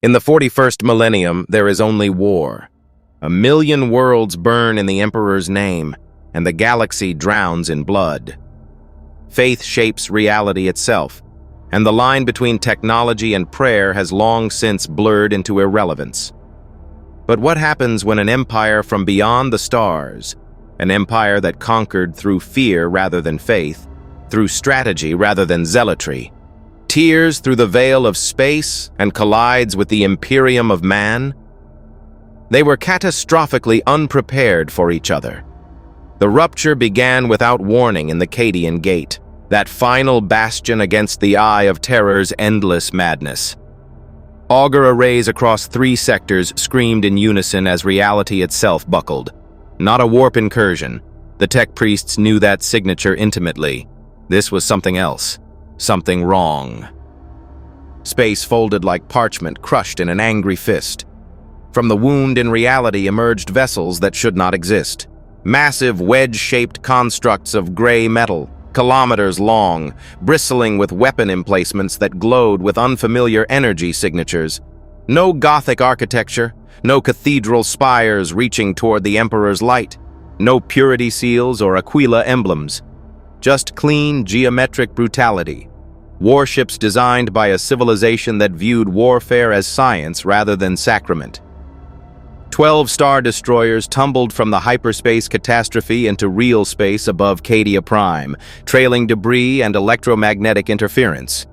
In the 41st millennium, there is only war. 1,000,000 worlds burn in the Emperor's name, and the galaxy drowns in blood. Faith shapes reality itself, and the line between technology and prayer has long since blurred into irrelevance. But what happens when an empire from beyond the stars, an empire that conquered through fear rather than faith, through strategy rather than zealotry, tears through the veil of space and collides with the Imperium of man? They were catastrophically unprepared for each other. The rupture began without warning in the Cadian Gate, that final bastion against the Eye of Terror's endless madness. Augur arrays across 3 sectors screamed in unison as reality itself buckled. Not a warp incursion. The tech priests knew that signature intimately. This was something else. Something wrong. Space folded like parchment crushed in an angry fist. From the wound in reality emerged vessels that should not exist. Massive wedge-shaped constructs of gray metal, kilometers long, bristling with weapon emplacements that glowed with unfamiliar energy signatures. No Gothic architecture, no cathedral spires reaching toward the Emperor's light, no purity seals or Aquila emblems. Just clean, geometric brutality. Warships designed by a civilization that viewed warfare as science rather than sacrament. 12 star destroyers tumbled from the hyperspace catastrophe into real space above Cadia Prime, trailing debris and electromagnetic interference.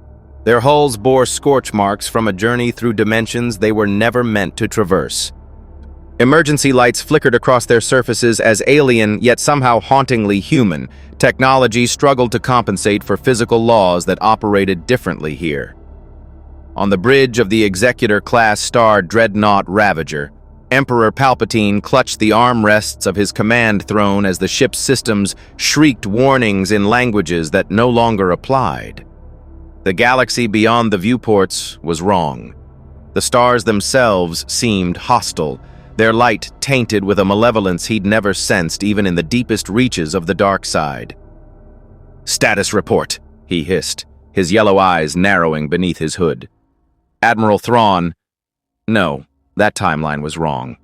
Their hulls bore scorch marks from a journey through dimensions they were never meant to traverse. Emergency lights flickered across their surfaces as alien, yet somehow hauntingly human. Technology struggled to compensate for physical laws that operated differently here. On the bridge of the Executor-class star Dreadnought Ravager, Emperor Palpatine clutched the armrests of his command throne as the ship's systems shrieked warnings in languages that no longer applied. The galaxy beyond the viewports was wrong. The stars themselves seemed hostile, their light tainted with a malevolence he'd never sensed even in the deepest reaches of the dark side. "Status report," he hissed, his yellow eyes narrowing beneath his hood. Admiral Thrawn... No, that timeline was wrong.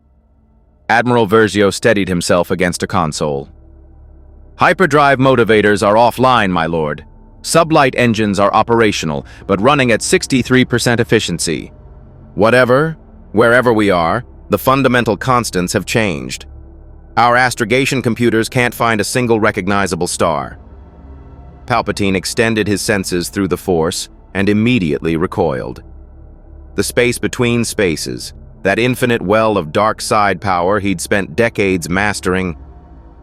Admiral Versio steadied himself against a console. "Hyperdrive motivators are offline, my lord. Sublight engines are operational, but running at 63% efficiency. Whatever, wherever we are, the fundamental constants have changed. Our astrogation computers can't find a single recognizable star." Palpatine extended his senses through the Force and immediately recoiled. The space between spaces, that infinite well of dark side power he'd spent decades mastering,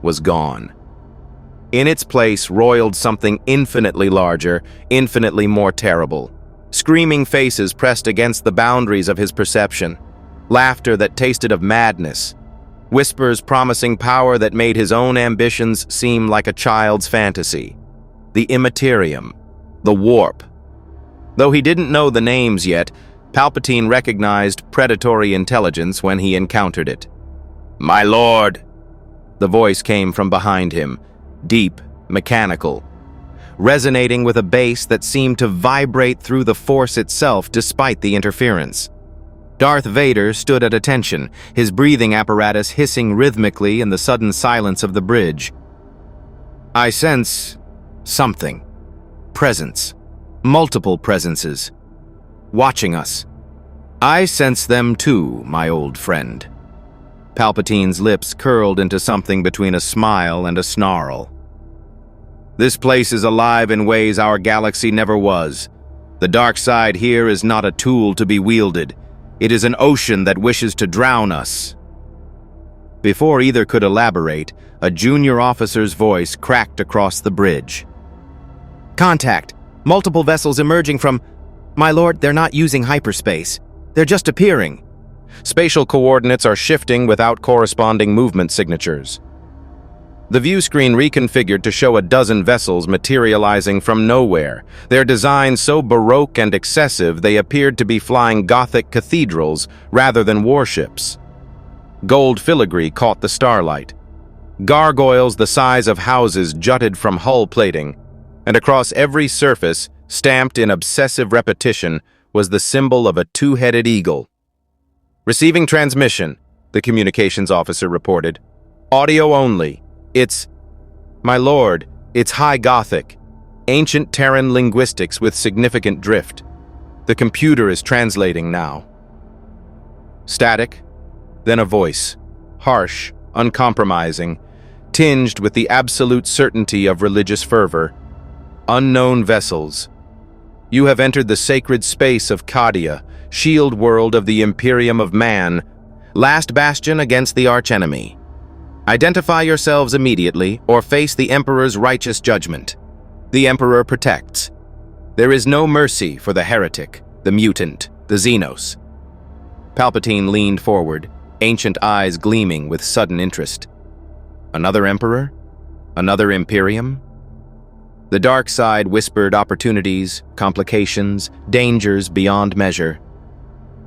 was gone. In its place roiled something infinitely larger, infinitely more terrible. Screaming faces pressed against the boundaries of his perception. Laughter that tasted of madness. Whispers promising power that made his own ambitions seem like a child's fantasy. The Immaterium. The Warp. Though he didn't know the names yet, Palpatine recognized predatory intelligence when he encountered it. "My lord!" The voice came from behind him, deep, mechanical, resonating with a bass that seemed to vibrate through the Force itself despite the interference. Darth Vader stood at attention, his breathing apparatus hissing rhythmically in the sudden silence of the bridge. "I sense something. Presence. Multiple presences. Watching us. I sense them too, my old friend." Palpatine's lips curled into something between a smile and a snarl. "This place is alive in ways our galaxy never was. The dark side here is not a tool to be wielded. It is an ocean that wishes to drown us." Before either could elaborate, a junior officer's voice cracked across the bridge. "Contact! Multiple vessels emerging from... My lord, they're not using hyperspace. They're just appearing. Spatial coordinates are shifting without corresponding movement signatures." The view screen reconfigured to show a dozen vessels materializing from nowhere, their designs so baroque and excessive they appeared to be flying Gothic cathedrals rather than warships. Gold filigree caught the starlight. Gargoyles the size of houses jutted from hull plating, and across every surface, stamped in obsessive repetition, was the symbol of a two-headed eagle. "Receiving transmission," the communications officer reported. "Audio only. It's... My lord, it's High Gothic. Ancient Terran linguistics with significant drift. The computer is translating now." Static, then a voice. Harsh, uncompromising, tinged with the absolute certainty of religious fervor. "Unknown vessels. You have entered the sacred space of Cadia, shield world of the Imperium of Man, last bastion against the archenemy. Identify yourselves immediately or face the Emperor's righteous judgment. The Emperor protects. There is no mercy for the heretic, the mutant, the Xenos." Palpatine leaned forward, ancient eyes gleaming with sudden interest. Another Emperor? Another Imperium? The dark side whispered opportunities, complications, dangers beyond measure.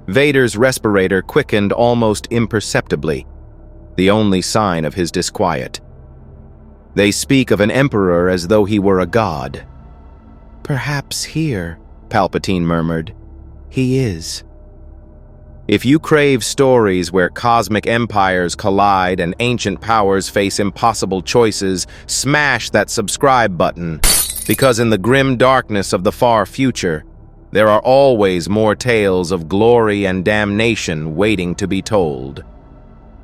Vader's respirator quickened almost imperceptibly, the only sign of his disquiet. "They speak of an emperor as though he were a god." "Perhaps here," Palpatine murmured, "he is." If you crave stories where cosmic empires collide and ancient powers face impossible choices, smash that subscribe button, because in the grim darkness of the far future, there are always more tales of glory and damnation waiting to be told.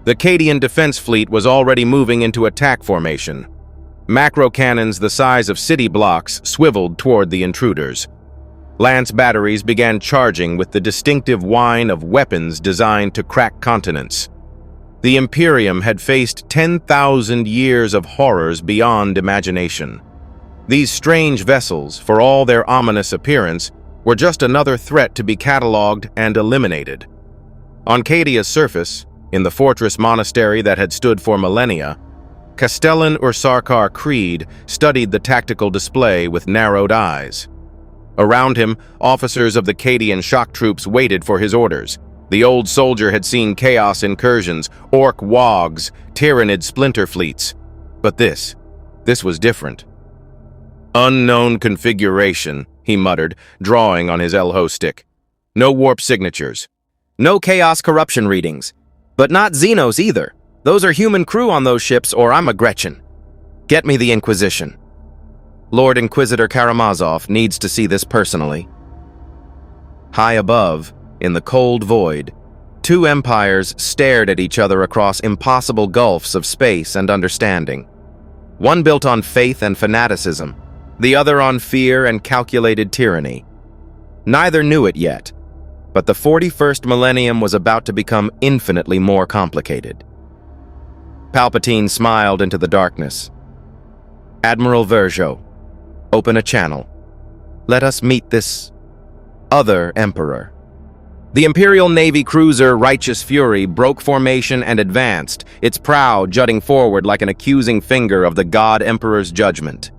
The Cadian defense fleet was already moving into attack formation. Macro cannons the size of city blocks swiveled toward the intruders. Lance batteries began charging with the distinctive whine of weapons designed to crack continents. The Imperium had faced 10,000 years of horrors beyond imagination. These strange vessels, for all their ominous appearance, were just another threat to be catalogued and eliminated. On Cadia's surface, in the fortress monastery that had stood for millennia, Castellan Ursarkar Creed studied the tactical display with narrowed eyes. Around him, officers of the Cadian shock troops waited for his orders. The old soldier had seen chaos incursions, orc wogs, tyrannid splinter fleets. But this was different. "Unknown configuration," he muttered, drawing on his Elho stick. "No warp signatures. No chaos corruption readings. But not Xenos either. Those are human crew on those ships, or I'm a Gretchen. Get me the Inquisition. Lord Inquisitor Karamazov needs to see this personally." High above, in the cold void, two empires stared at each other across impossible gulfs of space and understanding. One built on faith and fanaticism, the other on fear and calculated tyranny. Neither knew it yet, but the 41st millennium was about to become infinitely more complicated. Palpatine smiled into the darkness. "Admiral Verjo, open a channel. Let us meet this other emperor." The Imperial Navy cruiser Righteous Fury broke formation and advanced, its prow jutting forward like an accusing finger of the God Emperor's judgment.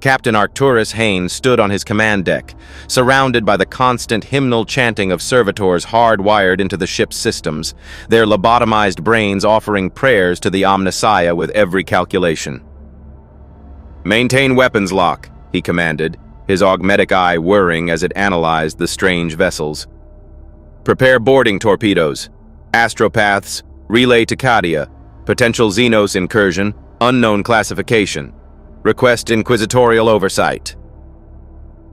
Captain Arcturus Haynes stood on his command deck, surrounded by the constant hymnal chanting of servitors hardwired into the ship's systems, their lobotomized brains offering prayers to the Omnissiah with every calculation. "Maintain weapons lock," he commanded, his augmetic eye whirring as it analyzed the strange vessels. "Prepare boarding torpedoes. Astropaths, relay to Cadia. Potential Xenos incursion, unknown classification. Request inquisitorial oversight."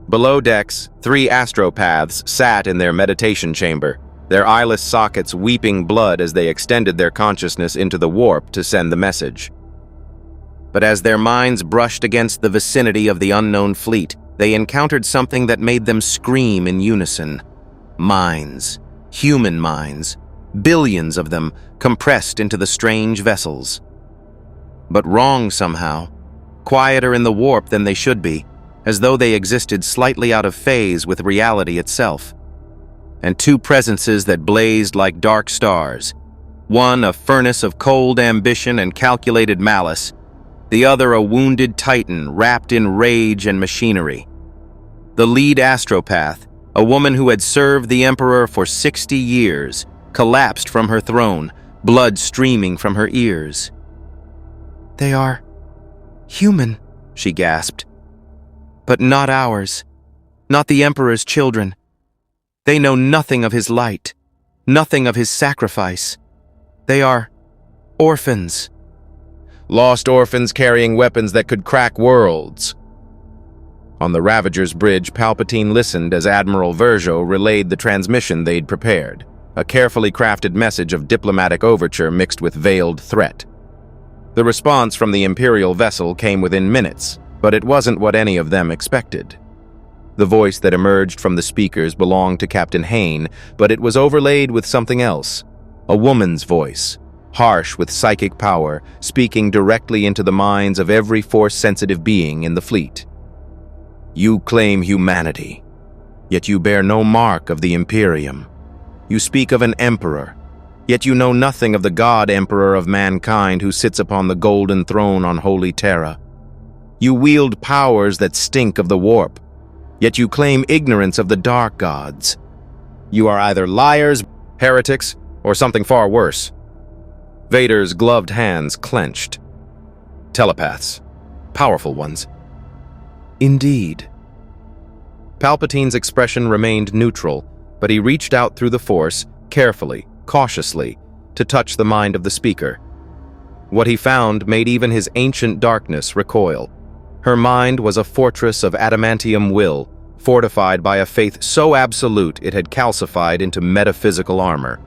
Below decks, 3 astropaths sat in their meditation chamber, their eyeless sockets weeping blood as they extended their consciousness into the warp to send the message. But as their minds brushed against the vicinity of the unknown fleet, they encountered something that made them scream in unison. Minds. Human minds. Billions of them compressed into the strange vessels. But wrong somehow. Quieter in the warp than they should be, as though they existed slightly out of phase with reality itself. And 2 presences that blazed like dark stars. One a furnace of cold ambition and calculated malice, the other a wounded titan wrapped in rage and machinery. The lead astropath, a woman who had served the Emperor for 60 years, collapsed from her throne, blood streaming from her ears. "They are human," she gasped. "But not ours. Not the Emperor's children. They know nothing of his light, nothing of his sacrifice. They are orphans. Lost orphans carrying weapons that could crack worlds. On the Ravager's bridge, Palpatine listened as Admiral Verjo relayed the transmission they'd prepared, a carefully crafted message of diplomatic overture mixed with veiled threat. The response from the Imperial vessel came within minutes, but it wasn't what any of them expected. The voice that emerged from the speakers belonged to Captain Hayne, but it was overlaid with something else, a woman's voice, harsh with psychic power, speaking directly into the minds of every Force-sensitive being in the fleet. You claim humanity, yet you bear no mark of the Imperium. You speak of an emperor, yet you know nothing of the God-Emperor of mankind who sits upon the golden throne on Holy Terra. You wield powers that stink of the warp, yet you claim ignorance of the dark gods. You are either liars, heretics, or something far worse. Vader's gloved hands clenched. Telepaths. Powerful ones. Indeed. Palpatine's expression remained neutral, but he reached out through the Force, carefully, cautiously, to touch the mind of the speaker. What he found made even his ancient darkness recoil. Her mind was a fortress of adamantium will, fortified by a faith so absolute it had calcified into metaphysical armor.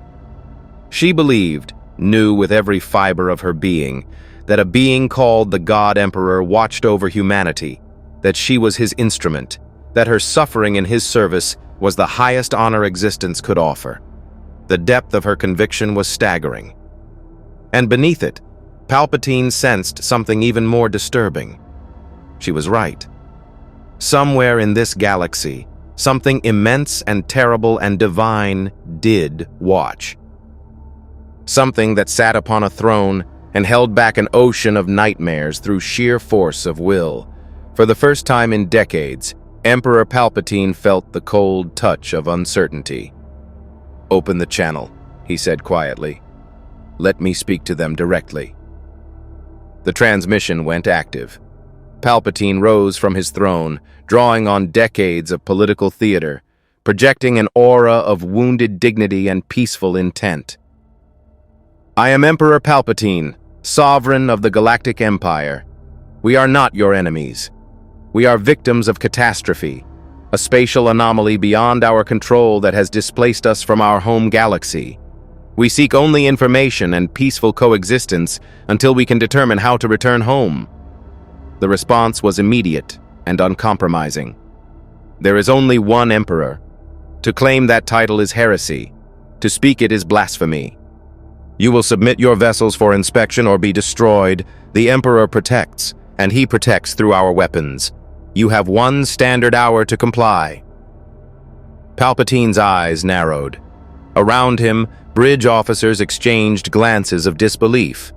She believed, knew with every fiber of her being, that a being called the God Emperor watched over humanity, that she was his instrument, that her suffering in his service was the highest honor existence could offer. The depth of her conviction was staggering. And beneath it, Palpatine sensed something even more disturbing. She was right. Somewhere in this galaxy, something immense and terrible and divine did watch. Something that sat upon a throne and held back an ocean of nightmares through sheer force of will. For the first time in decades, Emperor Palpatine felt the cold touch of uncertainty. "Open the channel," he said quietly. "Let me speak to them directly." The transmission went active. Palpatine rose from his throne, drawing on decades of political theater, projecting an aura of wounded dignity and peaceful intent. "I am Emperor Palpatine, sovereign of the Galactic Empire. We are not your enemies. We are victims of catastrophe, a spatial anomaly beyond our control that has displaced us from our home galaxy. We seek only information and peaceful coexistence until we can determine how to return home." The response was immediate and uncompromising. "There is only one emperor. To claim that title is heresy. To speak it is blasphemy. You will submit your vessels for inspection or be destroyed. The emperor protects, and he protects through our weapons. You have 1 standard hour to comply." Palpatine's eyes narrowed. Around him, bridge officers exchanged glances of disbelief.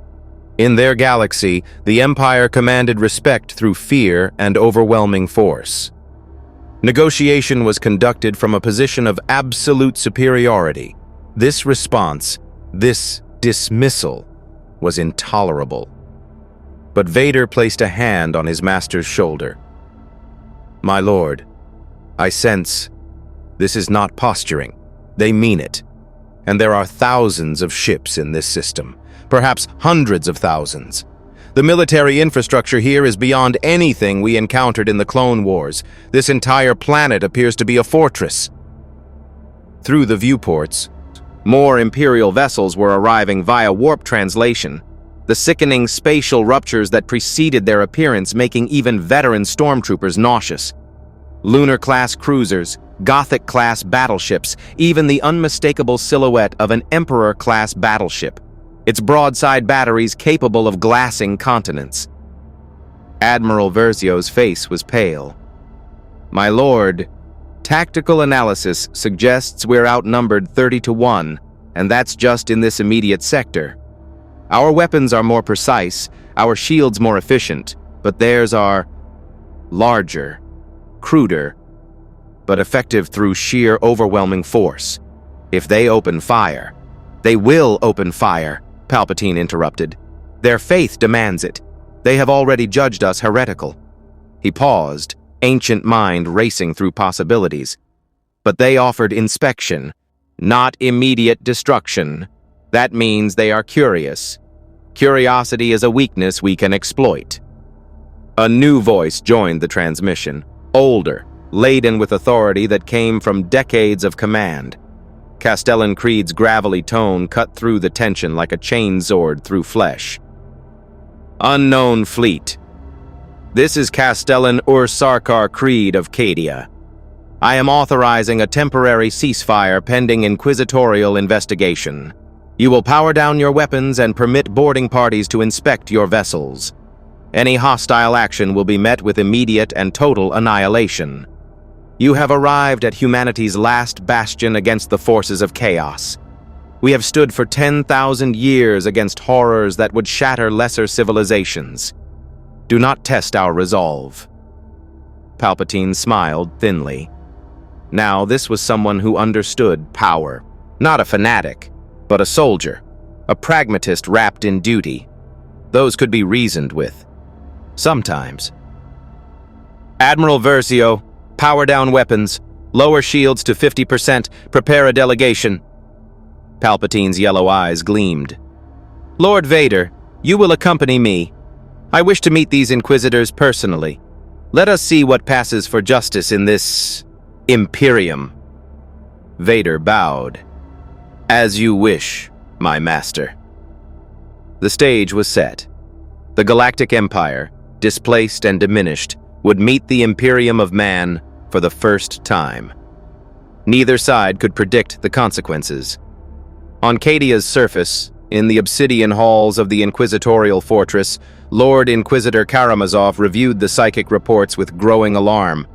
In their galaxy, the Empire commanded respect through fear and overwhelming force. Negotiation was conducted from a position of absolute superiority. This response, this dismissal, was intolerable. But Vader placed a hand on his master's shoulder. "My lord, I sense this is not posturing. They mean it. And there are thousands of ships in this system, perhaps hundreds of thousands. The military infrastructure here is beyond anything we encountered in the Clone Wars. This entire planet appears to be a fortress." Through the viewports, more Imperial vessels were arriving via warp translation, the sickening spatial ruptures that preceded their appearance making even veteran stormtroopers nauseous. Lunar-class cruisers, Gothic-class battleships, even the unmistakable silhouette of an Emperor-class battleship, its broadside batteries capable of glassing continents. Admiral Verjo's face was pale. "My lord, tactical analysis suggests we're outnumbered 30-1, and that's just in this immediate sector. Our weapons are more precise, our shields more efficient, but theirs are larger, cruder, but effective through sheer overwhelming force. If they open fire—" "They will open fire," Palpatine interrupted. "Their faith demands it. They have already judged us heretical." He paused, ancient mind racing through possibilities. but they offered inspection, not immediate destruction. That means they are curious. Curiosity is a weakness we can exploit. A new voice joined the transmission, older, laden with authority that came from decades of command. Castellan Creed's gravelly tone cut through the tension like a chain sword through flesh. Unknown fleet. This is Castellan Ur-Sarkar Creed of Cadia. I am authorizing a temporary ceasefire pending inquisitorial investigation. You will power down your weapons and permit boarding parties to inspect your vessels. Any hostile action will be met with immediate and total annihilation. You have arrived at humanity's last bastion against the forces of chaos. We have stood for 10,000 years against horrors that would shatter lesser civilizations. Do not test our resolve. Palpatine smiled thinly. Now this was someone who understood power. Not a fanatic, but a soldier. A pragmatist wrapped in duty. Those could be reasoned with. Sometimes. Admiral Versio, power down weapons. Lower shields to 50%. Prepare a delegation. Palpatine's yellow eyes gleamed. Lord Vader, you will accompany me. I wish to meet these Inquisitors personally. Let us see what passes for justice in this Imperium. Vader bowed. As you wish, my master. The stage was set. The Galactic Empire, displaced and diminished, would meet the Imperium of Man for the first time. Neither side could predict the consequences. On Cadia's surface, in the obsidian halls of the Inquisitorial Fortress, Lord Inquisitor Karamazov reviewed the psychic reports with growing alarm.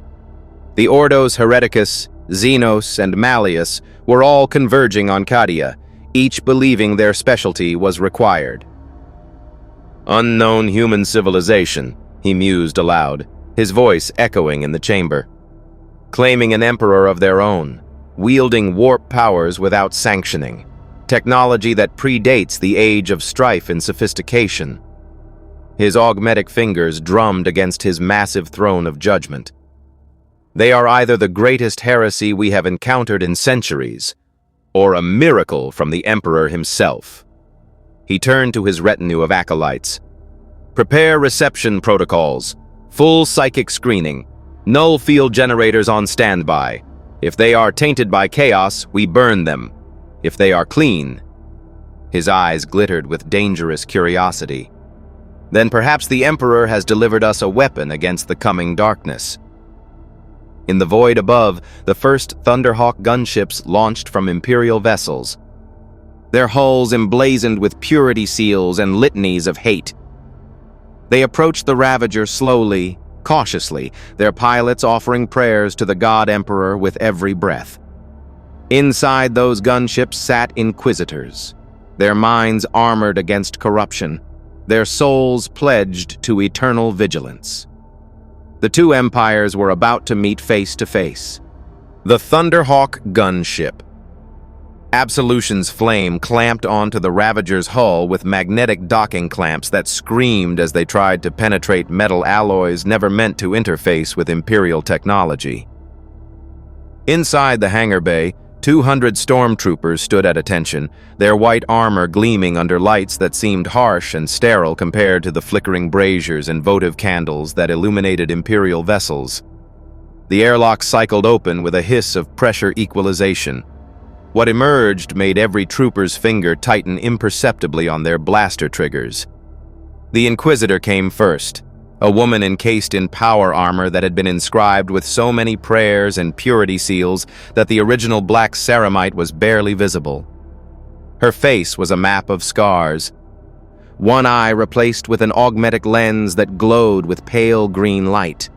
The Ordos Hereticus, Xenos, and Malleus were all converging on Cadia, each believing their specialty was required. Unknown human civilization, he mused aloud, his voice echoing in the chamber. Claiming an emperor of their own, wielding warp powers without sanctioning, technology that predates the age of strife and sophistication. His augmetic fingers drummed against his massive throne of judgment. They are either the greatest heresy we have encountered in centuries, or a miracle from the Emperor himself. He turned to his retinue of acolytes. Prepare reception protocols, full psychic screening, null field generators on standby. If they are tainted by chaos, we burn them. If they are clean. His eyes glittered with dangerous curiosity. Then perhaps the Emperor has delivered us a weapon against the coming darkness. In the void above, the first Thunderhawk gunships launched from Imperial vessels, their hulls emblazoned with purity seals and litanies of hate. They approached the Ravager slowly, cautiously, their pilots offering prayers to the God Emperor with every breath. Inside those gunships sat Inquisitors, their minds armored against corruption, their souls pledged to eternal vigilance. The two empires were about to meet face to face. The Thunderhawk gunship. Absolution's flame clamped onto the Ravager's hull with magnetic docking clamps that screamed as they tried to penetrate metal alloys never meant to interface with Imperial technology. Inside the hangar bay, 200 stormtroopers stood at attention, their white armor gleaming under lights that seemed harsh and sterile compared to the flickering braziers and votive candles that illuminated Imperial vessels. The airlock cycled open with a hiss of pressure equalization. What emerged made every trooper's finger tighten imperceptibly on their blaster triggers. The Inquisitor came first, a woman encased in power armor that had been inscribed with so many prayers and purity seals that the original black ceramite was barely visible. Her face was a map of scars, one eye replaced with an augmetic lens that glowed with pale green light.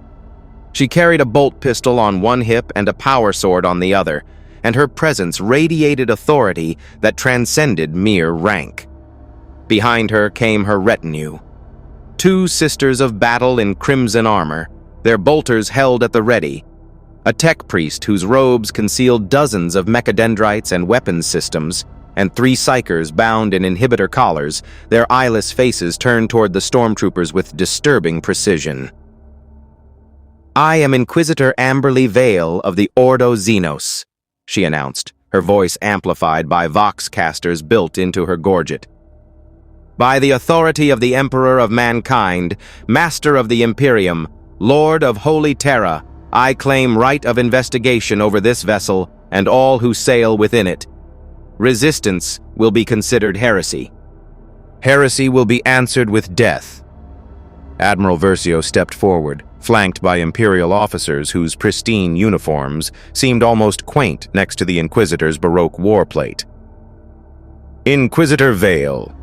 She carried a bolt pistol on one hip and a power sword on the other, and her presence radiated authority that transcended mere rank. Behind her came her retinue. Two sisters of battle in crimson armor, their bolters held at the ready. A tech priest whose robes concealed dozens of mechadendrites and weapons systems, and 3 psychers bound in inhibitor collars, their eyeless faces turned toward the stormtroopers with disturbing precision. I am Inquisitor Amberly Vale of the Ordo Xenos, she announced, her voice amplified by vox casters built into her gorget. By the authority of the Emperor of Mankind, Master of the Imperium, Lord of Holy Terra, I claim right of investigation over this vessel and all who sail within it. Resistance will be considered heresy. Heresy will be answered with death. Admiral Versio stepped forward, flanked by Imperial officers whose pristine uniforms seemed almost quaint next to the Inquisitor's Baroque warplate. Inquisitor Vale,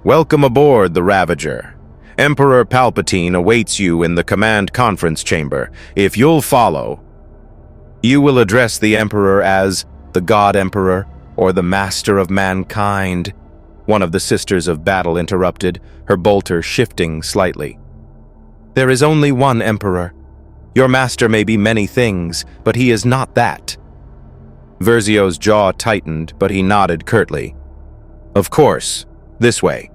welcome aboard the Ravager. Emperor Palpatine awaits you in the command conference chamber. If you'll follow, you will address the Emperor as the God Emperor or the Master of Mankind, one of the Sisters of Battle interrupted, her bolter shifting slightly. There is only one Emperor. Your master may be many things, but he is not that. Versio's jaw tightened, but he nodded curtly. Of course, this way.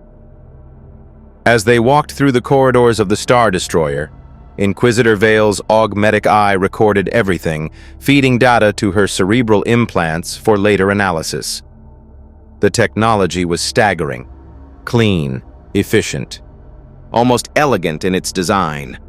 As they walked through the corridors of the Star Destroyer, Inquisitor Vale's augmetic eye recorded everything, feeding data to her cerebral implants for later analysis. The technology was staggering, clean, efficient, almost elegant in its design.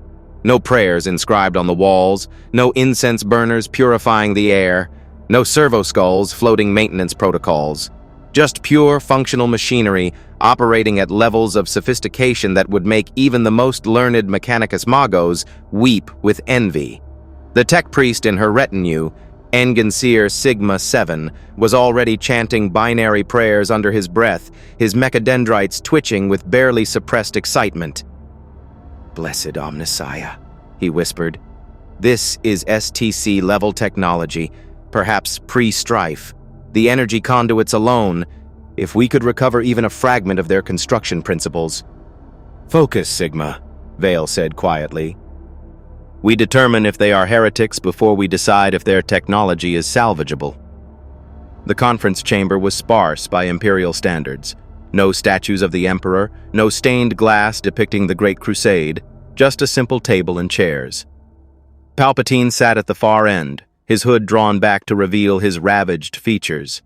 No prayers inscribed on the walls, no incense burners purifying the air, no servo skulls floating maintenance protocols. Just pure functional machinery operating at levels of sophistication that would make even the most learned Mechanicus Magos weep with envy. The tech priest in her retinue, Engenseer Sigma 7, was already chanting binary prayers under his breath, his mechadendrites twitching with barely suppressed excitement. Blessed Omnissiah, he whispered. This is STC-level technology, perhaps pre-strife. The energy conduits alone, if we could recover even a fragment of their construction principles. Focus, Sigma, Vale said quietly. We determine if they are heretics before we decide if their technology is salvageable. The conference chamber was sparse by Imperial standards. No statues of the Emperor, no stained glass depicting the Great Crusade, just a simple table and chairs. Palpatine sat at the far end, his hood drawn back to reveal his ravaged features.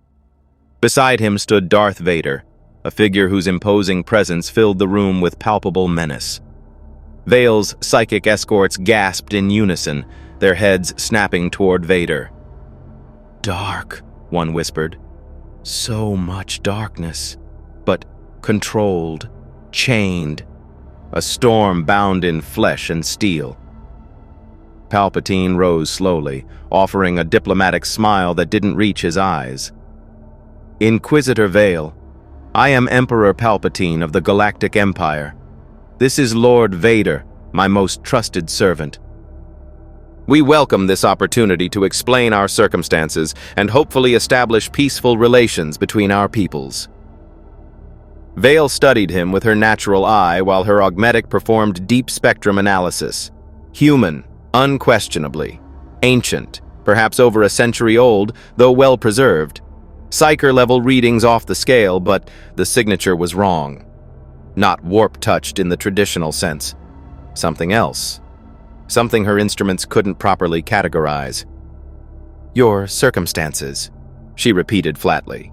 Beside him stood Darth Vader, a figure whose imposing presence filled the room with palpable menace. Vale's psychic escorts gasped in unison, their heads snapping toward Vader. Dark, one whispered. So much darkness, but controlled, chained, a storm bound in flesh and steel. Palpatine rose slowly, offering a diplomatic smile that didn't reach his eyes. Inquisitor Vale, I am Emperor Palpatine of the Galactic Empire. This is Lord Vader, my most trusted servant. We welcome this opportunity to explain our circumstances and hopefully establish peaceful relations between our peoples. Vale studied him with her natural eye while her augmetic performed deep spectrum analysis. Human, unquestionably. Ancient, perhaps over a century old, though well preserved. Psyker-level readings off the scale, but the signature was wrong. Not warp-touched in the traditional sense. Something else. Something her instruments couldn't properly categorize. Your circumstances, she repeated flatly.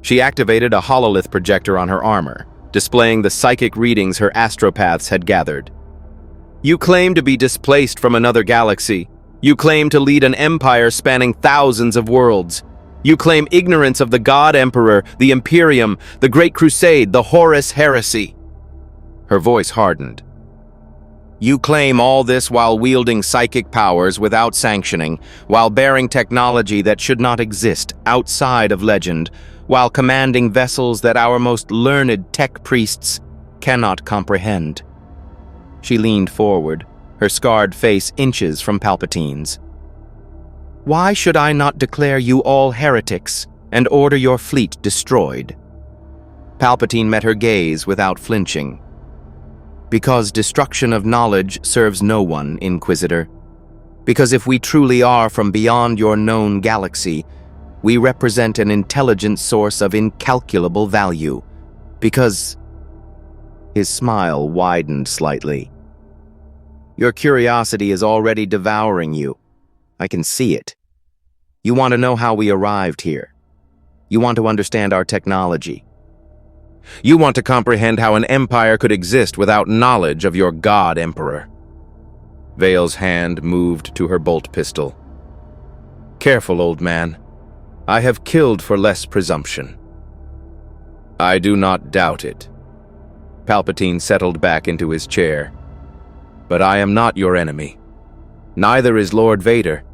She activated a hololith projector on her armor, displaying the psychic readings her astropaths had gathered. You claim to be displaced from another galaxy. You claim to lead an empire spanning thousands of worlds. You claim ignorance of the God Emperor, the Imperium, the Great Crusade, the Horus Heresy. Her voice hardened. You claim all this while wielding psychic powers without sanctioning, while bearing technology that should not exist outside of legend, while commanding vessels that our most learned tech priests cannot comprehend. She leaned forward, her scarred face inches from Palpatine's. Why should I not declare you all heretics and order your fleet destroyed? Palpatine met her gaze without flinching. Because destruction of knowledge serves no one, Inquisitor. Because if we truly are from beyond your known galaxy, we represent an intelligent source of incalculable value. Because... His smile widened slightly. Your curiosity is already devouring you. I can see it. You want to know how we arrived here. You want to understand our technology. You want to comprehend how an empire could exist without knowledge of your god emperor. Vale's hand moved to her bolt pistol. Careful, old man. I have killed for less presumption. I do not doubt it. Palpatine settled back into his chair. But I am not your enemy. Neither is Lord Vader.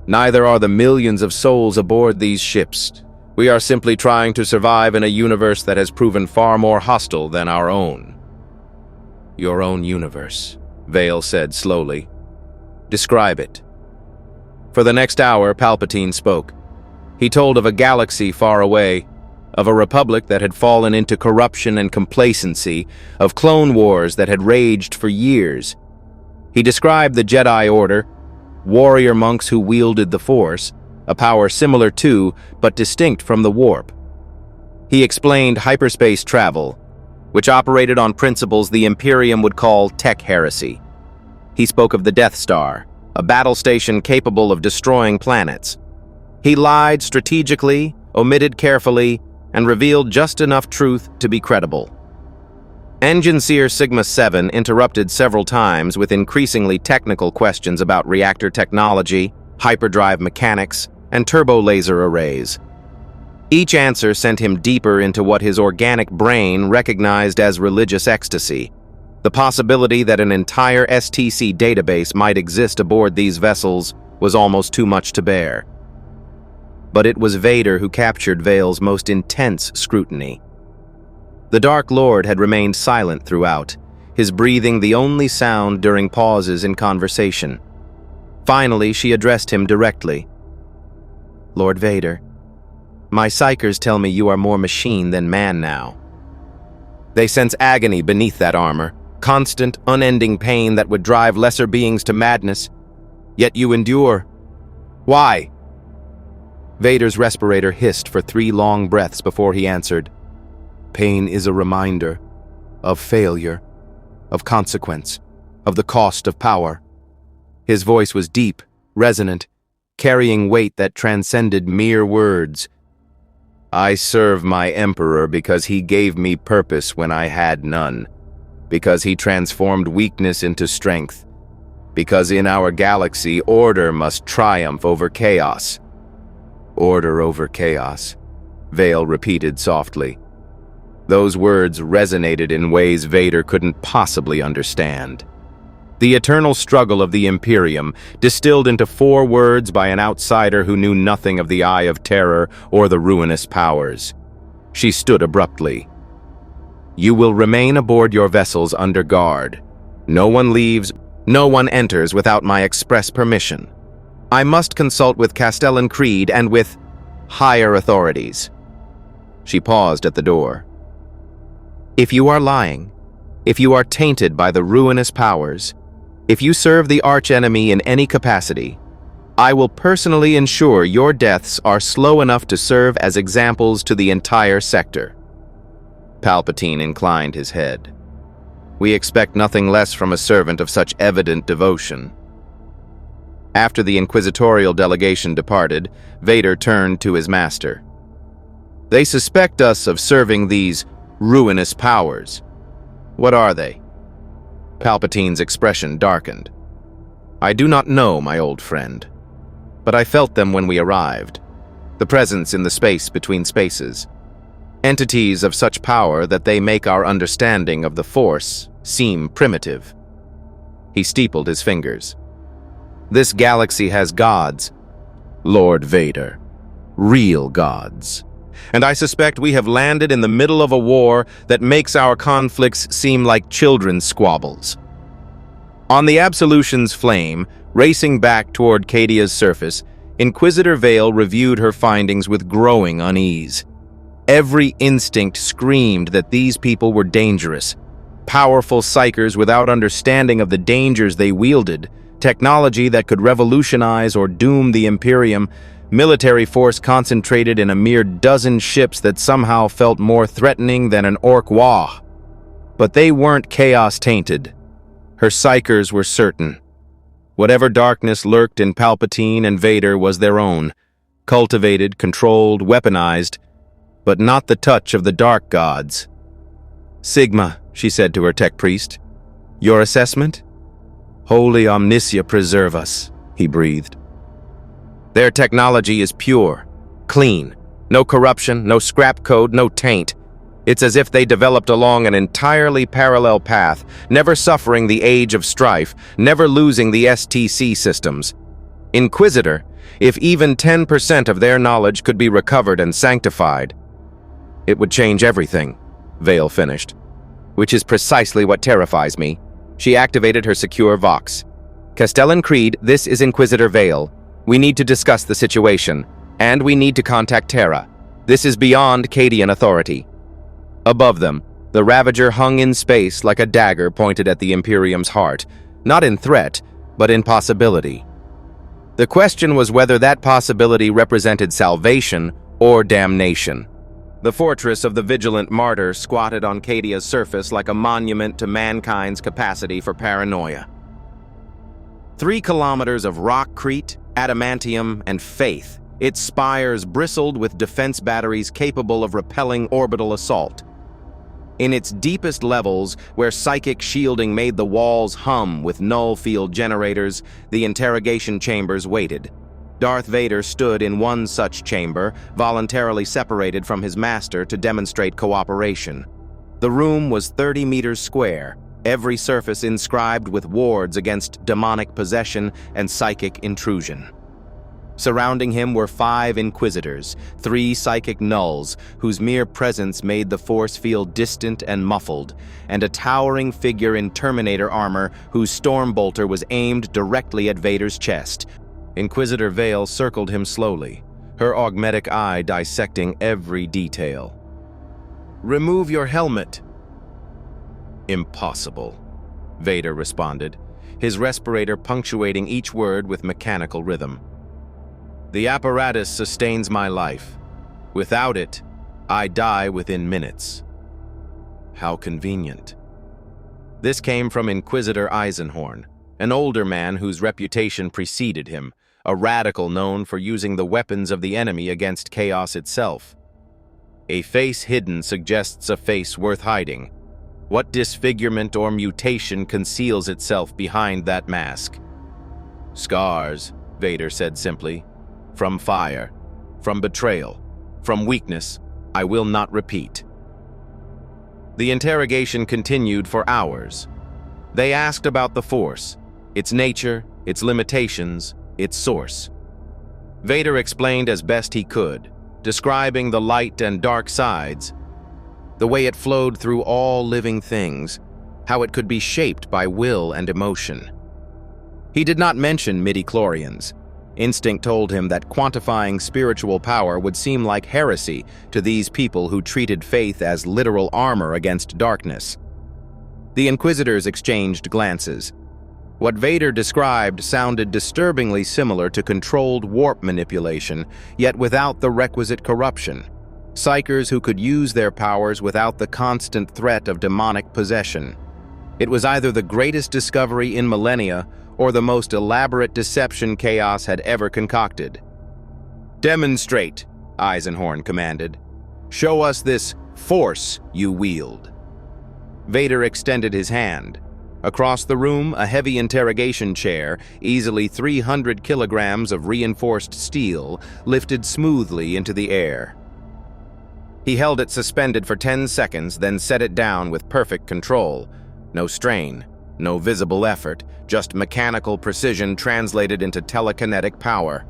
Neither are the millions of souls aboard these ships. We are simply trying to survive in a universe that has proven far more hostile than our own. Your own universe, Vale said slowly. Describe it. For the next hour, Palpatine spoke. He told of a galaxy far away, of a republic that had fallen into corruption and complacency, of clone wars that had raged for years. He described the Jedi Order, warrior monks who wielded the Force, a power similar to, but distinct from the warp. He explained hyperspace travel, which operated on principles the Imperium would call tech heresy. He spoke of the Death Star, a battle station capable of destroying planets. He lied strategically, omitted carefully, and revealed just enough truth to be credible. Engine Seer Sigma-7 interrupted several times with increasingly technical questions about reactor technology, hyperdrive mechanics, and turbo-laser arrays. Each answer sent him deeper into what his organic brain recognized as religious ecstasy, the possibility that an entire STC database might exist aboard these vessels was almost too much to bear. But it was Vader who captured Vale's most intense scrutiny. The Dark Lord had remained silent throughout, his breathing the only sound during pauses in conversation. Finally, she addressed him directly. Lord Vader, my psychers tell me you are more machine than man now. They sense agony beneath that armor, constant, unending pain that would drive lesser beings to madness. Yet you endure. Why? Vader's respirator hissed for 3 long breaths before he answered. Pain is a reminder of failure, of consequence, of the cost of power. His voice was deep, resonant, carrying weight that transcended mere words. I serve my emperor because he gave me purpose when I had none, because he transformed weakness into strength, because in our galaxy order must triumph over chaos. Order over chaos, Vale repeated softly. Those words resonated in ways Vader couldn't possibly understand. The eternal struggle of the Imperium, distilled into 4 words by an outsider who knew nothing of the Eye of Terror or the ruinous powers. She stood abruptly. You will remain aboard your vessels under guard. No one leaves, no one enters without my express permission. I must consult with Castellan Creed and with higher authorities. She paused at the door. If you are lying, if you are tainted by the ruinous powers, if you serve the archenemy in any capacity, I will personally ensure your deaths are slow enough to serve as examples to the entire sector. Palpatine inclined his head. We expect nothing less from a servant of such evident devotion. After the inquisitorial delegation departed, Vader turned to his master. They suspect us of serving these ruinous powers. What are they? Palpatine's expression darkened. I do not know, my old friend, but I felt them when we arrived. The presence in the space between spaces. Entities of such power that they make our understanding of the Force seem primitive. He steepled his fingers. This galaxy has gods, Lord Vader, real gods. And I suspect we have landed in the middle of a war that makes our conflicts seem like children's squabbles. On the Absolution's flame, racing back toward Cadia's surface, Inquisitor Vale reviewed her findings with growing unease. Every instinct screamed that these people were dangerous. Powerful psychers without understanding of the dangers they wielded, technology that could revolutionize or doom the Imperium, military force concentrated in a mere dozen ships that somehow felt more threatening than an orc wah. But they weren't chaos-tainted. Her psychers were certain. Whatever darkness lurked in Palpatine and Vader was their own, cultivated, controlled, weaponized, but not the touch of the dark gods. "Sigma," she said to her tech priest. "Your assessment?" "Holy Omnicia preserve us," he breathed. "Their technology is pure, clean. No corruption, no scrap code, no taint. It's as if they developed along an entirely parallel path, never suffering the age of strife, never losing the STC systems. Inquisitor, if even 10% of their knowledge could be recovered and sanctified, it would change everything," Vale finished. "Which is precisely what terrifies me." She activated her secure Vox. "Castellan Creed, this is Inquisitor Vale. We need to discuss the situation, and we need to contact Terra. This is beyond Cadian authority." Above them, the Ravager hung in space like a dagger pointed at the Imperium's heart, not in threat, but in possibility. The question was whether that possibility represented salvation or damnation. The fortress of the vigilant martyr squatted on Cadia's surface like a monument to mankind's capacity for paranoia. 3 kilometers of rockcrete, adamantium, and faith. Its spires bristled with defense batteries capable of repelling orbital assault. In its deepest levels, where psychic shielding made the walls hum with null field generators, the interrogation chambers waited. Darth Vader stood in one such chamber, voluntarily separated from his master to demonstrate cooperation. The room was 30 meters square, every surface inscribed with wards against demonic possession and psychic intrusion. Surrounding him were 5 Inquisitors, 3 psychic nulls, whose mere presence made the force feel distant and muffled, and a towering figure in Terminator armor whose stormbolter was aimed directly at Vader's chest. Inquisitor Vale circled him slowly, her augmetic eye dissecting every detail. "Remove your helmet." "Impossible," Vader responded, his respirator punctuating each word with mechanical rhythm. "The apparatus sustains my life. Without it, I die within minutes." How convenient. This came from Inquisitor Eisenhorn, an older man whose reputation preceded him, a radical known for using the weapons of the enemy against chaos itself. A face hidden suggests a face worth hiding. What disfigurement or mutation conceals itself behind that mask? "Scars," Vader said simply. "From fire, from betrayal, from weakness, I will not repeat." The interrogation continued for hours. They asked about the Force, its nature, its limitations, its source. Vader explained as best he could, describing the light and dark sides, the way it flowed through all living things, how it could be shaped by will and emotion. He did not mention midichlorians. Instinct told him that quantifying spiritual power would seem like heresy to these people who treated faith as literal armor against darkness. The Inquisitors exchanged glances. What Vader described sounded disturbingly similar to controlled warp manipulation, yet without the requisite corruption. Psychers who could use their powers without the constant threat of demonic possession. It was either the greatest discovery in millennia or the most elaborate deception chaos had ever concocted. "Demonstrate," Eisenhorn commanded. "Show us this force you wield." Vader extended his hand. Across the room, a heavy interrogation chair, easily 300 kilograms of reinforced steel, lifted smoothly into the air. He held it suspended for 10 seconds, then set it down with perfect control. No strain, no visible effort, just mechanical precision translated into telekinetic power.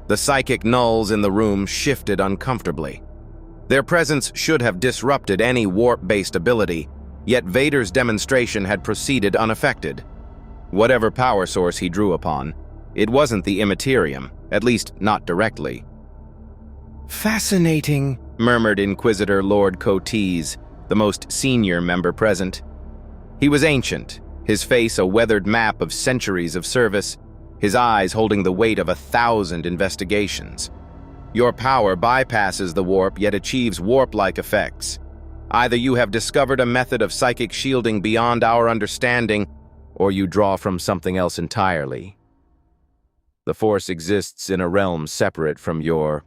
The psychic nulls in the room shifted uncomfortably. Their presence should have disrupted any warp-based ability, yet Vader's demonstration had proceeded unaffected. Whatever power source he drew upon, it wasn't the Immaterium, at least not directly. "Fascinating," murmured Inquisitor Lord Cotees, the most senior member present. He was ancient, his face a weathered map of centuries of service, his eyes holding the weight of 1,000 investigations. Your power bypasses the warp yet achieves warp-like effects. Either you have discovered a method of psychic shielding beyond our understanding, or you draw from something else entirely. The Force exists in a realm separate from your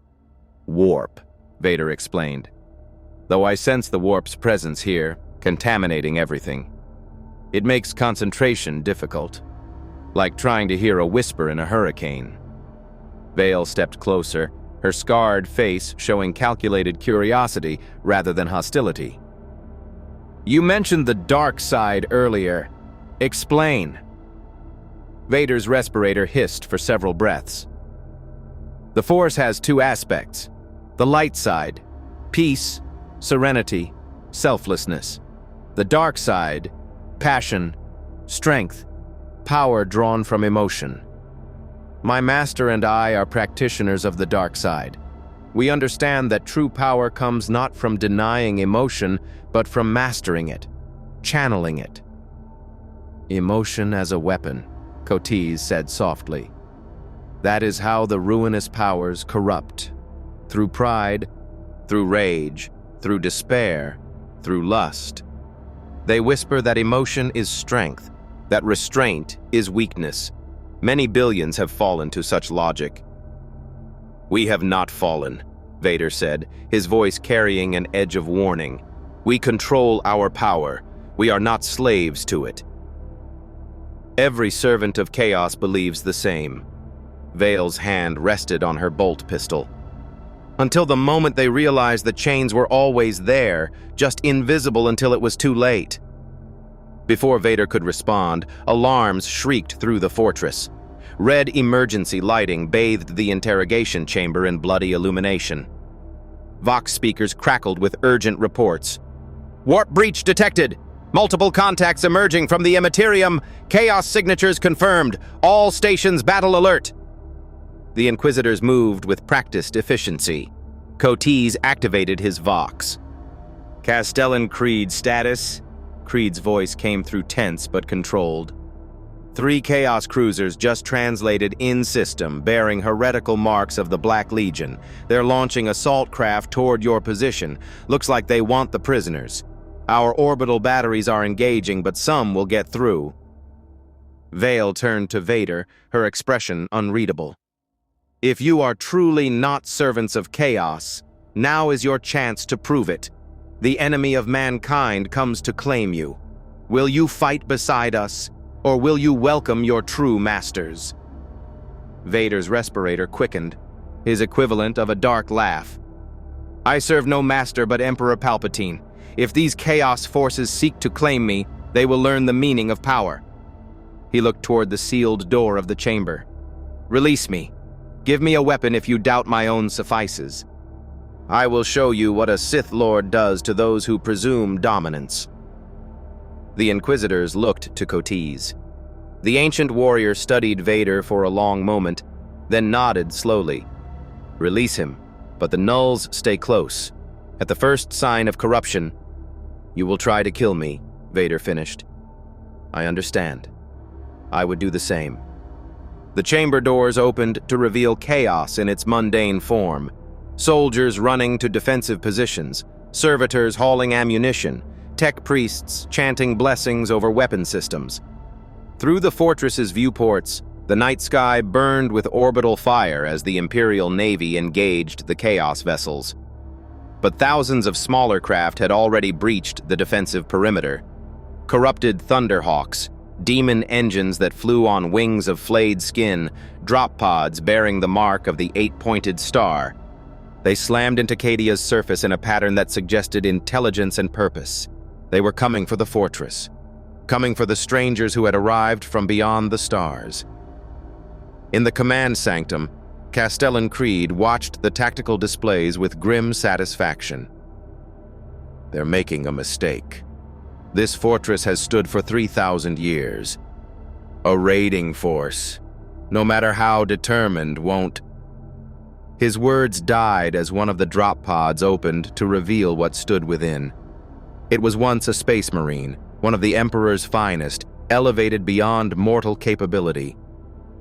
warp, Vader explained. Though I sense the warp's presence here, contaminating everything. It makes concentration difficult, like trying to hear a whisper in a hurricane. Vale stepped closer, her scarred face showing calculated curiosity rather than hostility. You mentioned the dark side earlier. Explain. Vader's respirator hissed for several breaths. The Force has two aspects. The light side, peace, serenity, selflessness. The dark side, passion, strength, power drawn from emotion. My master and I are practitioners of the dark side. We understand that true power comes not from denying emotion, but from mastering it, channeling it. Emotion as a weapon, Cotes said softly. That is how the ruinous powers corrupt. Through pride, through rage, through despair, through lust. They whisper that emotion is strength, that restraint is weakness. Many billions have fallen to such logic. We have not fallen, Vader said, his voice carrying an edge of warning. We control our power. We are not slaves to it. Every servant of chaos believes the same. Vale's hand rested on her bolt pistol. Until the moment they realized the chains were always there, just invisible until it was too late. Before Vader could respond, alarms shrieked through the fortress. Red emergency lighting bathed the interrogation chamber in bloody illumination. Vox speakers crackled with urgent reports. Warp breach detected! Multiple contacts emerging from the Immaterium! Chaos signatures confirmed! All stations battle alert! The Inquisitors moved with practiced efficiency. Cotes activated his Vox. Castellan Creed status? Creed's voice came through tense but controlled. 3 Chaos cruisers just translated in-system, bearing heretical marks of the Black Legion. They're launching assault craft toward your position. Looks like they want the prisoners. Our orbital batteries are engaging, but some will get through. Vale turned to Vader, her expression unreadable. If you are truly not servants of chaos, now is your chance to prove it. The enemy of mankind comes to claim you. Will you fight beside us, or will you welcome your true masters? Vader's respirator quickened, his equivalent of a dark laugh. I serve no master but Emperor Palpatine. If these chaos forces seek to claim me, they will learn the meaning of power. He looked toward the sealed door of the chamber. Release me. Give me a weapon if you doubt my own suffices. I will show you what a Sith Lord does to those who presume dominance. The Inquisitors looked to Cotes. The ancient warrior studied Vader for a long moment, then nodded slowly. Release him, but the Nulls stay close. At the first sign of corruption, you will try to kill me, Vader finished. I understand. I would do the same. The chamber doors opened to reveal chaos in its mundane form. Soldiers running to defensive positions, servitors hauling ammunition, tech priests chanting blessings over weapon systems. Through the fortress's viewports, the night sky burned with orbital fire as the Imperial Navy engaged the Chaos vessels. But thousands of smaller craft had already breached the defensive perimeter. Corrupted Thunderhawks, demon engines that flew on wings of flayed skin, drop pods bearing the mark of the 8-pointed star. They slammed into Cadia's surface in a pattern that suggested intelligence and purpose. They were coming for the fortress, coming for the strangers who had arrived from beyond the stars. In the command sanctum, Castellan Creed watched the tactical displays with grim satisfaction. They're making a mistake. This fortress has stood for 3,000 years. A raiding force, no matter how determined, won't. His words died as one of the drop pods opened to reveal what stood within. It was once a space marine, one of the Emperor's finest, elevated beyond mortal capability.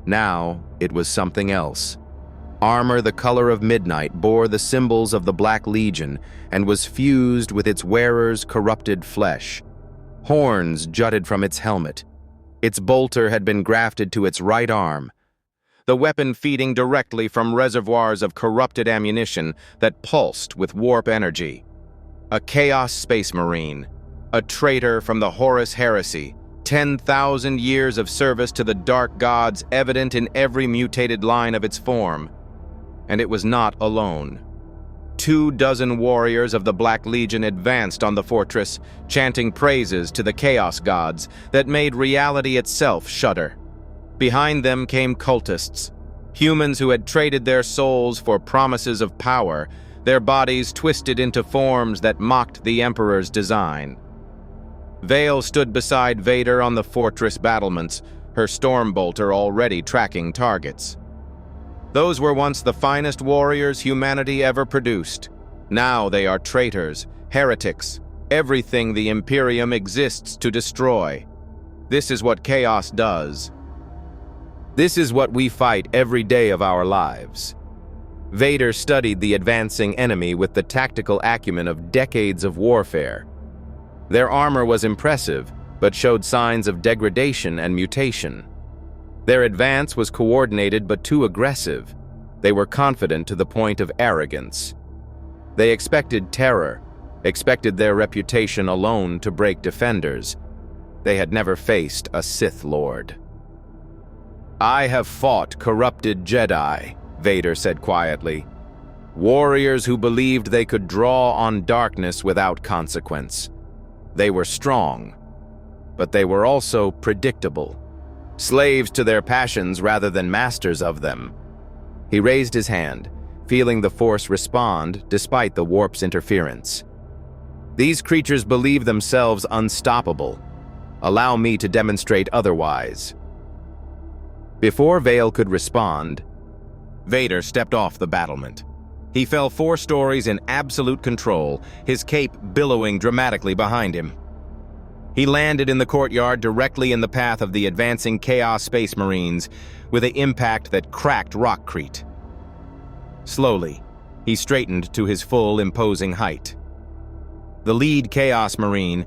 Now, it was something else. Armor the color of midnight bore the symbols of the Black Legion and was fused with its wearer's corrupted flesh. Horns jutted from its helmet. Its bolter had been grafted to its right arm, the weapon feeding directly from reservoirs of corrupted ammunition that pulsed with warp energy. A Chaos Space Marine, a traitor from the Horus Heresy, 10,000 years of service to the dark gods evident in every mutated line of its form. And it was not alone. 24 warriors of the Black Legion advanced on the fortress, chanting praises to the Chaos gods that made reality itself shudder. Behind them came cultists, humans who had traded their souls for promises of power, their bodies twisted into forms that mocked the Emperor's design. Vale stood beside Vader on the fortress battlements, her stormbolter already tracking targets. Those were once the finest warriors humanity ever produced. Now they are traitors, heretics, everything the Imperium exists to destroy. This is what chaos does. This is what we fight every day of our lives. Vader studied the advancing enemy with the tactical acumen of decades of warfare. Their armor was impressive, but showed signs of degradation and mutation. Their advance was coordinated but too aggressive. They were confident to the point of arrogance. They expected terror, expected their reputation alone to break defenders. They had never faced a Sith Lord. "I have fought corrupted Jedi," Vader said quietly. "Warriors who believed they could draw on darkness without consequence. They were strong, but they were also predictable. Slaves to their passions rather than masters of them." He raised his hand, feeling the Force respond despite the warp's interference. "These creatures believe themselves unstoppable. Allow me to demonstrate otherwise." Before Vale could respond, Vader stepped off the battlement. He fell 4 stories in absolute control, his cape billowing dramatically behind him. He landed in the courtyard directly in the path of the advancing Chaos Space Marines, with an impact that cracked rockcrete. Slowly, he straightened to his full, imposing height. The lead Chaos Marine,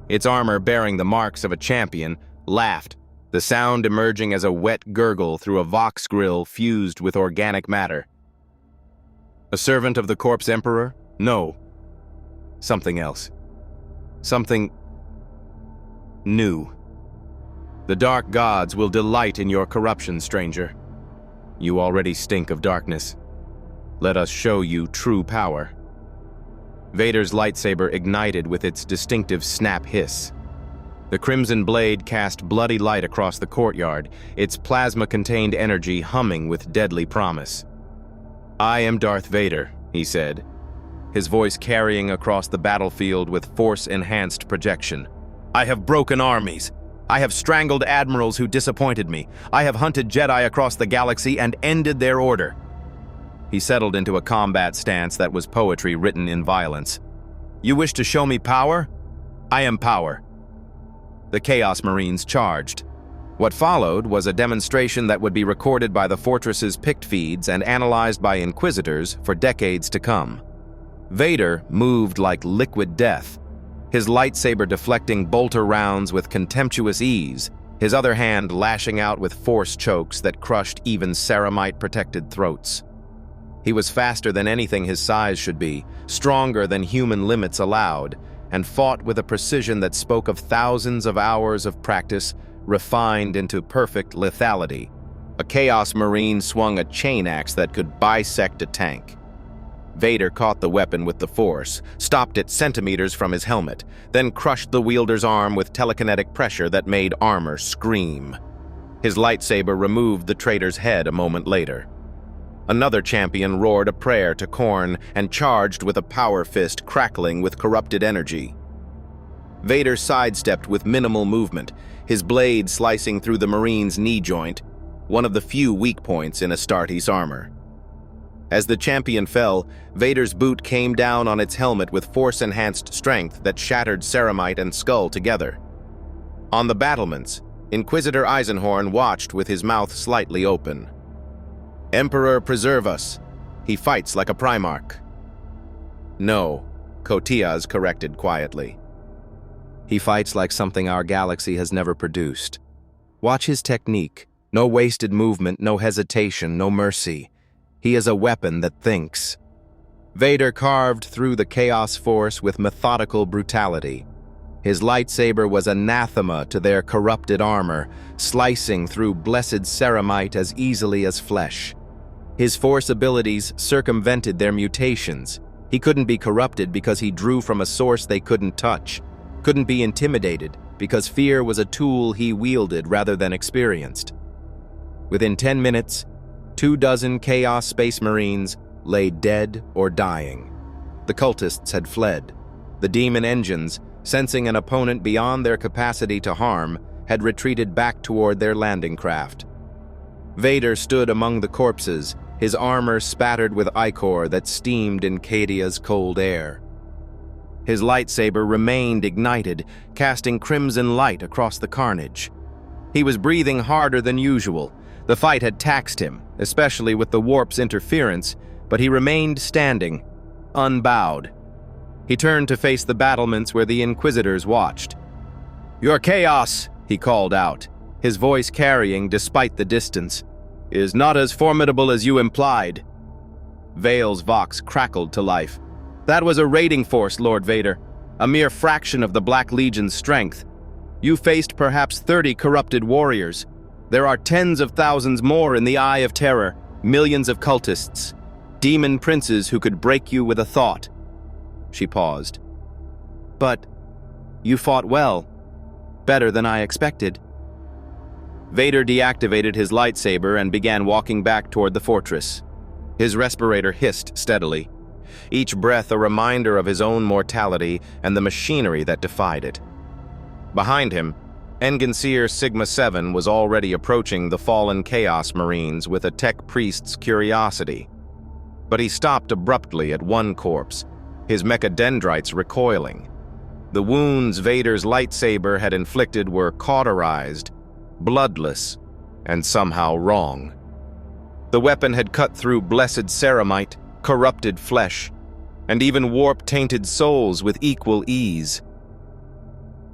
its armor bearing the marks of a champion, laughed, the sound emerging as a wet gurgle through a vox grill fused with organic matter. A servant of the Corpse Emperor? No. Something else. Something new. The dark gods will delight in your corruption, stranger. You already stink of darkness. Let us show you true power. Vader's lightsaber ignited with its distinctive snap hiss. The crimson blade cast bloody light across the courtyard, its plasma-contained energy humming with deadly promise. "I am Darth Vader," he said, his voice carrying across the battlefield with force-enhanced projection. "I have broken armies. I have strangled admirals who disappointed me. I have hunted Jedi across the galaxy and ended their order." He settled into a combat stance that was poetry written in violence. "You wish to show me power? I am power." The Chaos Marines charged. What followed was a demonstration that would be recorded by the fortress's pict feeds and analyzed by Inquisitors for decades to come. Vader moved like liquid death, his lightsaber deflecting bolter rounds with contemptuous ease, his other hand lashing out with force chokes that crushed even ceramite-protected throats. He was faster than anything his size should be, stronger than human limits allowed, and fought with a precision that spoke of thousands of hours of practice refined into perfect lethality. A Chaos Marine swung a chain axe that could bisect a tank. Vader caught the weapon with the Force, stopped it centimeters from his helmet, then crushed the wielder's arm with telekinetic pressure that made armor scream. His lightsaber removed the traitor's head a moment later. Another champion roared a prayer to Khorne and charged with a power fist crackling with corrupted energy. Vader sidestepped with minimal movement, his blade slicing through the Marine's knee joint, one of the few weak points in Astartes' armor. As the champion fell, Vader's boot came down on its helmet with force-enhanced strength that shattered ceramite and skull together. On the battlements, Inquisitor Eisenhorn watched with his mouth slightly open. "Emperor, preserve us. He fights like a Primarch." "No," Kotias corrected quietly. "He fights like something our galaxy has never produced. Watch his technique. No wasted movement, no hesitation, no mercy. He is a weapon that thinks. Vader carved through the Chaos Force with methodical brutality. His lightsaber was anathema to their corrupted armor, slicing through blessed ceramite as easily as flesh. His Force abilities circumvented their mutations. He couldn't be corrupted because he drew from a source they couldn't touch. Couldn't be intimidated because fear was a tool he wielded rather than experienced. Within 10 minutes, 24 Chaos Space Marines lay dead or dying. The cultists had fled. The demon engines, sensing an opponent beyond their capacity to harm, had retreated back toward their landing craft. Vader stood among the corpses, his armor spattered with ichor that steamed in Cadia's cold air. His lightsaber remained ignited, casting crimson light across the carnage. He was breathing harder than usual. The fight had taxed him, especially with the warp's interference, but he remained standing, unbowed. He turned to face the battlements where the Inquisitors watched. "Your chaos," he called out, his voice carrying despite the distance, "is not as formidable as you implied." Vale's Vox crackled to life. "That was a raiding force, Lord Vader, a mere fraction of the Black Legion's strength. You faced perhaps 30 corrupted warriors. There are tens of thousands more in the Eye of Terror, millions of cultists, demon princes who could break you with a thought." She paused. "But you fought well, better than I expected." Vader deactivated his lightsaber and began walking back toward the fortress. His respirator hissed steadily, each breath a reminder of his own mortality and the machinery that defied it. Behind him, Enginseer Sigma-7 was already approaching the fallen Chaos Marines with a tech priest's curiosity. But he stopped abruptly at one corpse, his mechadendrites recoiling. The wounds Vader's lightsaber had inflicted were cauterized, bloodless, and somehow wrong. The weapon had cut through blessed ceramite, corrupted flesh, and even warp-tainted souls with equal ease.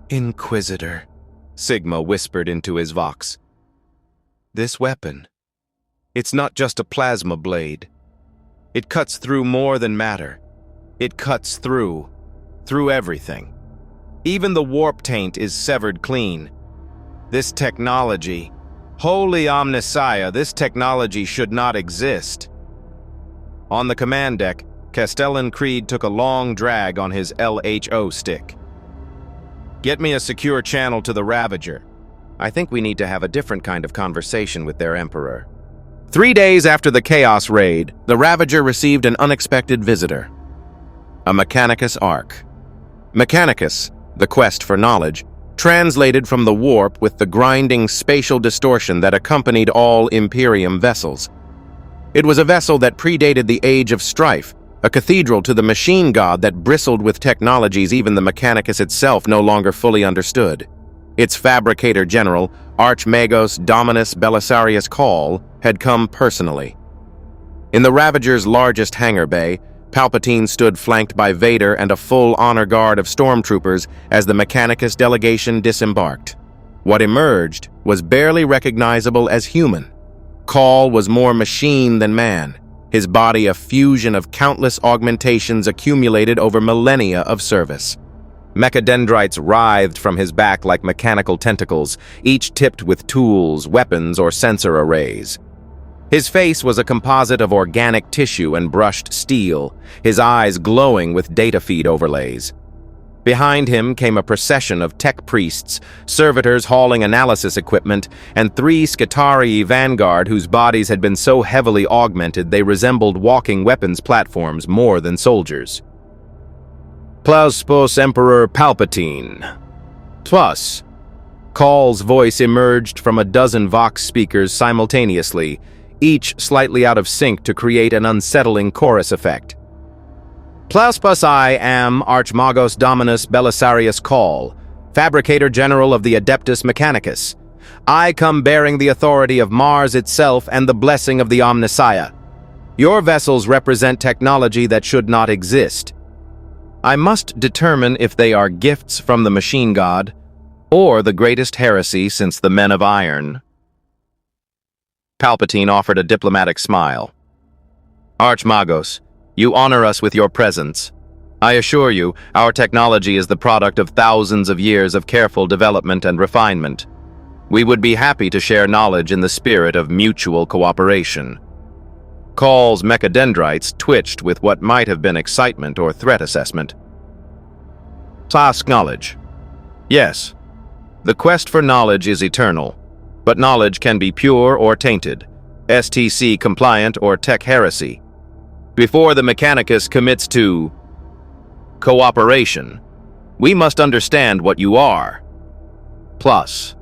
"Inquisitor," Sigma whispered into his Vox. "This weapon, it's not just a plasma blade. It cuts through more than matter. It cuts through everything. Even the warp taint is severed clean. This technology, holy omnissiah, this technology should not exist." On the command deck, Castellan Creed took a long drag on his LHO stick. "Get me a secure channel to the Ravager. I think we need to have a different kind of conversation with their Emperor." 3 days after the Chaos Raid, the Ravager received an unexpected visitor. A Mechanicus Ark. Mechanicus, the quest for knowledge, translated from the warp with the grinding spatial distortion that accompanied all Imperium vessels. It was a vessel that predated the Age of Strife, a cathedral to the machine god that bristled with technologies even the Mechanicus itself no longer fully understood. Its fabricator general, Archmagos Dominus Belisarius Call, had come personally. In the Ravager's largest hangar bay, Palpatine stood flanked by Vader and a full honor guard of stormtroopers as the Mechanicus delegation disembarked. What emerged was barely recognizable as human. Call was more machine than man, his body a fusion of countless augmentations accumulated over millennia of service. Mechadendrites writhed from his back like mechanical tentacles, each tipped with tools, weapons, or sensor arrays. His face was a composite of organic tissue and brushed steel, his eyes glowing with data feed overlays. Behind him came a procession of tech priests, servitors hauling analysis equipment, and 3 Skitarii vanguard whose bodies had been so heavily augmented they resembled walking weapons platforms more than soldiers. "Plauspos Emperor Palpatine. Plus." Call's voice emerged from a dozen Vox speakers simultaneously, each slightly out of sync to create an unsettling chorus effect. "Plauspos, I am Archmagos Dominus Belisarius Call, Fabricator General of the Adeptus Mechanicus. I come bearing the authority of Mars itself and the blessing of the Omnissiah. Your vessels represent technology that should not exist. I must determine if they are gifts from the machine god, or the greatest heresy since the Men of Iron. Palpatine offered a diplomatic smile. Archmagos, you honor us with your presence. I assure you, our technology is the product of thousands of years of careful development and refinement. We would be happy to share knowledge in the spirit of mutual cooperation. Call's mechadendrites twitched with what might have been excitement or threat assessment. Task knowledge. Yes, the quest for knowledge is eternal, but knowledge can be pure or tainted, STC compliant or tech heresy. Before the Mechanicus commits to cooperation, we must understand what you are. Plus,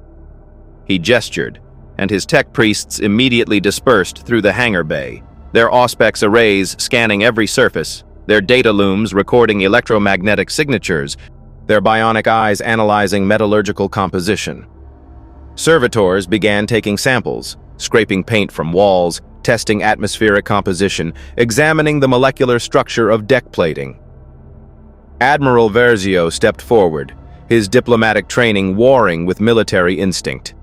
he gestured, and his tech priests immediately dispersed through the hangar bay, their auspex arrays scanning every surface, their data looms recording electromagnetic signatures, their bionic eyes analyzing metallurgical composition. Servitors began taking samples, scraping paint from walls, testing atmospheric composition, examining the molecular structure of deck plating. Admiral Versio stepped forward, his diplomatic training warring with military instinct.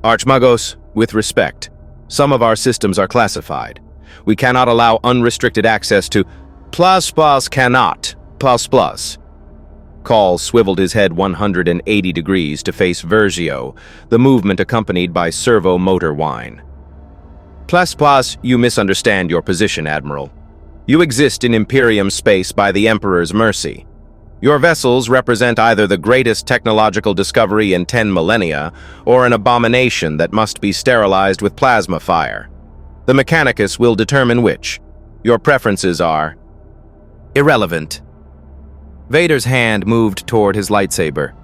Archmagos, with respect, some of our systems are classified. We cannot allow unrestricted access to cannot. Call swiveled his head 180 degrees to face Versio, the movement accompanied by servo motor whine. You misunderstand your position, Admiral. You exist in Imperium space by the Emperor's mercy. Your vessels represent either the greatest technological discovery in 10 millennia or an abomination that must be sterilized with plasma fire. The Mechanicus will determine which. Your preferences are irrelevant. Vader's hand moved toward his lightsaber.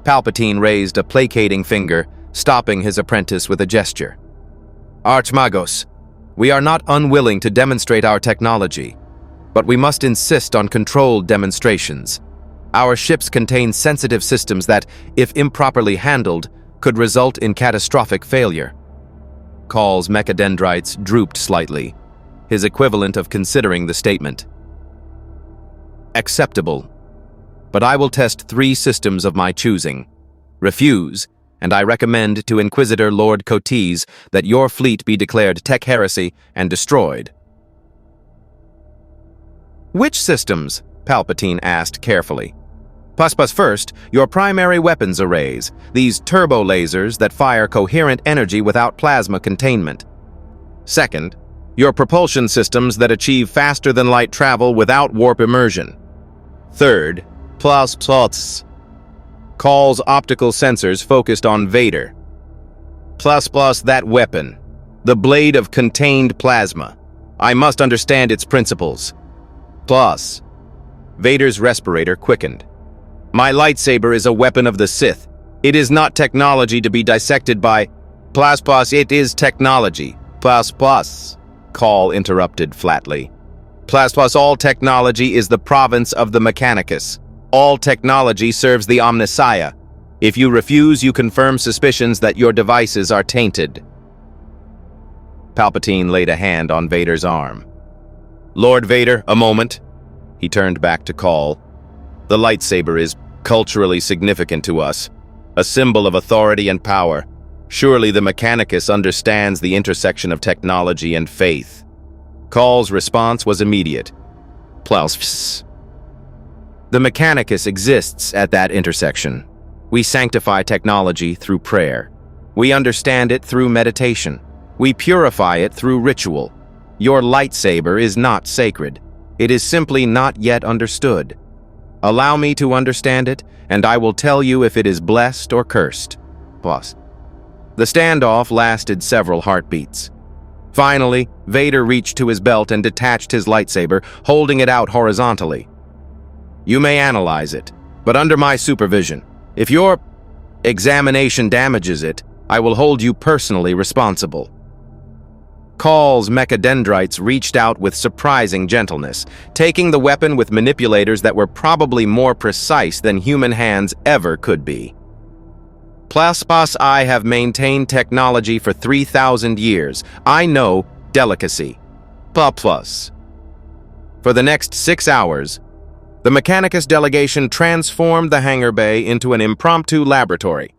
Palpatine raised a placating finger, stopping his apprentice with a gesture. Archmagos, we are not unwilling to demonstrate our technology, but we must insist on controlled demonstrations. Our ships contain sensitive systems that, if improperly handled, could result in catastrophic failure. Call's mechadendrites drooped slightly, his equivalent of considering the statement. Acceptable, but I will test 3 systems of my choosing. Refuse, and I recommend to Inquisitor Lord Cotes that your fleet be declared tech heresy and destroyed. Which systems? Palpatine asked carefully. First, your primary weapons arrays, these turbo lasers that fire coherent energy without plasma containment. Second, your propulsion systems that achieve faster-than-light travel without warp immersion. Third, Call's optical sensors focused on Vader. That weapon, the blade of contained plasma. I must understand its principles. Vader's respirator quickened. My lightsaber is a weapon of the Sith. It is not technology to be dissected by it is technology. Call interrupted flatly. All technology is the province of the Mechanicus. All technology serves the Omnissiah. If you refuse, you confirm suspicions that your devices are tainted. Palpatine laid a hand on Vader's arm. Lord Vader, a moment. He turned back to Call. The lightsaber is culturally significant to us, a symbol of authority and power. Surely the Mechanicus understands the intersection of technology and faith. Call's response was immediate. The Mechanicus exists at that intersection. We sanctify technology through prayer. We understand it through meditation. We purify it through ritual. Your lightsaber is not sacred. It is simply not yet understood. Allow me to understand it, and I will tell you if it is blessed or cursed. The standoff lasted several heartbeats. Finally, Vader reached to his belt and detached his lightsaber, holding it out horizontally. You may analyze it, but under my supervision. If your examination damages it, I will hold you personally responsible. Call's mechadendrites reached out with surprising gentleness, taking the weapon with manipulators that were probably more precise than human hands ever could be. I have maintained technology for 3,000 years. I know delicacy. For the next 6 hours, The Mechanicus delegation transformed the hangar bay into an impromptu laboratory.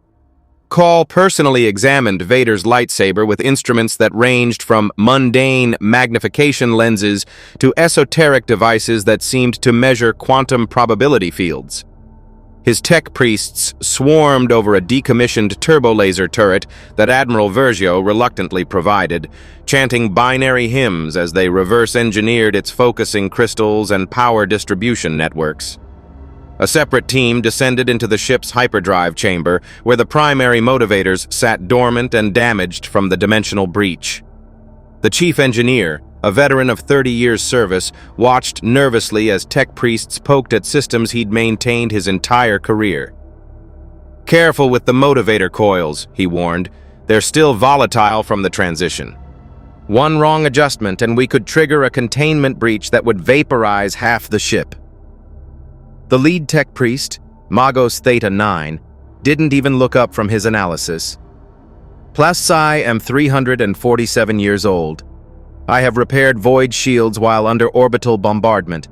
Call personally examined Vader's lightsaber with instruments that ranged from mundane magnification lenses to esoteric devices that seemed to measure quantum probability fields. His tech priests swarmed over a decommissioned turbolaser turret that Admiral Vergio reluctantly provided, chanting binary hymns as they reverse-engineered its focusing crystals and power distribution networks. A separate team descended into the ship's hyperdrive chamber, where the primary motivators sat dormant and damaged from the dimensional breach. The chief engineer, a veteran of 30 years' service, watched nervously as tech priests poked at systems he'd maintained his entire career. "Careful with the motivator coils," he warned. "They're still volatile from the transition. One wrong adjustment and we could trigger a containment breach that would vaporize half the ship." The lead tech priest, Magos Theta 9, didn't even look up from his analysis. "I am 347 years old. I have repaired void shields while under orbital bombardment.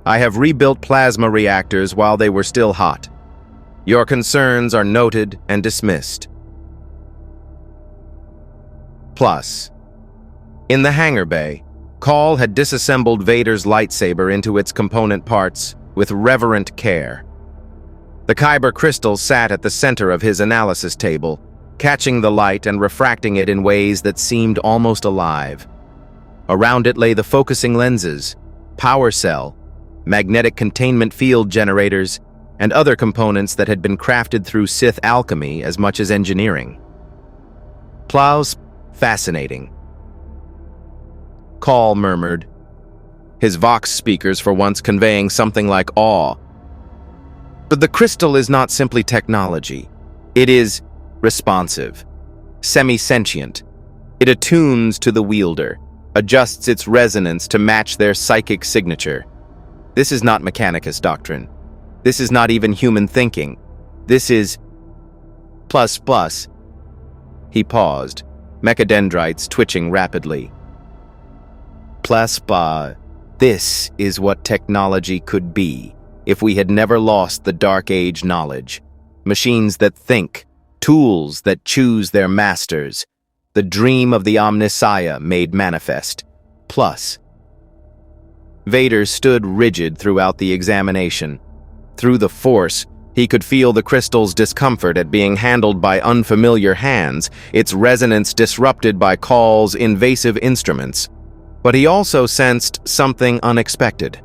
I have rebuilt plasma reactors while they were still hot. Your concerns are noted and dismissed." Plus, in the hangar bay, Call had disassembled Vader's lightsaber into its component parts with reverent care. The Kyber crystal sat at the center of his analysis table, catching the light and refracting it in ways that seemed almost alive. Around it lay the focusing lenses, power cell, magnetic containment field generators, and other components that had been crafted through Sith alchemy as much as engineering. "Plaus, fascinating," Call murmured, his Vox speakers for once conveying something like awe. "But the crystal is not simply technology. It is responsive, semi-sentient. It attunes to the wielder, adjusts its resonance to match their psychic signature. This is not Mechanicus doctrine. This is not even human thinking. This is plus." He paused, mechadendrites twitching rapidly. This is what technology could be if we had never lost the Dark Age knowledge. Machines that think, tools that choose their masters. The dream of the Omnissiah made manifest. Plus. Vader stood rigid throughout the examination. Through the Force, he could feel the crystal's discomfort at being handled by unfamiliar hands, its resonance disrupted by Call's invasive instruments. But he also sensed something unexpected.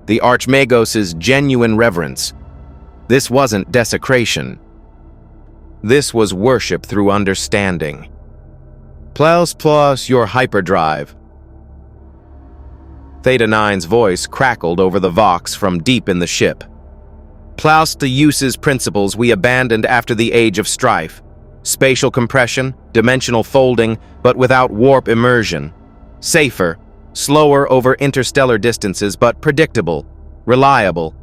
The Archmagos' genuine reverence. This wasn't desecration. This was worship through understanding. Plus your hyperdrive." Theta 9's voice crackled over the Vox from deep in the ship. "Plaus the uses principles we abandoned after the Age of Strife. Spatial compression, dimensional folding, but without warp immersion. Safer, slower over interstellar distances, but predictable, reliable.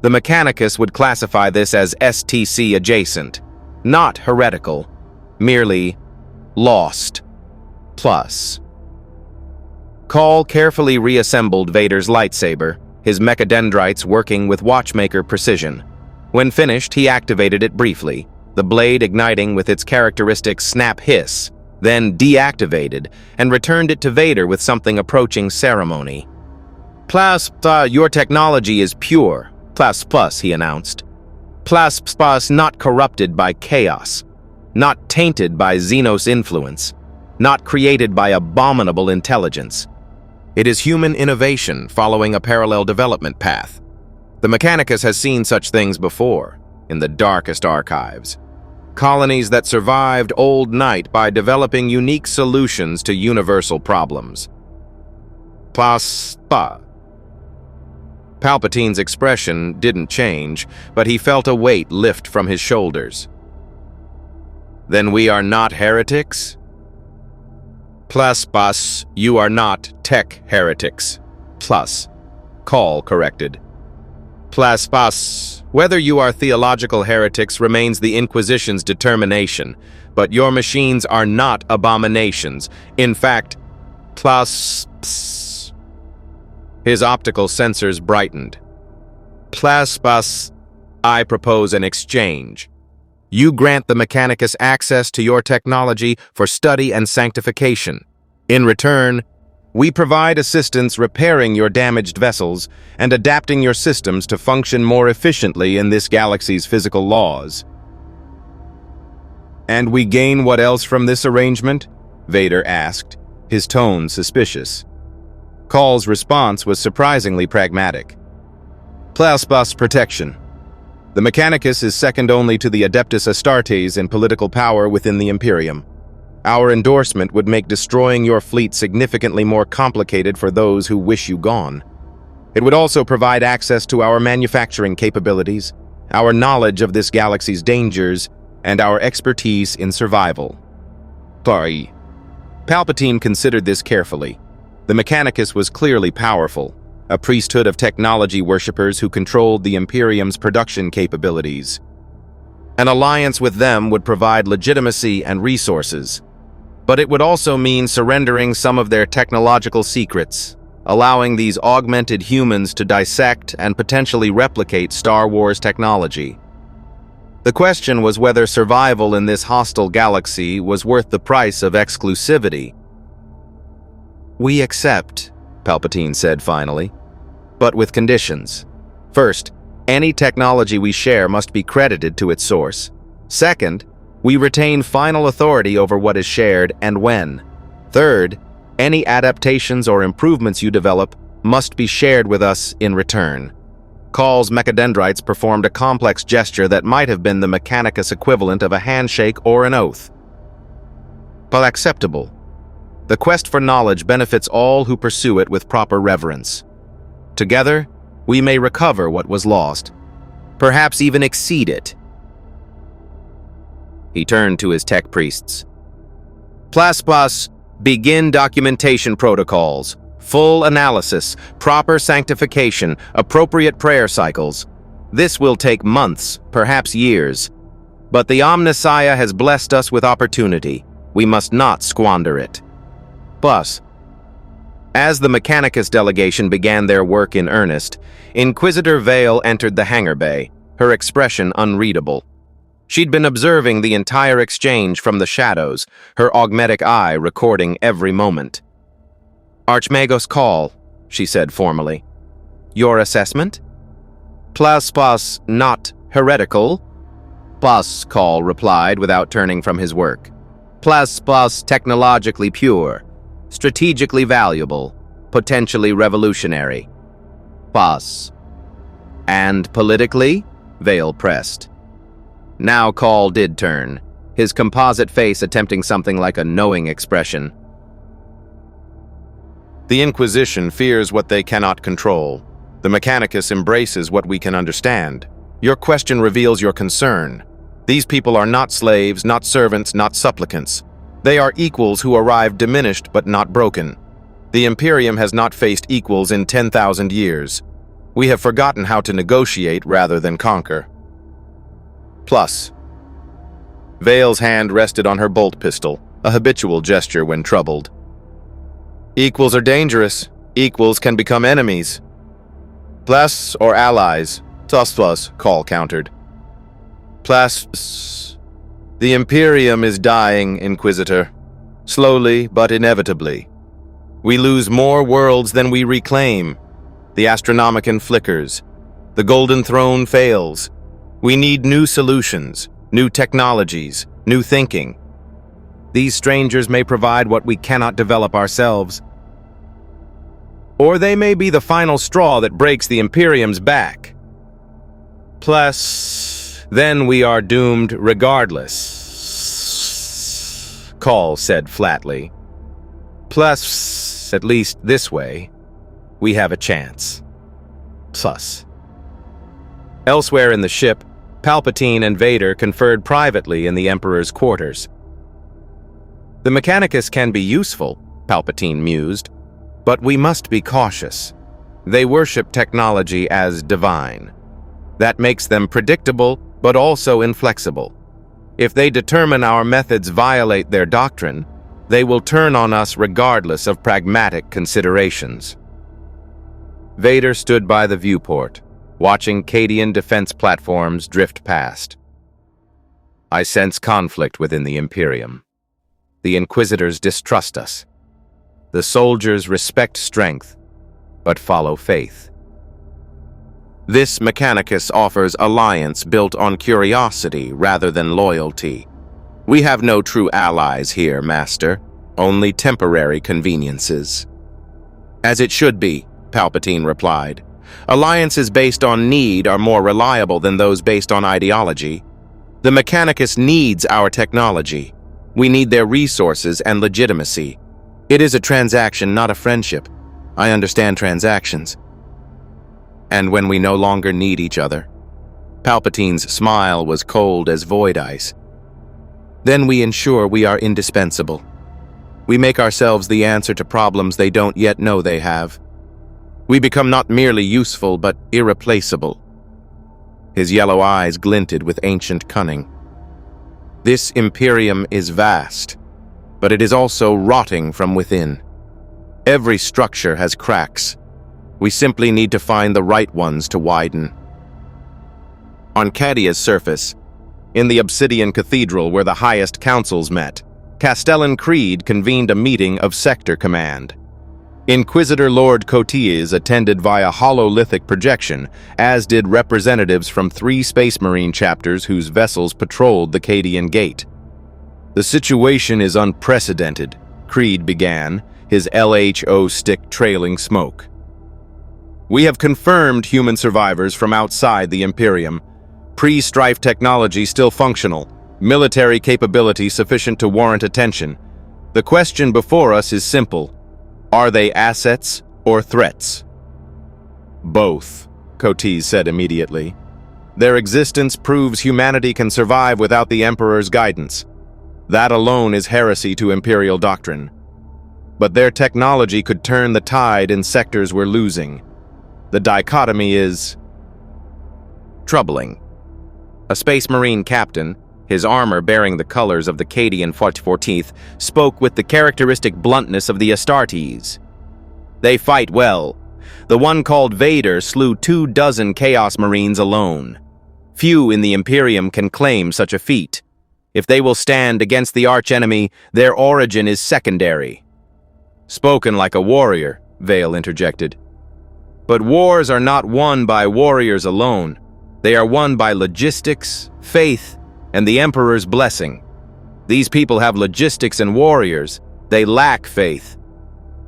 The Mechanicus would classify this as STC adjacent, not heretical, merely lost. Plus. Call carefully reassembled Vader's lightsaber, his mechadendrites working with watchmaker precision. When finished, he activated it briefly, the blade igniting with its characteristic snap hiss, then deactivated, and returned it to Vader with something approaching ceremony. Your technology is pure, he announced. Not corrupted by chaos, not tainted by Xenos influence, not created by abominable intelligence. It is human innovation following a parallel development path. The Mechanicus has seen such things before, in the darkest archives. Colonies that survived Old Night by developing unique solutions to universal problems. Palpatine's expression didn't change, but he felt a weight lift from his shoulders. "Then we are not heretics?" You are not tech heretics. Call corrected. Whether you are theological heretics remains the Inquisition's determination, but your machines are not abominations. In fact, His optical sensors brightened. Plaspas, I propose an exchange. You grant the Mechanicus access to your technology for study and sanctification. In return, we provide assistance repairing your damaged vessels and adapting your systems to function more efficiently in this galaxy's physical laws. And we gain what else from this arrangement? Vader asked, his tone suspicious. Call's response was surprisingly pragmatic. Plaspas protection. The Mechanicus is second only to the Adeptus Astartes in political power within the Imperium. Our endorsement would make destroying your fleet significantly more complicated for those who wish you gone. It would also provide access to our manufacturing capabilities, our knowledge of this galaxy's dangers, and our expertise in survival. Palpatine considered this carefully. The Mechanicus was clearly powerful, a priesthood of technology worshippers who controlled the Imperium's production capabilities. An alliance with them would provide legitimacy and resources, but it would also mean surrendering some of their technological secrets, allowing these augmented humans to dissect and potentially replicate Star Wars technology. The question was whether survival in this hostile galaxy was worth the price of exclusivity. We accept, Palpatine said finally, but with conditions. First, any technology we share must be credited to its source. Second, we retain final authority over what is shared and when. Third, any adaptations or improvements you develop must be shared with us in return. Call's mechadendrites performed a complex gesture that might have been the Mechanicus equivalent of a handshake or an oath. But acceptable. The quest for knowledge benefits all who pursue it with proper reverence. Together, we may recover what was lost, perhaps even exceed it. He turned to his tech priests. Plaspas, begin documentation protocols. Full analysis, proper sanctification, appropriate prayer cycles. This will take months, perhaps years. But the Omnissiah has blessed us with opportunity. We must not squander it. Plus, as the Mechanicus delegation began their work in earnest, Inquisitor Vale entered the hangar bay, her expression unreadable. She'd been observing the entire exchange from the shadows, her augmetic eye recording every moment. Archmagos Call, she said formally. Your assessment? Plaspas not heretical? Plas Call replied without turning from his work. Plaspas technologically pure, strategically valuable, potentially revolutionary. Pas. And politically? Vale pressed. Now Call did turn, his composite face attempting something like a knowing expression. The Inquisition fears what they cannot control. The Mechanicus embraces what we can understand. Your question reveals your concern. These people are not slaves, not servants, not supplicants. They are equals who arrive diminished but not broken. The Imperium has not faced equals in 10,000 years. We have forgotten how to negotiate rather than conquer. Plus. Vale's hand rested on her bolt pistol, a habitual gesture when troubled. Equals are dangerous. Equals can become enemies. Plus or allies, Tusplus, Call countered. Plus. The Imperium is dying, Inquisitor. Slowly but inevitably. We lose more worlds than we reclaim. The Astronomicon flickers. The Golden Throne fails. We need new solutions, new technologies, new thinking. These strangers may provide what we cannot develop ourselves. Or they may be the final straw that breaks the Imperium's back. Plus, then we are doomed regardless, Call said flatly. Plus, at least this way, we have a chance. Plus. Elsewhere in the ship, Palpatine and Vader conferred privately in the Emperor's quarters. The Mechanicus can be useful, Palpatine mused, but we must be cautious. They worship technology as divine. That makes them predictable, but also inflexible. If they determine our methods violate their doctrine, they will turn on us regardless of pragmatic considerations. Vader stood by the viewport, watching Cadian defense platforms drift past. I sense conflict within the Imperium. The Inquisitors distrust us. The soldiers respect strength, but follow faith. This Mechanicus offers alliance built on curiosity rather than loyalty. We have no true allies here, Master, only temporary conveniences. As it should be, Palpatine replied. Alliances based on need are more reliable than those based on ideology. The Mechanicus needs our technology. We need their resources and legitimacy. It is a transaction, not a friendship. I understand transactions. And when we no longer need each other? Palpatine's smile was cold as void ice. Then we ensure we are indispensable. We make ourselves the answer to problems they don't yet know they have. We become not merely useful, but irreplaceable. His yellow eyes glinted with ancient cunning. This Imperium is vast, but it is also rotting from within. Every structure has cracks. We simply need to find the right ones to widen. On Cadia's surface, in the Obsidian Cathedral where the highest councils met, Castellan Creed convened a meeting of Sector Command. Inquisitor Lord Cotillas attended via hololithic projection, as did representatives from 3 Space Marine chapters whose vessels patrolled the Cadian Gate. The situation is unprecedented, Creed began, his LHO stick trailing smoke. We have confirmed human survivors from outside the Imperium. Pre-strife technology still functional, military capability sufficient to warrant attention. The question before us is simple. Are they assets or threats? Both, Cotillas said immediately. Their existence proves humanity can survive without the Emperor's guidance. That alone is heresy to Imperial doctrine. But their technology could turn the tide in sectors we're losing. The dichotomy is troubling. A Space Marine captain, his armor bearing the colors of the Cadian 14th, spoke with the characteristic bluntness of the Astartes. They fight well. The one called Vader slew 24 Chaos Marines alone. Few in the Imperium can claim such a feat. If they will stand against the archenemy, their origin is secondary. Spoken like a warrior, Vale interjected. But wars are not won by warriors alone. They are won by logistics, faith, and the Emperor's blessing. These people have logistics and warriors. They lack faith.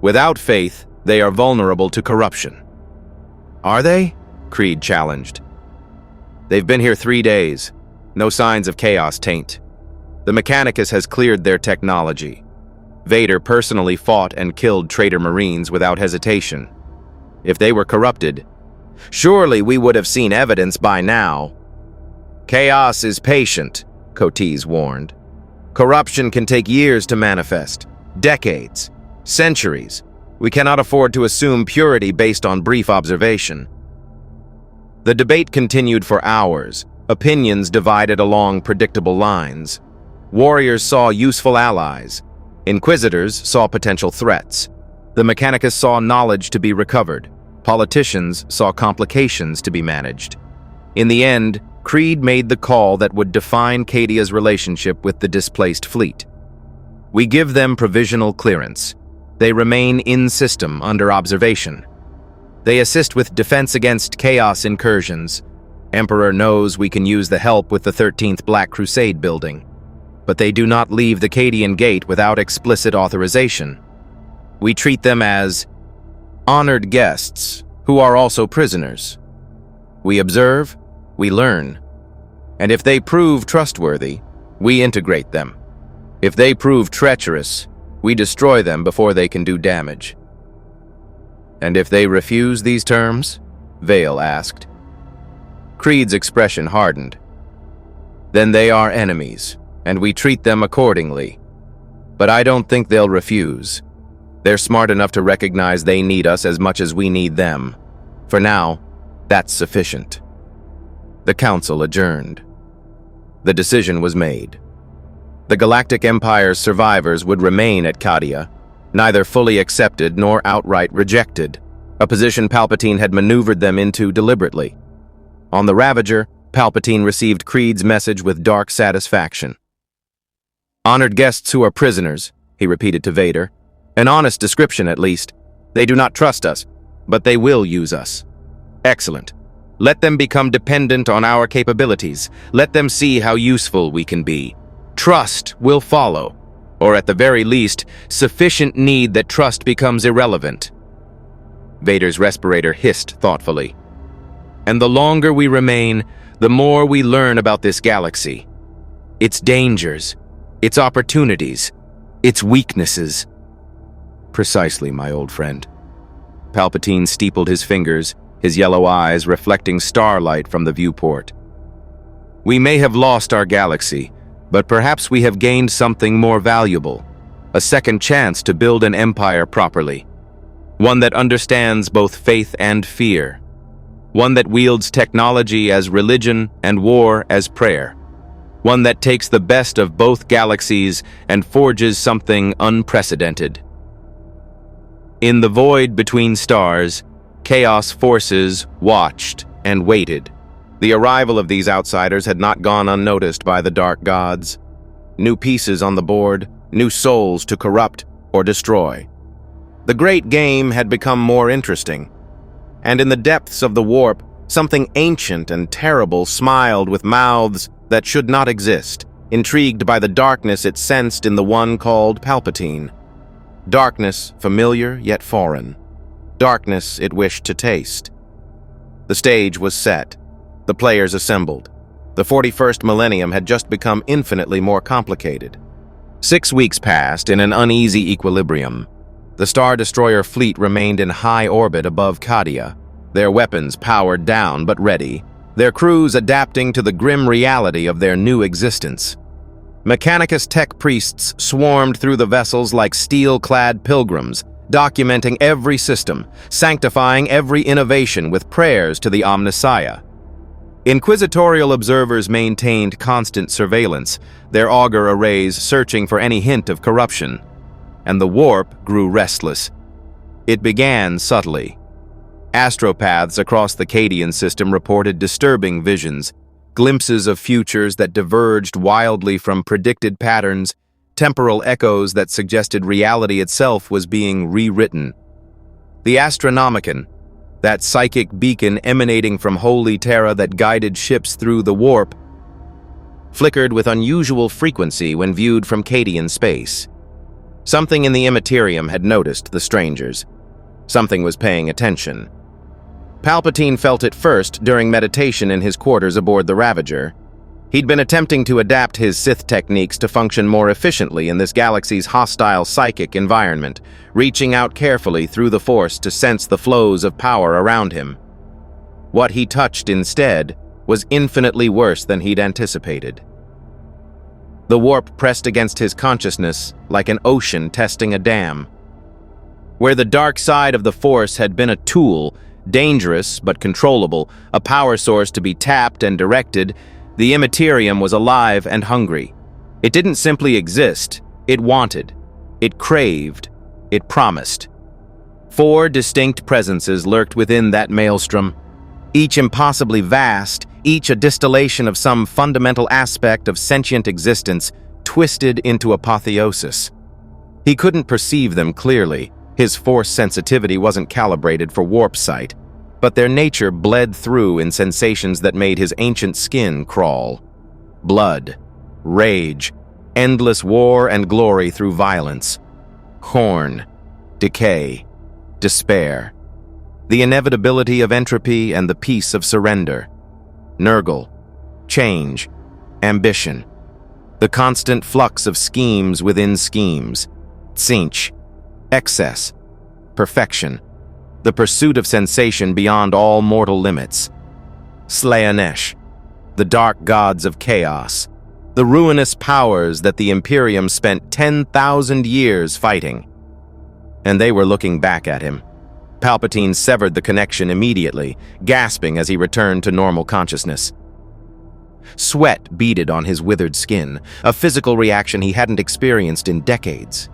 Without faith, they are vulnerable to corruption. Are they? Creed challenged. They've been here 3 days. No signs of chaos taint. The Mechanicus has cleared their technology. Vader personally fought and killed traitor Marines without hesitation. If they were corrupted, surely we would have seen evidence by now. Chaos is patient, Cotillas warned. Corruption can take years to manifest, decades, centuries. We cannot afford to assume purity based on brief observation. The debate continued for hours, opinions divided along predictable lines. Warriors saw useful allies. Inquisitors saw potential threats. The Mechanicus saw knowledge to be recovered. Politicians saw complications to be managed. In the end, Creed made the call that would define Cadia's relationship with the displaced fleet. We give them provisional clearance. They remain in-system under observation. They assist with defense against chaos incursions. Emperor knows we can use the help with the 13th Black Crusade building. But they do not leave the Cadian Gate without explicit authorization. We treat them as honored guests who are also prisoners. We observe, we learn. And if they prove trustworthy, we integrate them. If they prove treacherous, we destroy them before they can do damage. And if they refuse these terms? Vale asked. Creed's expression hardened. Then they are enemies, and we treat them accordingly. But I don't think they'll refuse. They're smart enough to recognize they need us as much as we need them. For now, that's sufficient. The council adjourned. The decision was made. The Galactic Empire's survivors would remain at Cadia, neither fully accepted nor outright rejected, a position Palpatine had maneuvered them into deliberately. On the Ravager, Palpatine received Creed's message with dark satisfaction. "Honored guests who are prisoners," he repeated to Vader. "An honest description, at least. They do not trust us, but they will use us. Excellent. Let them become dependent on our capabilities. Let them see how useful we can be. Trust will follow, or at the very least, sufficient need that trust becomes irrelevant." Vader's respirator hissed thoughtfully. "And the longer we remain, the more we learn about this galaxy. Its dangers, its opportunities, its weaknesses." "Precisely, my old friend." Palpatine steepled his fingers, his yellow eyes reflecting starlight from the viewport. "We may have lost our galaxy, but perhaps we have gained something more valuable, a second chance to build an empire properly, one that understands both faith and fear, one that wields technology as religion and war as prayer, one that takes the best of both galaxies and forges something unprecedented." In the void between stars, Chaos forces watched and waited. The arrival of these outsiders had not gone unnoticed by the dark gods. New pieces on the board, new souls to corrupt or destroy. The great game had become more interesting. And in the depths of the warp, something ancient and terrible smiled with mouths that should not exist, intrigued by the darkness it sensed in the one called Palpatine. Darkness familiar yet foreign. Darkness it wished to taste. The stage was set. The players assembled. The 41st Millennium had just become infinitely more complicated. 6 weeks passed in an uneasy equilibrium. The Star Destroyer fleet remained in high orbit above Cadia, their weapons powered down but ready, their crews adapting to the grim reality of their new existence. Mechanicus tech priests swarmed through the vessels like steel-clad pilgrims, documenting every system, sanctifying every innovation with prayers to the Omnissiah. Inquisitorial observers maintained constant surveillance, their augur arrays searching for any hint of corruption. And the warp grew restless. It began subtly. Astropaths across the Cadian system reported disturbing visions, glimpses of futures that diverged wildly from predicted patterns, temporal echoes that suggested reality itself was being rewritten. The Astronomicon, that psychic beacon emanating from Holy Terra that guided ships through the warp, flickered with unusual frequency when viewed from Cadian space. Something in the Immaterium had noticed the strangers. Something was paying attention. Palpatine felt it first during meditation in his quarters aboard the Ravager. He'd been attempting to adapt his Sith techniques to function more efficiently in this galaxy's hostile psychic environment, reaching out carefully through the Force to sense the flows of power around him. What he touched instead was infinitely worse than he'd anticipated. The warp pressed against his consciousness like an ocean testing a dam. Where the dark side of the Force had been a tool, dangerous but controllable, a power source to be tapped and directed, the Immaterium was alive and hungry. It didn't simply exist, it wanted, it craved, it promised. 4 distinct presences lurked within that maelstrom, each impossibly vast, each a distillation of some fundamental aspect of sentient existence, twisted into apotheosis. He couldn't perceive them clearly. His Force sensitivity wasn't calibrated for warp sight, but their nature bled through in sensations that made his ancient skin crawl. Blood, rage, endless war and glory through violence. Horn, decay, despair. The inevitability of entropy and the peace of surrender. Nurgle, change, ambition. The constant flux of schemes within schemes. Tsinch, excess, perfection. The pursuit of sensation beyond all mortal limits. Slaanesh, the dark gods of chaos. The ruinous powers that the Imperium spent 10,000 years fighting. And they were looking back at him. Palpatine severed the connection immediately, gasping as he returned to normal consciousness. Sweat beaded on his withered skin, a physical reaction he hadn't experienced in decades.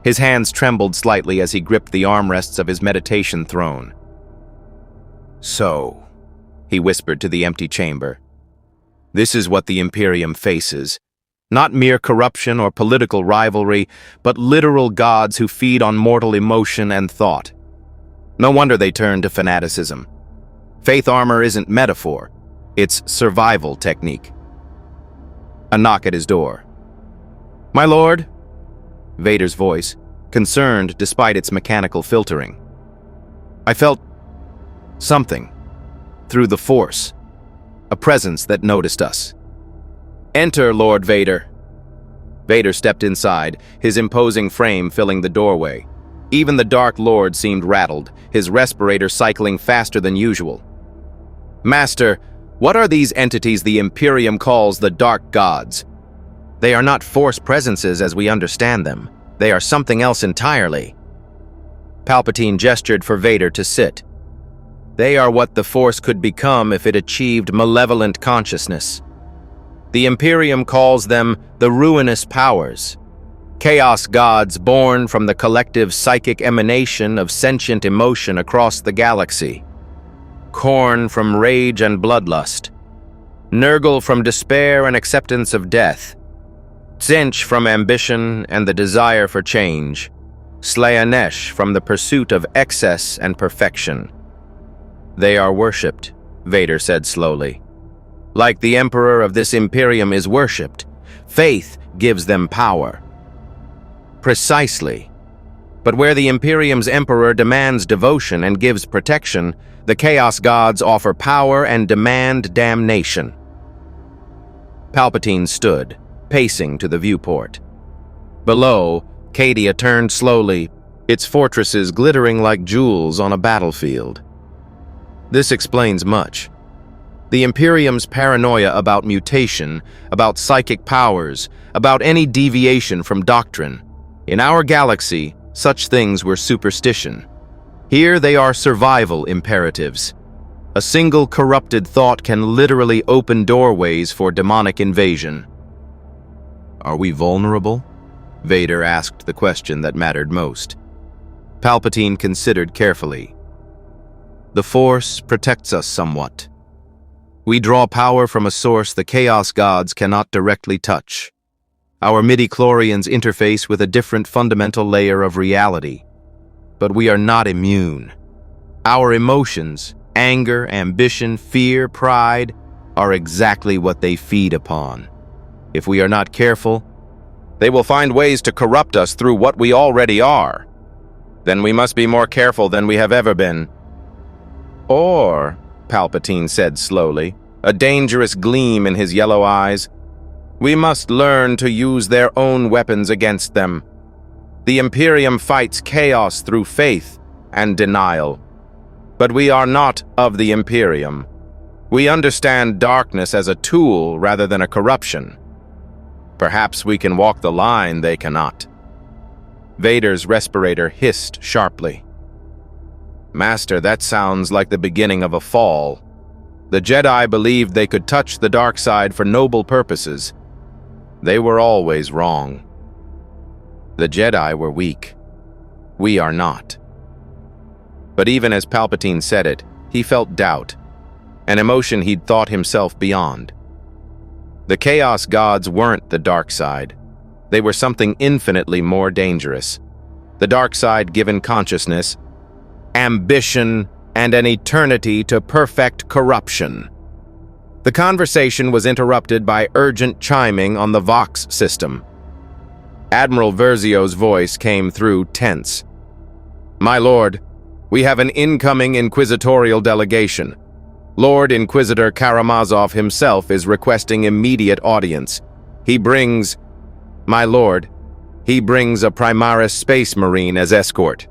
His hands trembled slightly as he gripped the armrests of his meditation throne. So, he whispered to the empty chamber. "This is what the Imperium faces. Not mere corruption or political rivalry, but literal gods who feed on mortal emotion and thought. No wonder they turn to fanaticism. Faith armor isn't metaphor, it's survival technique." A knock at his door. "My lord?" Vader's voice, concerned despite its mechanical filtering. "I felt something through the Force, a presence that noticed us." "Enter, Lord Vader." Vader stepped inside, his imposing frame filling the doorway. Even the Dark Lord seemed rattled, his respirator cycling faster than usual. "Master, what are these entities the Imperium calls the Dark Gods?" "They are not Force presences as we understand them. They are something else entirely." Palpatine gestured for Vader to sit. "They are what the Force could become if it achieved malevolent consciousness. The Imperium calls them the ruinous powers, chaos gods born from the collective psychic emanation of sentient emotion across the galaxy. Khorne from rage and bloodlust, Nurgle from despair and acceptance of death, Tzeentch from ambition and the desire for change, Slaanesh from the pursuit of excess and perfection. They are worshipped," Vader said slowly. "Like the Emperor of this Imperium is worshipped, faith gives them power." "Precisely. But where the Imperium's Emperor demands devotion and gives protection, the Chaos Gods offer power and demand damnation." Palpatine stood, pacing to the viewport. Below, Cadia turned slowly, its fortresses glittering like jewels on a battlefield. This explains much. The Imperium's paranoia about mutation, about psychic powers, about any deviation from doctrine. In our galaxy, such things were superstition. Here they are survival imperatives. A single corrupted thought can literally open doorways for demonic invasion. "Are we vulnerable?" Vader asked the question that mattered most. Palpatine considered carefully. "The Force protects us somewhat. We draw power from a source the Chaos Gods cannot directly touch. Our midi-chlorians interface with a different fundamental layer of reality. But we are not immune. Our emotions, anger, ambition, fear, pride, are exactly what they feed upon. If we are not careful, they will find ways to corrupt us through what we already are. Then we must be more careful than we have ever been." "Or," Palpatine said slowly, a dangerous gleam in his yellow eyes, "we must learn to use their own weapons against them. The Imperium fights chaos through faith and denial. But we are not of the Imperium. We understand darkness as a tool rather than a corruption. Perhaps we can walk the line they cannot." Vader's respirator hissed sharply. "Master, that sounds like the beginning of a fall. The Jedi believed they could touch the dark side for noble purposes. They were always wrong. The Jedi were weak. We are not." But even as Palpatine said it, he felt doubt, an emotion he'd thought himself beyond. The Chaos Gods weren't the dark side. They were something infinitely more dangerous. The dark side given consciousness, ambition, and an eternity to perfect corruption. The conversation was interrupted by urgent chiming on the Vox system. Admiral Versio's voice came through tense. "My lord, we have an incoming inquisitorial delegation. Lord Inquisitor Karamazov himself is requesting immediate audience. He brings, my lord, he brings a Primaris Space Marine as escort.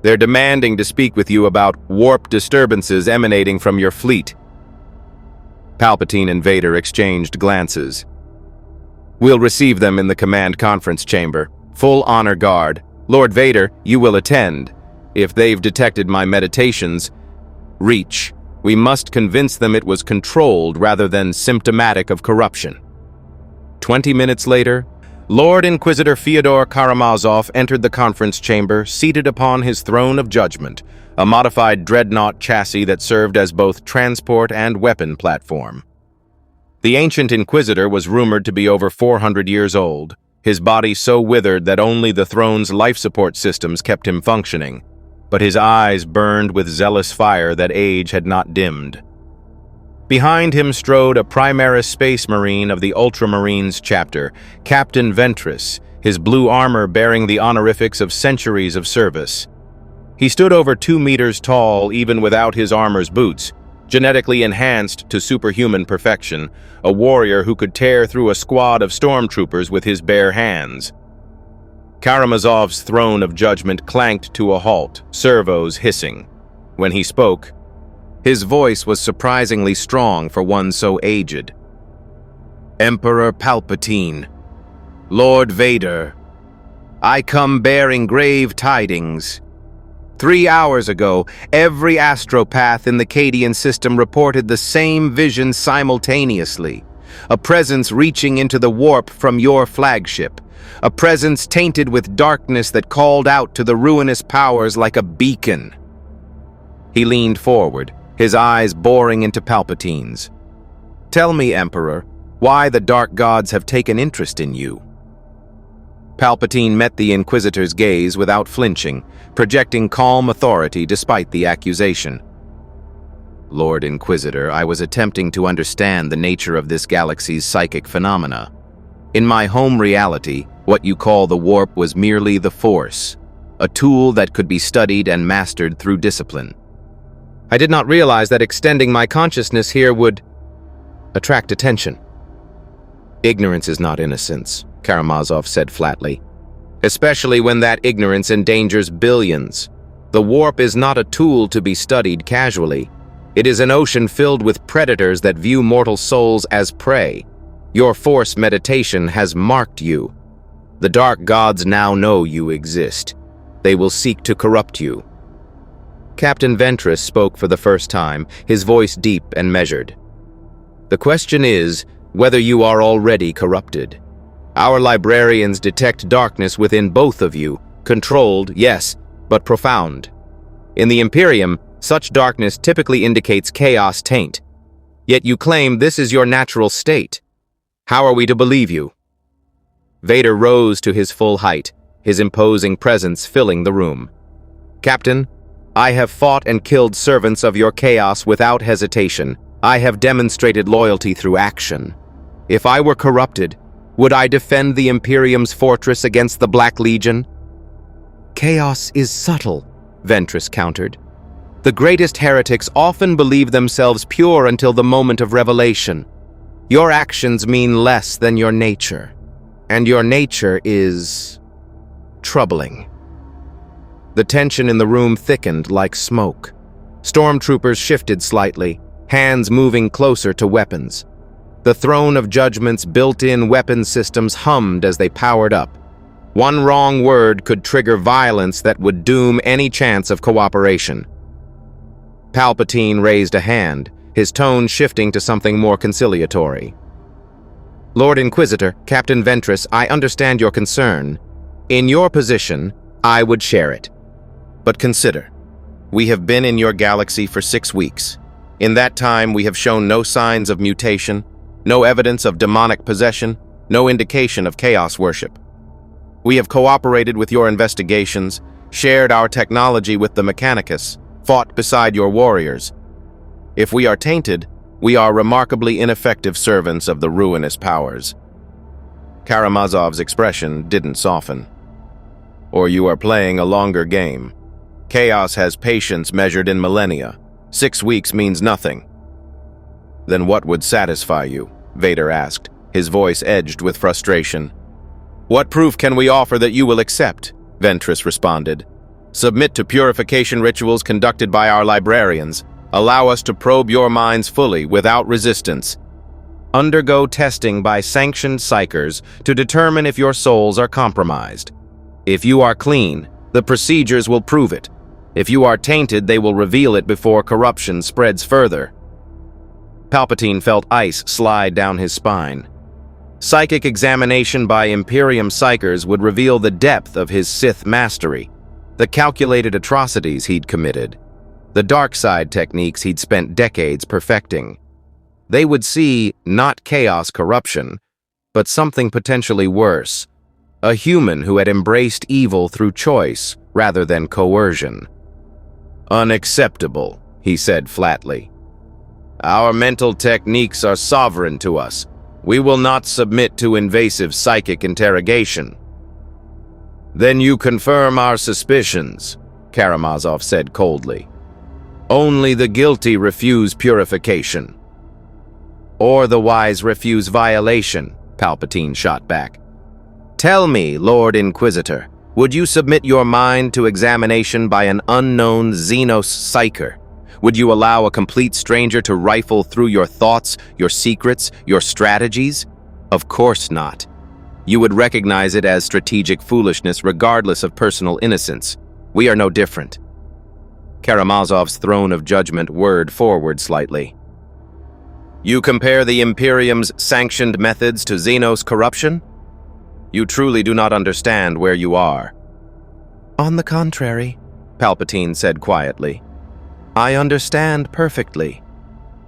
They're demanding to speak with you about warp disturbances emanating from your fleet." Palpatine and Vader exchanged glances. "We'll receive them in the command conference chamber. Full honor guard. Lord Vader, you will attend. If they've detected my meditations, reach. We must convince them it was controlled rather than symptomatic of corruption." 20 minutes later, Lord Inquisitor Fyodor Karamazov entered the conference chamber, seated upon his throne of judgment, a modified dreadnought chassis that served as both transport and weapon platform. The ancient Inquisitor was rumored to be over 400 years old, his body so withered that only the throne's life support systems kept him functioning, but his eyes burned with zealous fire that age had not dimmed. Behind him strode a Primaris Space Marine of the Ultramarines chapter, Captain Ventress, his blue armor bearing the honorifics of centuries of service. He stood over 2 meters tall even without his armor's boots, genetically enhanced to superhuman perfection, a warrior who could tear through a squad of stormtroopers with his bare hands. Karamazov's throne of judgment clanked to a halt, servos hissing. When he spoke, his voice was surprisingly strong for one so aged. "Emperor Palpatine, Lord Vader, I come bearing grave tidings. 3 hours ago, every astropath in the Cadian system reported the same vision simultaneously. A presence reaching into the warp from your flagship. A presence tainted with darkness that called out to the ruinous powers like a beacon." He leaned forward, his eyes boring into Palpatine's. "Tell me, Emperor, why the dark gods have taken interest in you." Palpatine met the Inquisitor's gaze without flinching, projecting calm authority despite the accusation. "Lord Inquisitor, I was attempting to understand the nature of this galaxy's psychic phenomena. In my home reality, what you call the warp was merely the Force, a tool that could be studied and mastered through discipline. I did not realize that extending my consciousness here would attract attention." "Ignorance is not innocence," Karamazov said flatly. "Especially when that ignorance endangers billions. The warp is not a tool to be studied casually. It is an ocean filled with predators that view mortal souls as prey. Your Force meditation has marked you. The dark gods now know you exist. They will seek to corrupt you." Captain Ventress spoke for the first time, his voice deep and measured. "The question is whether you are already corrupted. Our librarians detect darkness within both of you, controlled, yes, but profound. In the Imperium, such darkness typically indicates chaos taint. Yet you claim this is your natural state. How are we to believe you?" Vader rose to his full height, his imposing presence filling the room. "Captain, I have fought and killed servants of your chaos without hesitation. I have demonstrated loyalty through action. If I were corrupted, would I defend the Imperium's fortress against the Black Legion?" "Chaos is subtle," Ventress countered. "The greatest heretics often believe themselves pure until the moment of revelation. Your actions mean less than your nature, and your nature is troubling." The tension in the room thickened like smoke. Stormtroopers shifted slightly, hands moving closer to weapons. The Throne of Judgment's built-in weapon systems hummed as they powered up. One wrong word could trigger violence that would doom any chance of cooperation. Palpatine raised a hand, his tone shifting to something more conciliatory. "Lord Inquisitor, Captain Ventress, I understand your concern. In your position, I would share it. But consider, we have been in your galaxy for 6 weeks. In that time, we have shown no signs of mutation, no evidence of demonic possession, no indication of chaos worship. We have cooperated with your investigations, shared our technology with the Mechanicus, fought beside your warriors. If we are tainted, we are remarkably ineffective servants of the ruinous powers." Karamazov's expression didn't soften. "Or you are playing a longer game. Chaos has patience measured in millennia. 6 weeks means nothing." "Then what would satisfy you?" Vader asked, his voice edged with frustration. "What proof can we offer that you will accept?" Ventress responded. "Submit to purification rituals conducted by our librarians. Allow us to probe your minds fully, without resistance. Undergo testing by sanctioned psychers to determine if your souls are compromised. If you are clean, the procedures will prove it. If you are tainted, they will reveal it before corruption spreads further." Palpatine felt ice slide down his spine. Psychic examination by Imperium psychers would reveal the depth of his Sith mastery, the calculated atrocities he'd committed, the dark side techniques he'd spent decades perfecting. They would see not chaos corruption, but something potentially worse, a human who had embraced evil through choice rather than coercion. "Unacceptable," he said flatly. "Our mental techniques are sovereign to us. We will not submit to invasive psychic interrogation." "Then you confirm our suspicions," Karamazov said coldly. "Only the guilty refuse purification." "Or the wise refuse violation," Palpatine shot back. "Tell me, Lord Inquisitor, would you submit your mind to examination by an unknown Xenos psyker? Would you allow a complete stranger to rifle through your thoughts, your secrets, your strategies? Of course not. You would recognize it as strategic foolishness regardless of personal innocence. We are no different." Karamazov's throne of judgment whirred forward slightly. "You compare the Imperium's sanctioned methods to Xenos corruption? You truly do not understand where you are." "On the contrary," Palpatine said quietly, "I understand perfectly.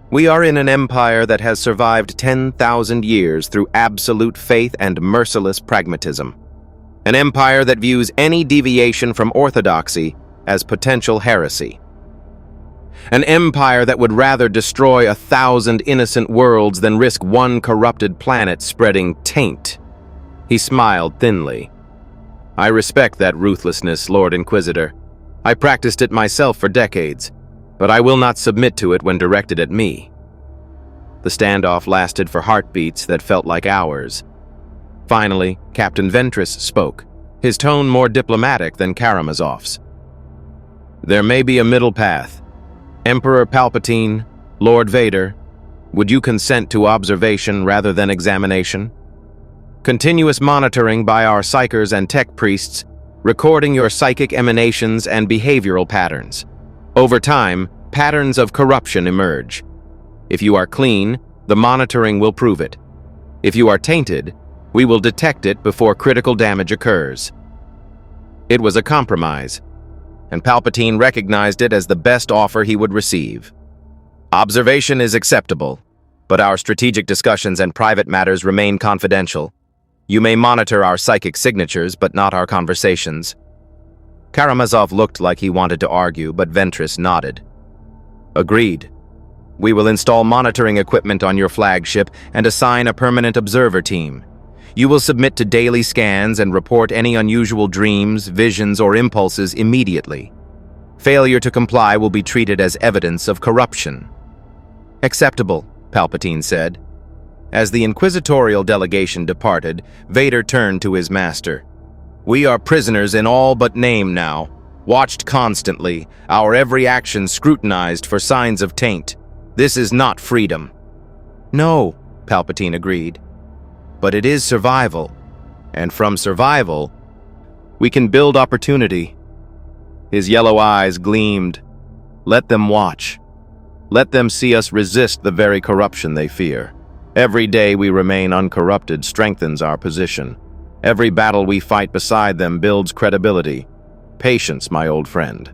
We are in an empire that has survived 10,000 years through absolute faith and merciless pragmatism. An empire that views any deviation from orthodoxy as potential heresy. An empire that would rather destroy 1,000 innocent worlds than risk one corrupted planet spreading taint." He smiled thinly. "I respect that ruthlessness, Lord Inquisitor. I practiced it myself for decades, but I will not submit to it when directed at me." The standoff lasted for heartbeats that felt like hours. Finally, Captain Ventress spoke, his tone more diplomatic than Karamazov's. "There may be a middle path. Emperor Palpatine, Lord Vader, would you consent to observation rather than examination? Continuous monitoring by our psychers and tech priests, recording your psychic emanations and behavioral patterns. Over time, patterns of corruption emerge. If you are clean, the monitoring will prove it. If you are tainted, we will detect it before critical damage occurs." It was a compromise, and Palpatine recognized it as the best offer he would receive. "Observation is acceptable, but our strategic discussions and private matters remain confidential. You may monitor our psychic signatures, but not our conversations." Karamazov looked like he wanted to argue, but Ventress nodded. "Agreed. We will install monitoring equipment on your flagship and assign a permanent observer team. You will submit to daily scans and report any unusual dreams, visions, or impulses immediately. Failure to comply will be treated as evidence of corruption." "Acceptable," Palpatine said. As the inquisitorial delegation departed, Vader turned to his master. "We are prisoners in all but name now, watched constantly, our every action scrutinized for signs of taint. This is not freedom." "No," Palpatine agreed. "But it is survival. And from survival, we can build opportunity." His yellow eyes gleamed. "Let them watch. Let them see us resist the very corruption they fear. Every day we remain uncorrupted strengthens our position. Every battle we fight beside them builds credibility. Patience, my old friend.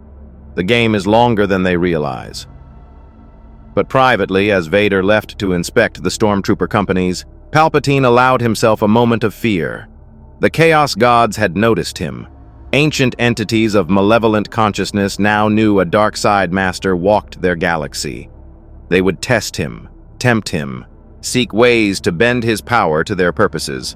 The game is longer than they realize." But privately, as Vader left to inspect the stormtrooper companies, Palpatine allowed himself a moment of fear. The Chaos Gods had noticed him. Ancient entities of malevolent consciousness now knew a dark side master walked their galaxy. They would test him, tempt him, seek ways to bend his power to their purposes.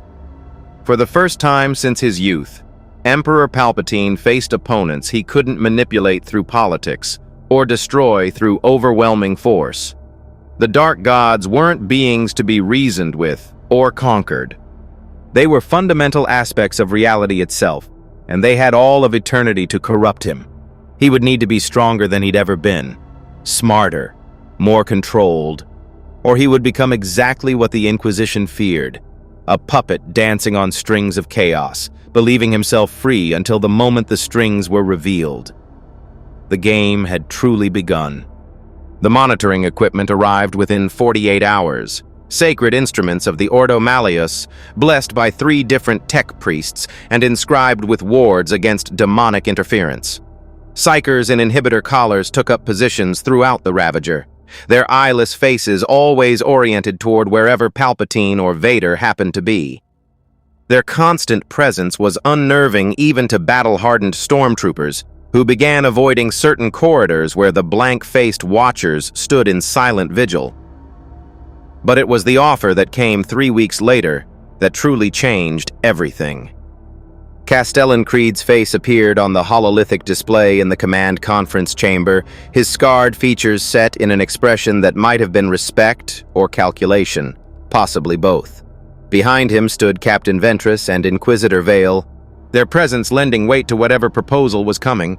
For the first time since his youth, Emperor Palpatine faced opponents he couldn't manipulate through politics or destroy through overwhelming force. The Dark Gods weren't beings to be reasoned with or conquered. They were fundamental aspects of reality itself, and they had all of eternity to corrupt him. He would need to be stronger than he'd ever been, smarter, more controlled, or he would become exactly what the Inquisition feared, a puppet dancing on strings of chaos, believing himself free until the moment the strings were revealed. The game had truly begun. The monitoring equipment arrived within 48 hours. Sacred instruments of the Ordo Malleus, blessed by 3 different tech priests and inscribed with wards against demonic interference. Psychers in inhibitor collars took up positions throughout the Ravager, their eyeless faces always oriented toward wherever Palpatine or Vader happened to be. Their constant presence was unnerving even to battle-hardened stormtroopers, who began avoiding certain corridors where the blank-faced watchers stood in silent vigil. But it was the offer that came 3 weeks later that truly changed everything. Castellan Creed's face appeared on the hololithic display in the command conference chamber, his scarred features set in an expression that might have been respect or calculation, possibly both. Behind him stood Captain Ventress and Inquisitor Vale, their presence lending weight to whatever proposal was coming.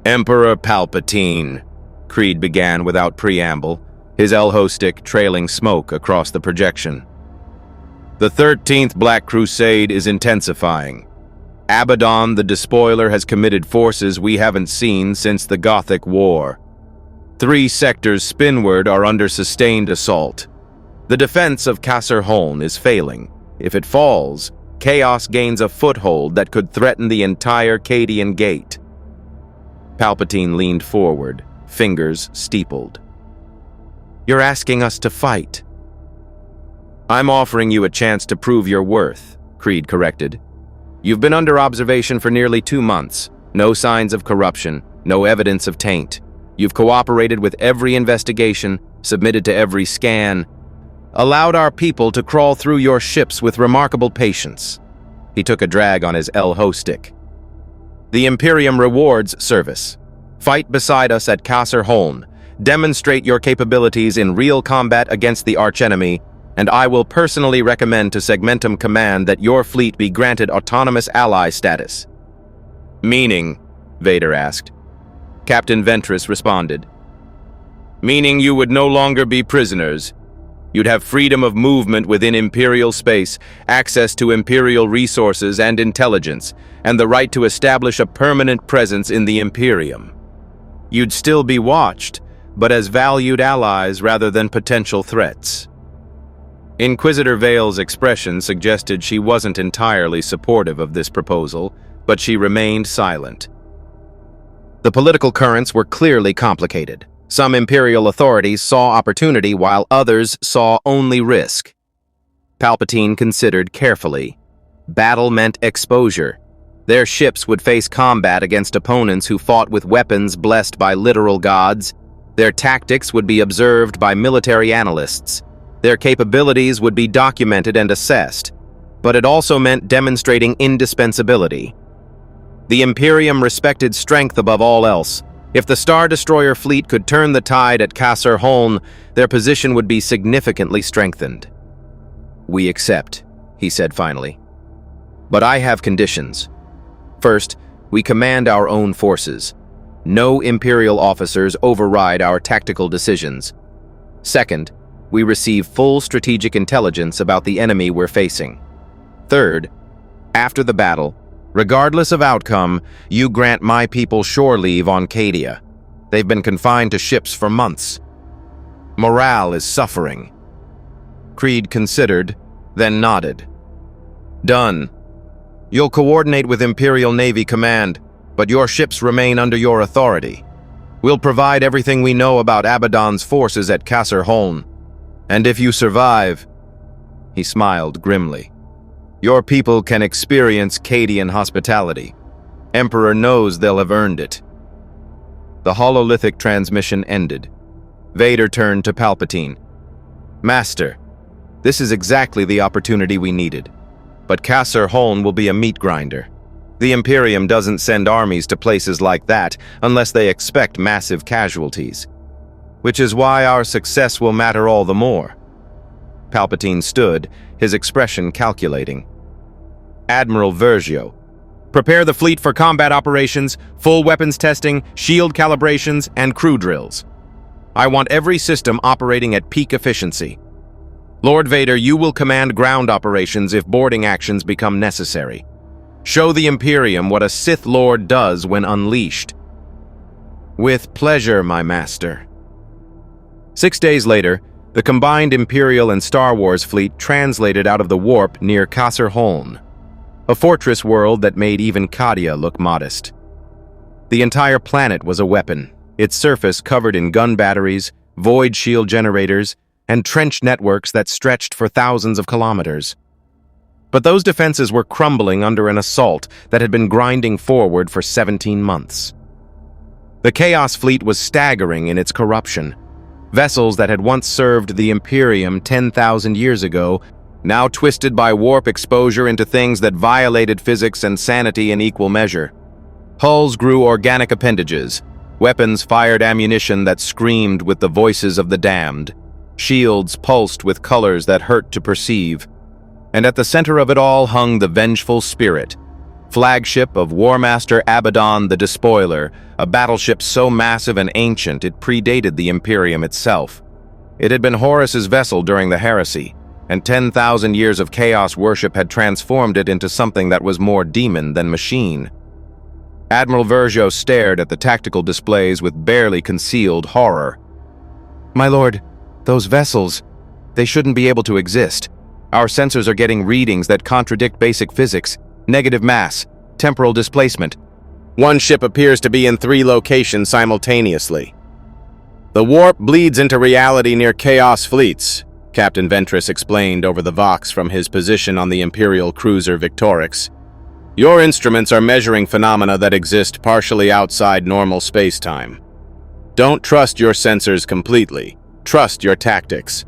"Emperor Palpatine," Creed began without preamble, his elho stick trailing smoke across the projection. "The 13th Black Crusade is intensifying. Abaddon the Despoiler has committed forces we haven't seen since the Gothic War. 3 sectors spinward are under sustained assault. The defense of Kasser Holn is failing. If it falls, chaos gains a foothold that could threaten the entire Cadian Gate." Palpatine leaned forward, fingers steepled. "You're asking us to fight." "I'm offering you a chance to prove your worth," Creed corrected. "You've been under observation for nearly 2 months. No signs of corruption, no evidence of taint. You've cooperated with every investigation, submitted to every scan, allowed our people to crawl through your ships with remarkable patience." He took a drag on his elho stick. "The Imperium rewards service. Fight beside us at Kasser Holn. Demonstrate your capabilities in real combat against the archenemy, and I will personally recommend to Segmentum Command that your fleet be granted autonomous ally status." "Meaning?" Vader asked. Captain Ventress responded. "Meaning you would no longer be prisoners. You'd have freedom of movement within Imperial space, access to Imperial resources and intelligence, and the right to establish a permanent presence in the Imperium. You'd still be watched, but as valued allies rather than potential threats." Inquisitor Vale's expression suggested she wasn't entirely supportive of this proposal, but she remained silent. The political currents were clearly complicated. Some Imperial authorities saw opportunity while others saw only risk. Palpatine considered carefully. Battle meant exposure. Their ships would face combat against opponents who fought with weapons blessed by literal gods. Their tactics would be observed by military analysts. Their capabilities would be documented and assessed. But it also meant demonstrating indispensability. The Imperium respected strength above all else. If the Star Destroyer fleet could turn the tide at Kasser Holn, their position would be significantly strengthened. "We accept," he said finally. "But I have conditions. First, we command our own forces. No Imperial officers override our tactical decisions. Second, we receive full strategic intelligence about the enemy we're facing. Third, after the battle, regardless of outcome, you grant my people shore leave on Cadia. They've been confined to ships for months. Morale is suffering." Creed considered, then nodded. "Done. You'll coordinate with Imperial Navy Command, but your ships remain under your authority. We'll provide everything we know about Abaddon's forces at Kasser Holn. And if you survive," he smiled grimly, "your people can experience Cadian hospitality. Emperor knows they'll have earned it." The hololithic transmission ended. Vader turned to Palpatine. "Master, this is exactly the opportunity we needed. But Kasser Holn will be a meat grinder. The Imperium doesn't send armies to places like that unless they expect massive casualties. Which is why our success will matter all the more." Palpatine stood, his expression calculating. "Admiral Vergio, prepare the fleet for combat operations, full weapons testing, shield calibrations, and crew drills. I want every system operating at peak efficiency. Lord Vader, you will command ground operations if boarding actions become necessary. Show the Imperium what a Sith Lord does when unleashed." "With pleasure, my master." 6 days later, the combined Imperial and Star Wars fleet translated out of the warp near Kasser Holn, a fortress world that made even Cadia look modest. The entire planet was a weapon, its surface covered in gun batteries, void shield generators, and trench networks that stretched for thousands of kilometers. But those defenses were crumbling under an assault that had been grinding forward for 17 months. The Chaos Fleet was staggering in its corruption. Vessels that had once served the Imperium 10,000 years ago, now twisted by warp exposure into things that violated physics and sanity in equal measure. Hulls grew organic appendages. Weapons fired ammunition that screamed with the voices of the damned. Shields pulsed with colors that hurt to perceive. And at the center of it all hung the vengeful spirit, flagship of Warmaster Abaddon the Despoiler, a battleship so massive and ancient it predated the Imperium itself. It had been Horus's vessel during the heresy, and 10,000 years of chaos worship had transformed it into something that was more demon than machine. Admiral Vergio stared at the tactical displays with barely concealed horror. "My lord, those vessels, they shouldn't be able to exist. Our sensors are getting readings that contradict basic physics, negative mass, temporal displacement. One ship appears to be in 3 locations simultaneously. The warp bleeds into reality near Chaos Fleets," Captain Ventress explained over the Vox from his position on the Imperial cruiser Victorix. "Your instruments are measuring phenomena that exist partially outside normal space-time. Don't trust your sensors completely. Trust your tactics.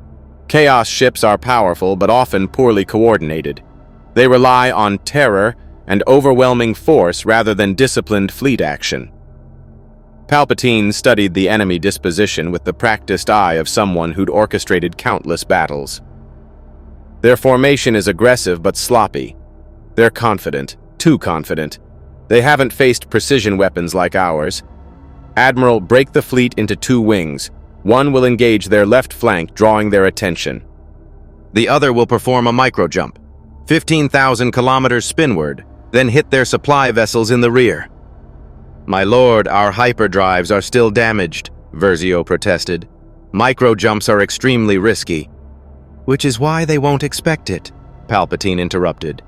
Chaos ships are powerful but often poorly coordinated. They rely on terror and overwhelming force rather than disciplined fleet action." Palpatine studied the enemy disposition with the practiced eye of someone who'd orchestrated countless battles. "Their formation is aggressive but sloppy. They're confident, too confident. They haven't faced precision weapons like ours. Admiral, break the fleet into 2 wings. One will engage their left flank, drawing their attention. The other will perform a microjump, 15,000 kilometers spinward, then hit their supply vessels in the rear." "My lord, our hyperdrives are still damaged," Vergio protested. "Microjumps are extremely risky." "Which is why they won't expect it," Palpatine interrupted.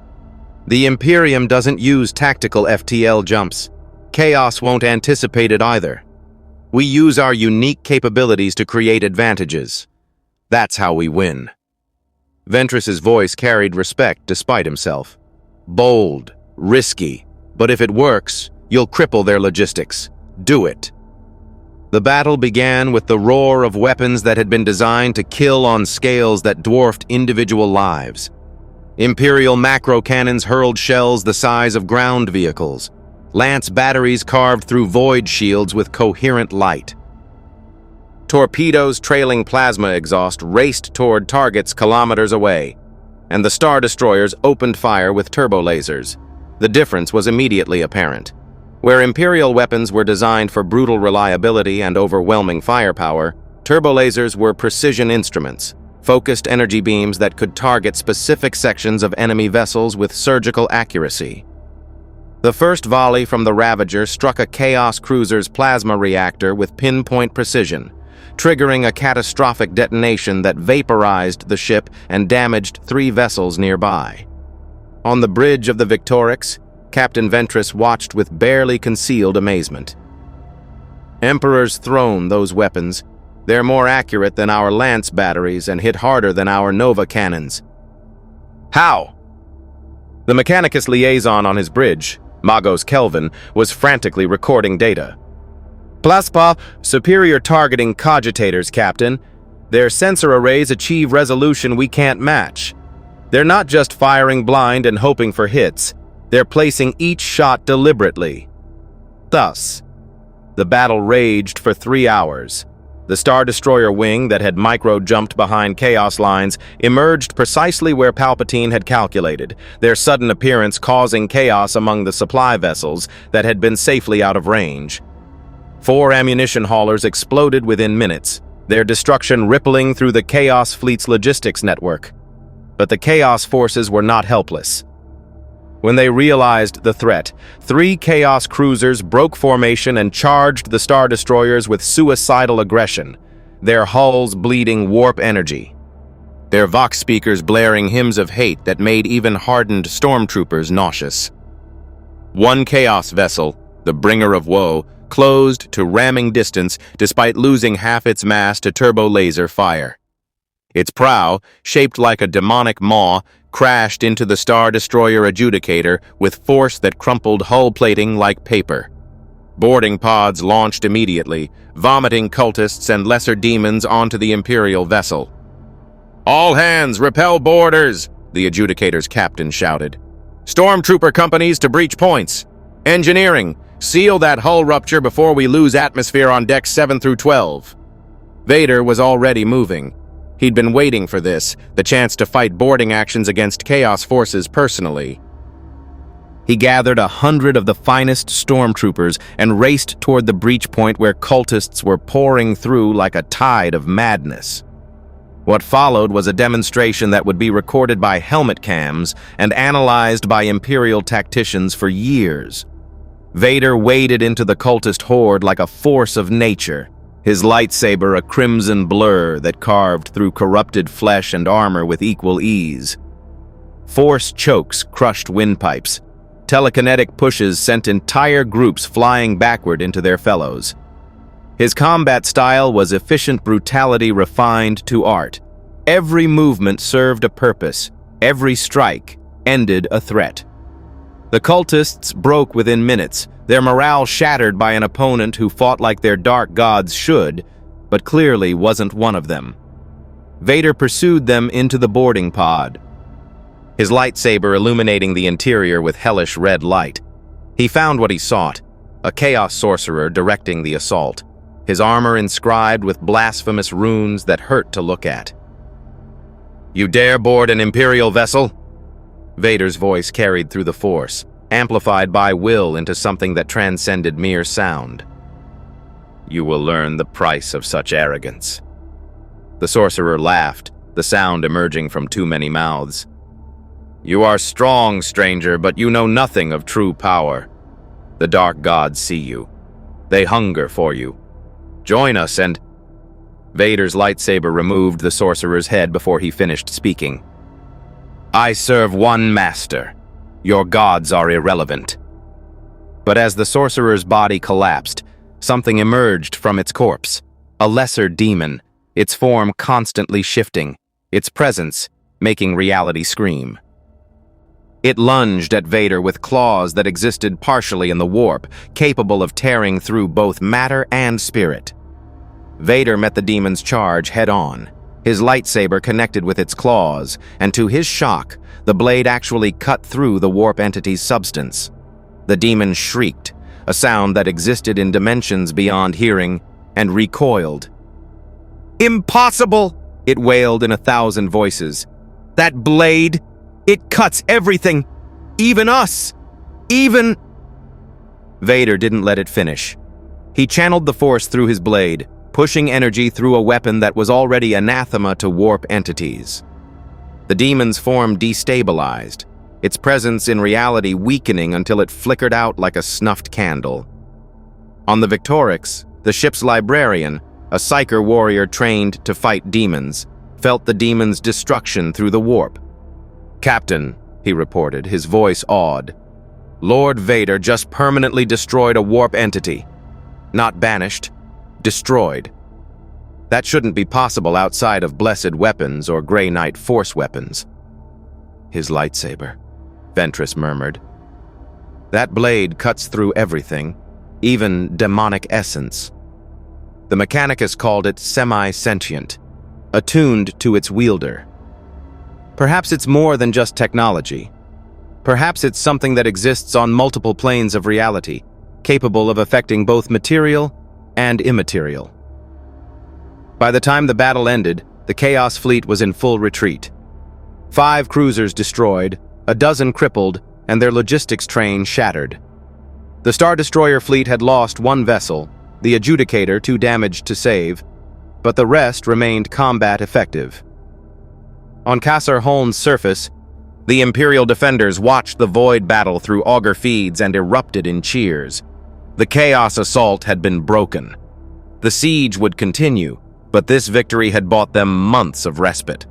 "The Imperium doesn't use tactical FTL jumps. Chaos won't anticipate it either. We use our unique capabilities to create advantages. That's how we win." Ventress's voice carried respect despite himself. "Bold, risky, but if it works, you'll cripple their logistics. Do it." The battle began with the roar of weapons that had been designed to kill on scales that dwarfed individual lives. Imperial macro cannons hurled shells the size of ground vehicles. Lance batteries carved through void shields with coherent light. Torpedoes trailing plasma exhaust raced toward targets kilometers away, and the Star Destroyers opened fire with turbo lasers. The difference was immediately apparent. Where Imperial weapons were designed for brutal reliability and overwhelming firepower, turbo lasers were precision instruments, focused energy beams that could target specific sections of enemy vessels with surgical accuracy. The first volley from the Ravager struck a Chaos cruiser's plasma reactor with pinpoint precision, triggering a catastrophic detonation that vaporized the ship and damaged 3 vessels nearby. On the bridge of the Victorix, Captain Ventress watched with barely concealed amazement. "Emperor's throne, those weapons. They're more accurate than our lance batteries and hit harder than our Nova cannons." "How?" The Mechanicus liaison on his bridge, Magos Kelvin, was frantically recording data. "Plaspa, superior targeting cogitators, Captain. Their sensor arrays achieve resolution we can't match. They're not just firing blind and hoping for hits. They're placing each shot deliberately." Thus, the battle raged for 3 hours. The Star Destroyer wing that had micro-jumped behind Chaos lines emerged precisely where Palpatine had calculated, their sudden appearance causing chaos among the supply vessels that had been safely out of range. 4 ammunition haulers exploded within minutes, their destruction rippling through the Chaos Fleet's logistics network. But the Chaos forces were not helpless. When they realized the threat, 3 Chaos cruisers broke formation and charged the Star Destroyers with suicidal aggression, their hulls bleeding warp energy. Their Vox speakers blaring hymns of hate that made even hardened stormtroopers nauseous. One Chaos vessel, the bringer of woe, closed to ramming distance despite losing half its mass to turbo-laser fire. Its prow, shaped like a demonic maw, crashed into the Star Destroyer adjudicator with force that crumpled hull plating like paper. Boarding pods launched immediately, vomiting cultists and lesser demons onto the Imperial vessel. "All hands, repel boarders!" the adjudicator's captain shouted. "Stormtrooper companies to breach points. Engineering, seal that hull rupture before we lose atmosphere on decks 7 through 12. Vader was already moving. He'd been waiting for this, the chance to fight boarding actions against Chaos forces personally. He gathered 100 of the finest stormtroopers and raced toward the breach point where cultists were pouring through like a tide of madness. What followed was a demonstration that would be recorded by helmet cams and analyzed by Imperial tacticians for years. Vader waded into the cultist horde like a force of nature, his lightsaber a crimson blur that carved through corrupted flesh and armor with equal ease. Force chokes crushed windpipes. Telekinetic pushes sent entire groups flying backward into their fellows. His combat style was efficient brutality refined to art. Every movement served a purpose. Every strike ended a threat. The cultists broke within minutes, their morale shattered by an opponent who fought like their dark gods should, but clearly wasn't one of them. Vader pursued them into the boarding pod, his lightsaber illuminating the interior with hellish red light. He found what he sought, a Chaos sorcerer directing the assault, his armor inscribed with blasphemous runes that hurt to look at. "You dare board an Imperial vessel?" Vader's voice carried through the Force, amplified by will into something that transcended mere sound. "You will learn the price of such arrogance." The sorcerer laughed, the sound emerging from too many mouths. "You are strong, stranger, but you know nothing of true power. The dark gods see you. They hunger for you. Join us and—" Vader's lightsaber removed the sorcerer's head before he finished speaking. "I serve one master. Your gods are irrelevant." But as the sorcerer's body collapsed, something emerged from its corpse, a lesser demon, its form constantly shifting, its presence making reality scream. It lunged at Vader with claws that existed partially in the warp, capable of tearing through both matter and spirit. Vader met the demon's charge head-on. His lightsaber connected with its claws, and to his shock, the blade actually cut through the warp entity's substance. The demon shrieked, a sound that existed in dimensions beyond hearing, and recoiled. "Impossible!" it wailed in 1,000 voices. "That blade, it cuts everything, even us, even—" Vader didn't let it finish. He channeled the Force through his blade, pushing energy through a weapon that was already anathema to warp entities. The demon's form destabilized, its presence in reality weakening until it flickered out like a snuffed candle. On the Victorix, the ship's librarian, a psyker warrior trained to fight demons, felt the demon's destruction through the warp. "Captain," he reported, his voice awed, "Lord Vader just permanently destroyed a warp entity. Not banished, destroyed. That shouldn't be possible outside of blessed weapons or Grey Knight Force weapons." "His lightsaber," Ventress murmured. "That blade cuts through everything, even demonic essence. The Mechanicus called it semi-sentient, attuned to its wielder. Perhaps it's more than just technology. Perhaps it's something that exists on multiple planes of reality, capable of affecting both material and immaterial." By the time the battle ended, the Chaos fleet was in full retreat. 5 cruisers destroyed, a dozen crippled, and their logistics train shattered. The Star Destroyer fleet had lost 1 vessel, the Adjudicator too damaged to save, but the rest remained combat effective. On Kassar Holm's surface, the Imperial defenders watched the void battle through auger feeds and erupted in cheers. The Chaos assault had been broken. The siege would continue, but this victory had bought them months of respite.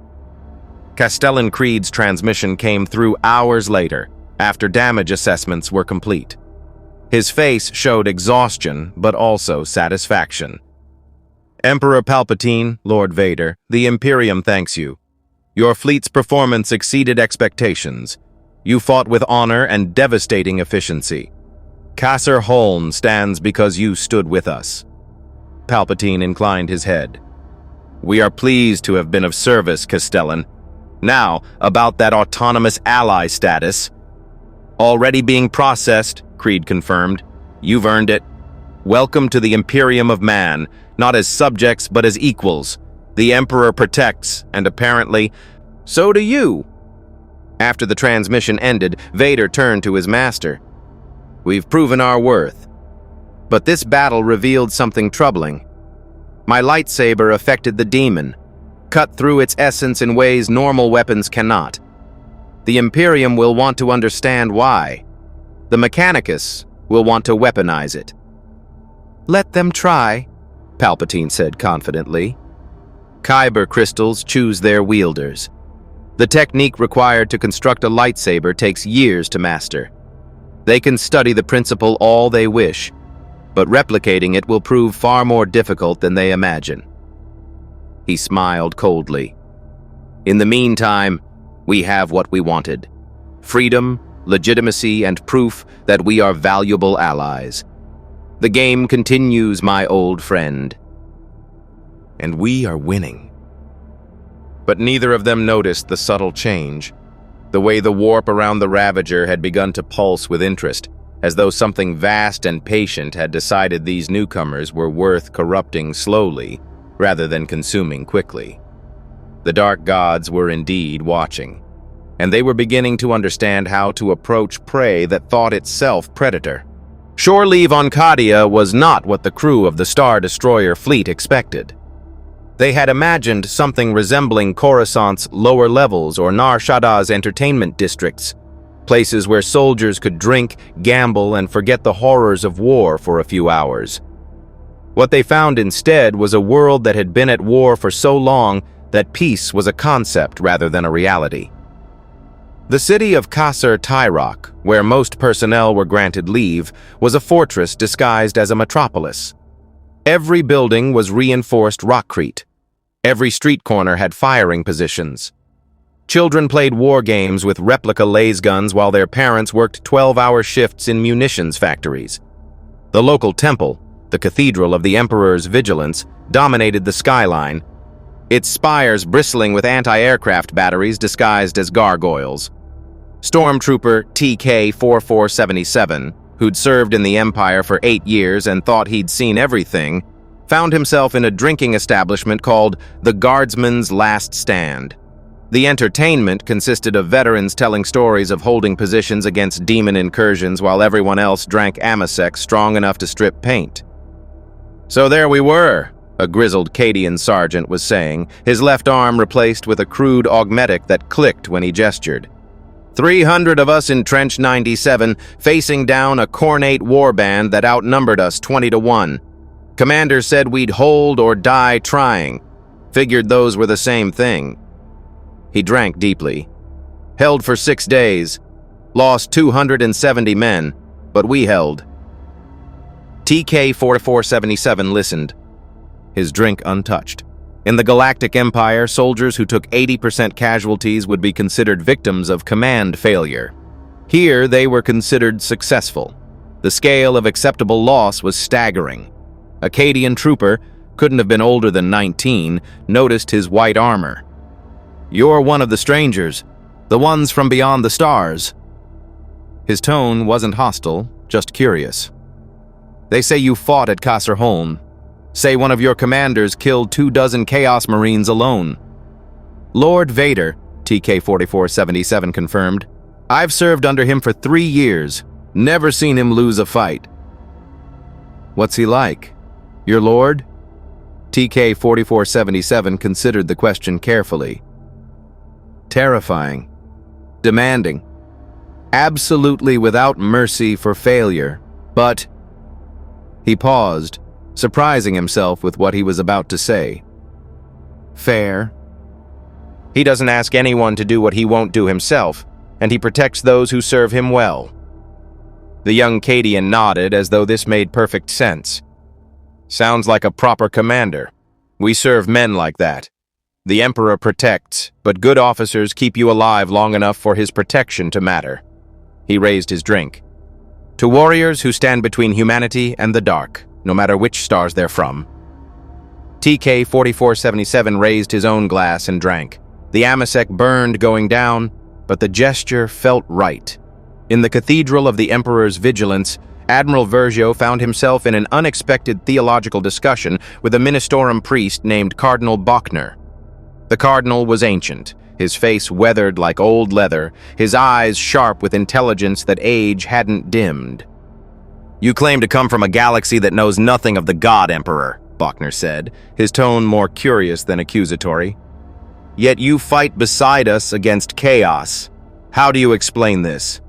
Castellan Creed's transmission came through hours later, after damage assessments were complete. His face showed exhaustion, but also satisfaction. "Emperor Palpatine, Lord Vader, the Imperium thanks you. Your fleet's performance exceeded expectations. You fought with honor and devastating efficiency. Kasser Holn stands because you stood with us." Palpatine inclined his head. "We are pleased to have been of service, Castellan. Now, about that autonomous ally status." "Already being processed," Creed confirmed. "You've earned it. Welcome to the Imperium of Man, not as subjects but as equals. The Emperor protects, and apparently, so do you." After the transmission ended, Vader turned to his master. "We've proven our worth. But this battle revealed something troubling. My lightsaber affected the demon, cut through its essence in ways normal weapons cannot. The Imperium will want to understand why. The Mechanicus will want to weaponize it." "Let them try," Palpatine said confidently. "Kyber crystals choose their wielders. The technique required to construct a lightsaber takes years to master. They can study the principle all they wish, but replicating it will prove far more difficult than they imagine." He smiled coldly. "In the meantime, we have what we wanted: freedom, legitimacy, and proof that we are valuable allies. The game continues, my old friend. And we are winning." But neither of them noticed the subtle change, the way the warp around the Ravager had begun to pulse with interest, as though something vast and patient had decided these newcomers were worth corrupting slowly rather than consuming quickly. The Dark Gods were indeed watching, and they were beginning to understand how to approach prey that thought itself predator. Shore leave on Cadia was not what the crew of the Star Destroyer fleet expected. They had imagined something resembling Coruscant's lower levels or Nar Shaddah's entertainment districts, places where soldiers could drink, gamble, and forget the horrors of war for a few hours. What they found instead was a world that had been at war for so long that peace was a concept rather than a reality. The city of Kasser Tyrok, where most personnel were granted leave, was a fortress disguised as a metropolis. Every building was reinforced rockcrete. Every street corner had firing positions. Children played war games with replica laser guns while their parents worked 12-hour shifts in munitions factories. The local temple, the cathedral of the Emperor's vigilance, dominated the skyline, its spires bristling with anti-aircraft batteries disguised as gargoyles. Stormtrooper TK-4477, who'd served in the Empire for 8 years and thought he'd seen everything, found himself in a drinking establishment called the Guardsman's Last Stand. The entertainment consisted of veterans telling stories of holding positions against demon incursions while everyone else drank Amasec strong enough to strip paint. "So there we were," a grizzled Cadian sergeant was saying, his left arm replaced with a crude augmetic that clicked when he gestured. 300 of us in Trench 97, facing down a cornate warband that outnumbered us 20-1. Commander said we'd hold or die trying. Figured those were the same thing. He drank deeply. Held for 6 days. Lost 270 men, but we held. TK-4477 listened, his drink untouched. In the Galactic Empire, soldiers who took 80% casualties would be considered victims of command failure. Here, they were considered successful. The scale of acceptable loss was staggering. A Cadian trooper, couldn't have been older than 19, noticed his white armor. "You're one of the strangers, the ones from beyond the stars." His tone wasn't hostile, just curious. "They say you fought at Kasser Holn. Say one of your commanders killed 24 Chaos Marines alone." "Lord Vader," TK-4477 confirmed. "I've served under him for 3 years. Never seen him lose a fight." "What's he like? Your lord?" TK-4477 considered the question carefully. "Terrifying. Demanding. Absolutely without mercy for failure. But..." He paused, surprising himself with what he was about to say. "Fair. He doesn't ask anyone to do what he won't do himself, and he protects those who serve him well." The young Cadian nodded as though this made perfect sense. Sounds like a proper commander. We serve men like that. The Emperor protects, but good officers keep you alive long enough for his protection to matter. He raised his drink. To warriors who stand between humanity and the dark, no matter which stars they're from. TK 4477 raised his own glass and drank. The amasec burned going down, but the gesture felt right. In the Cathedral of the Emperor's Vigilance, Admiral Versio found himself in an unexpected theological discussion with a Ministorum priest named Cardinal Bochner. The cardinal was ancient, his face weathered like old leather, his eyes sharp with intelligence that age hadn't dimmed. "You claim to come from a galaxy that knows nothing of the God Emperor," Bochner said, his tone more curious than accusatory. "Yet you fight beside us against chaos. How do you explain this?"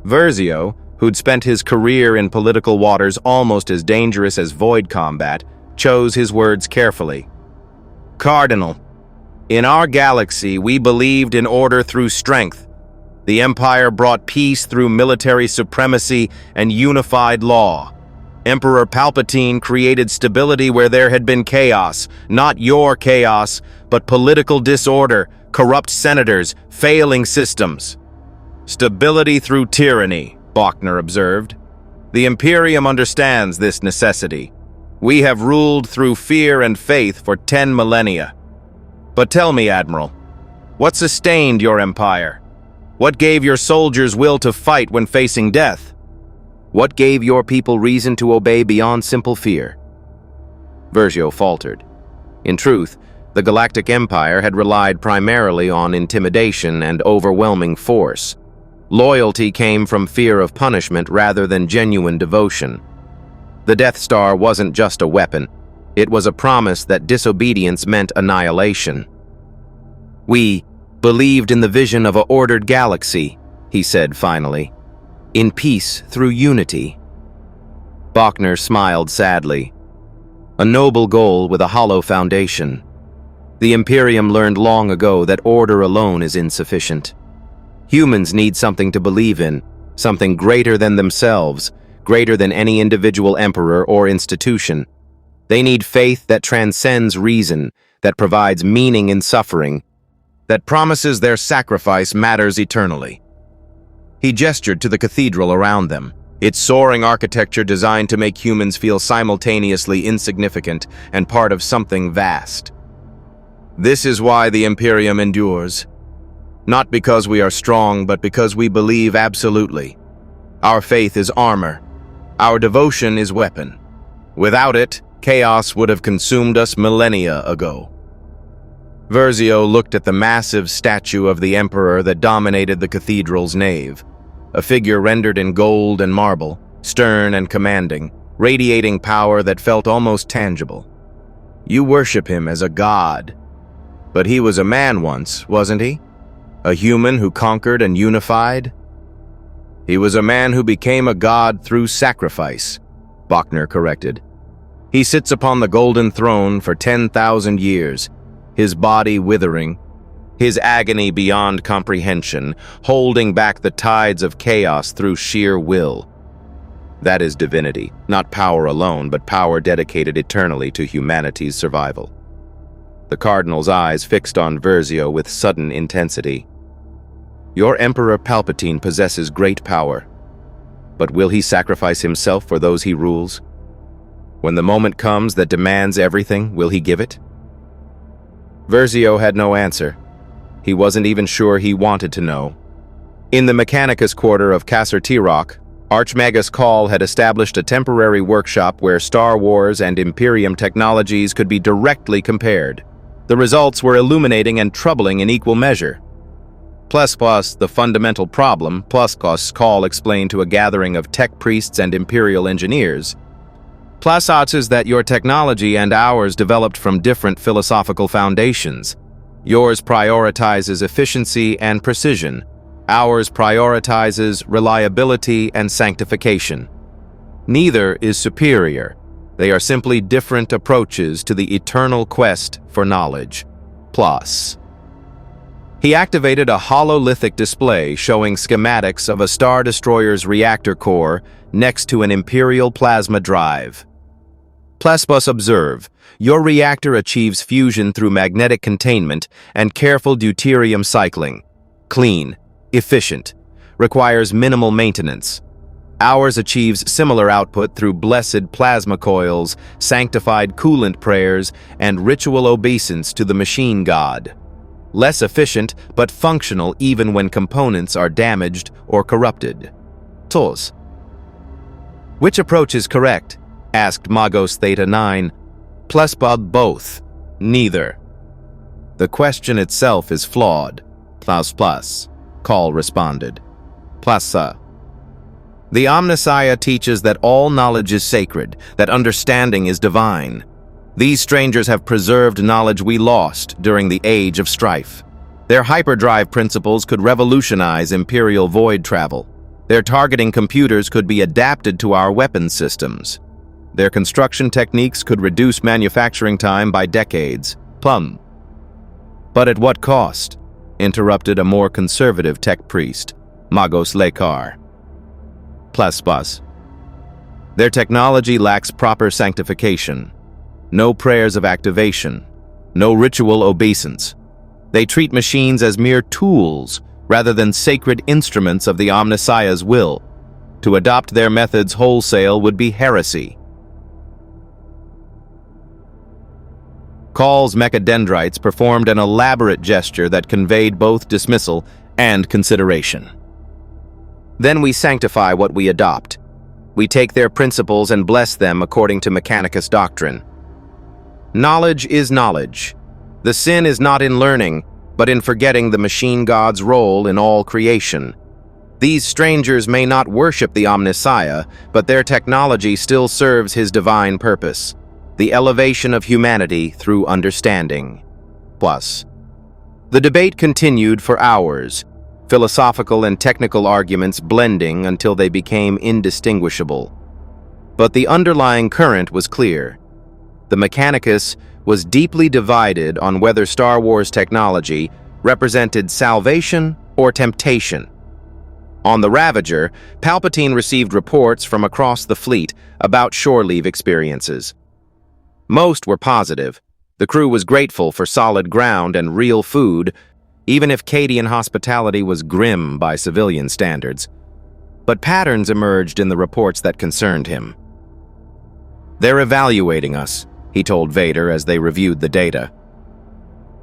Versio, who'd spent his career in political waters almost as dangerous as void combat, chose his words carefully. "Cardinal, in our galaxy, we believed in order through strength. The Empire brought peace through military supremacy and unified law. Emperor Palpatine created stability where there had been chaos, not your chaos, but political disorder, corrupt senators, failing systems. Stability through tyranny," Bochner observed. "The Imperium understands this necessity. We have ruled through fear and faith for 10 millennia. But tell me, Admiral, what sustained your empire? What gave your soldiers will to fight when facing death? What gave your people reason to obey beyond simple fear?" Versio faltered. In truth, the Galactic Empire had relied primarily on intimidation and overwhelming force. Loyalty came from fear of punishment rather than genuine devotion. The Death Star wasn't just a weapon. It was a promise that disobedience meant annihilation. "We believed in the vision of an ordered galaxy," he said finally. "In peace through unity." Bochner smiled sadly. "A noble goal with a hollow foundation. The Imperium learned long ago that order alone is insufficient. Humans need something to believe in, something greater than themselves, greater than any individual emperor or institution. They need faith that transcends reason, that provides meaning in suffering, that promises their sacrifice matters eternally." He gestured to the cathedral around them, its soaring architecture designed to make humans feel simultaneously insignificant and part of something vast. "This is why the Imperium endures. Not because we are strong, but because we believe absolutely. Our faith is armor. Our devotion is weapon. Without it, chaos would have consumed us millennia ago." Versio looked at the massive statue of the Emperor that dominated the cathedral's nave, a figure rendered in gold and marble, stern and commanding, radiating power that felt almost tangible. "You worship him as a god. But he was a man once, wasn't he? A human who conquered and unified?" "He was a man who became a god through sacrifice," Bochner corrected. "He sits upon the golden throne for 10,000 years, his body withering, his agony beyond comprehension, holding back the tides of chaos through sheer will. That is divinity, not power alone, but power dedicated eternally to humanity's survival." The Cardinal's eyes fixed on Versio with sudden intensity. "Your Emperor Palpatine possesses great power, but will he sacrifice himself for those he rules? When the moment comes that demands everything, will he give it?" Versio had no answer. He wasn't even sure he wanted to know. In the Mechanicus quarter of Kasser Tirok, Archmagus Call had established a temporary workshop where Star Wars and Imperium technologies could be directly compared. The results were illuminating and troubling in equal measure. Plus, the fundamental problem, Call explained to a gathering of tech priests and Imperial engineers. Plus is that your technology and ours developed from different philosophical foundations. Yours prioritizes efficiency and precision. Ours prioritizes reliability and sanctification. Neither is superior. They are simply different approaches to the eternal quest for knowledge. Plus. He activated a hololithic display showing schematics of a Star Destroyer's reactor core next to an Imperial plasma drive. Plespus observe, your reactor achieves fusion through magnetic containment and careful deuterium cycling. Clean, efficient, requires minimal maintenance. Ours achieves similar output through blessed plasma coils, sanctified coolant prayers, and ritual obeisance to the machine god. Less efficient, but functional even when components are damaged or corrupted. Tos. Which approach is correct? Asked Magos Theta 9. Plespod both. Neither. The question itself is flawed. Plus. Call responded. Plasa. The Omnissiah teaches that all knowledge is sacred, that understanding is divine. These strangers have preserved knowledge we lost during the Age of Strife. Their hyperdrive principles could revolutionize Imperial void travel. Their targeting computers could be adapted to our weapons systems. Their construction techniques could reduce manufacturing time by decades. Plum. But at what cost? Interrupted a more conservative tech priest, Magos Lekar. Plespus. Their technology lacks proper sanctification. No prayers of activation. No ritual obeisance. They treat machines as mere tools rather than sacred instruments of the Omnissiah's will. To adopt their methods wholesale would be heresy. Call's mechadendrites performed an elaborate gesture that conveyed both dismissal and consideration. Then we sanctify what we adopt. We take their principles and bless them according to Mechanicus doctrine. Knowledge is knowledge. The sin is not in learning, but in forgetting the machine god's role in all creation. These strangers may not worship the Omnissiah, but their technology still serves his divine purpose. The elevation of humanity through understanding. Plus. The debate continued for hours, philosophical and technical arguments blending until they became indistinguishable. But the underlying current was clear. The Mechanicus was deeply divided on whether Star Wars technology represented salvation or temptation. On the Ravager, Palpatine received reports from across the fleet about shore leave experiences. Most were positive. The crew was grateful for solid ground and real food, even if Cadian hospitality was grim by civilian standards. But patterns emerged in the reports that concerned him. They're evaluating us, he told Vader as they reviewed the data.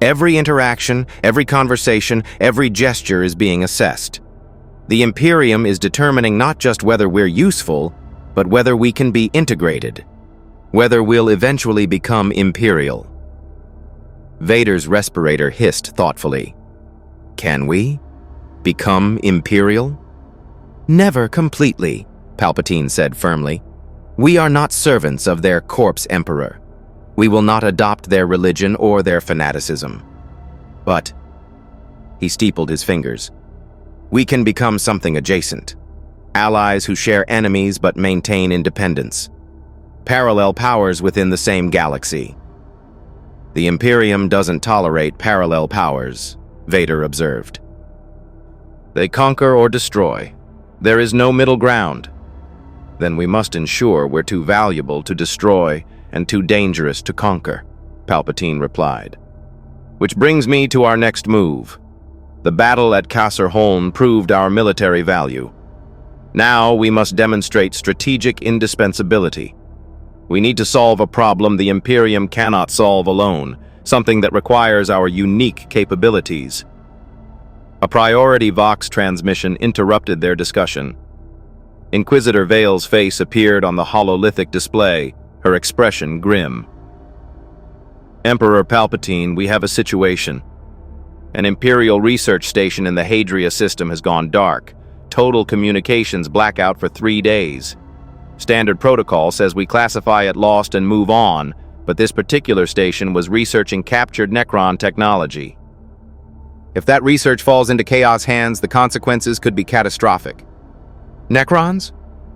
Every interaction, every conversation, every gesture is being assessed. The Imperium is determining not just whether we're useful, but whether we can be integrated. Whether we'll eventually become Imperial. Vader's respirator hissed thoughtfully. Can we become Imperial? Never completely, Palpatine said firmly. We are not servants of their corpse emperor. We will not adopt their religion or their fanaticism. But, he steepled his fingers, we can become something adjacent. Allies who share enemies but maintain independence. Parallel powers within the same galaxy. The Imperium doesn't tolerate parallel powers, Vader observed. They conquer or destroy. There is no middle ground. Then we must ensure we're too valuable to destroy and too dangerous to conquer, Palpatine replied. Which brings me to our next move. The battle at Kasser Holm proved our military value. Now we must demonstrate strategic indispensability. We need to solve a problem the Imperium cannot solve alone, something that requires our unique capabilities. A priority Vox transmission interrupted their discussion. Inquisitor Vale's face appeared on the hololithic display, her expression grim. Emperor Palpatine, we have a situation. An Imperial research station in the Hadria system has gone dark. Total communications blackout for 3 days. Standard protocol says we classify it lost and move on, but this particular station was researching captured Necron technology. If that research falls into Chaos hands, the consequences could be catastrophic. Necrons?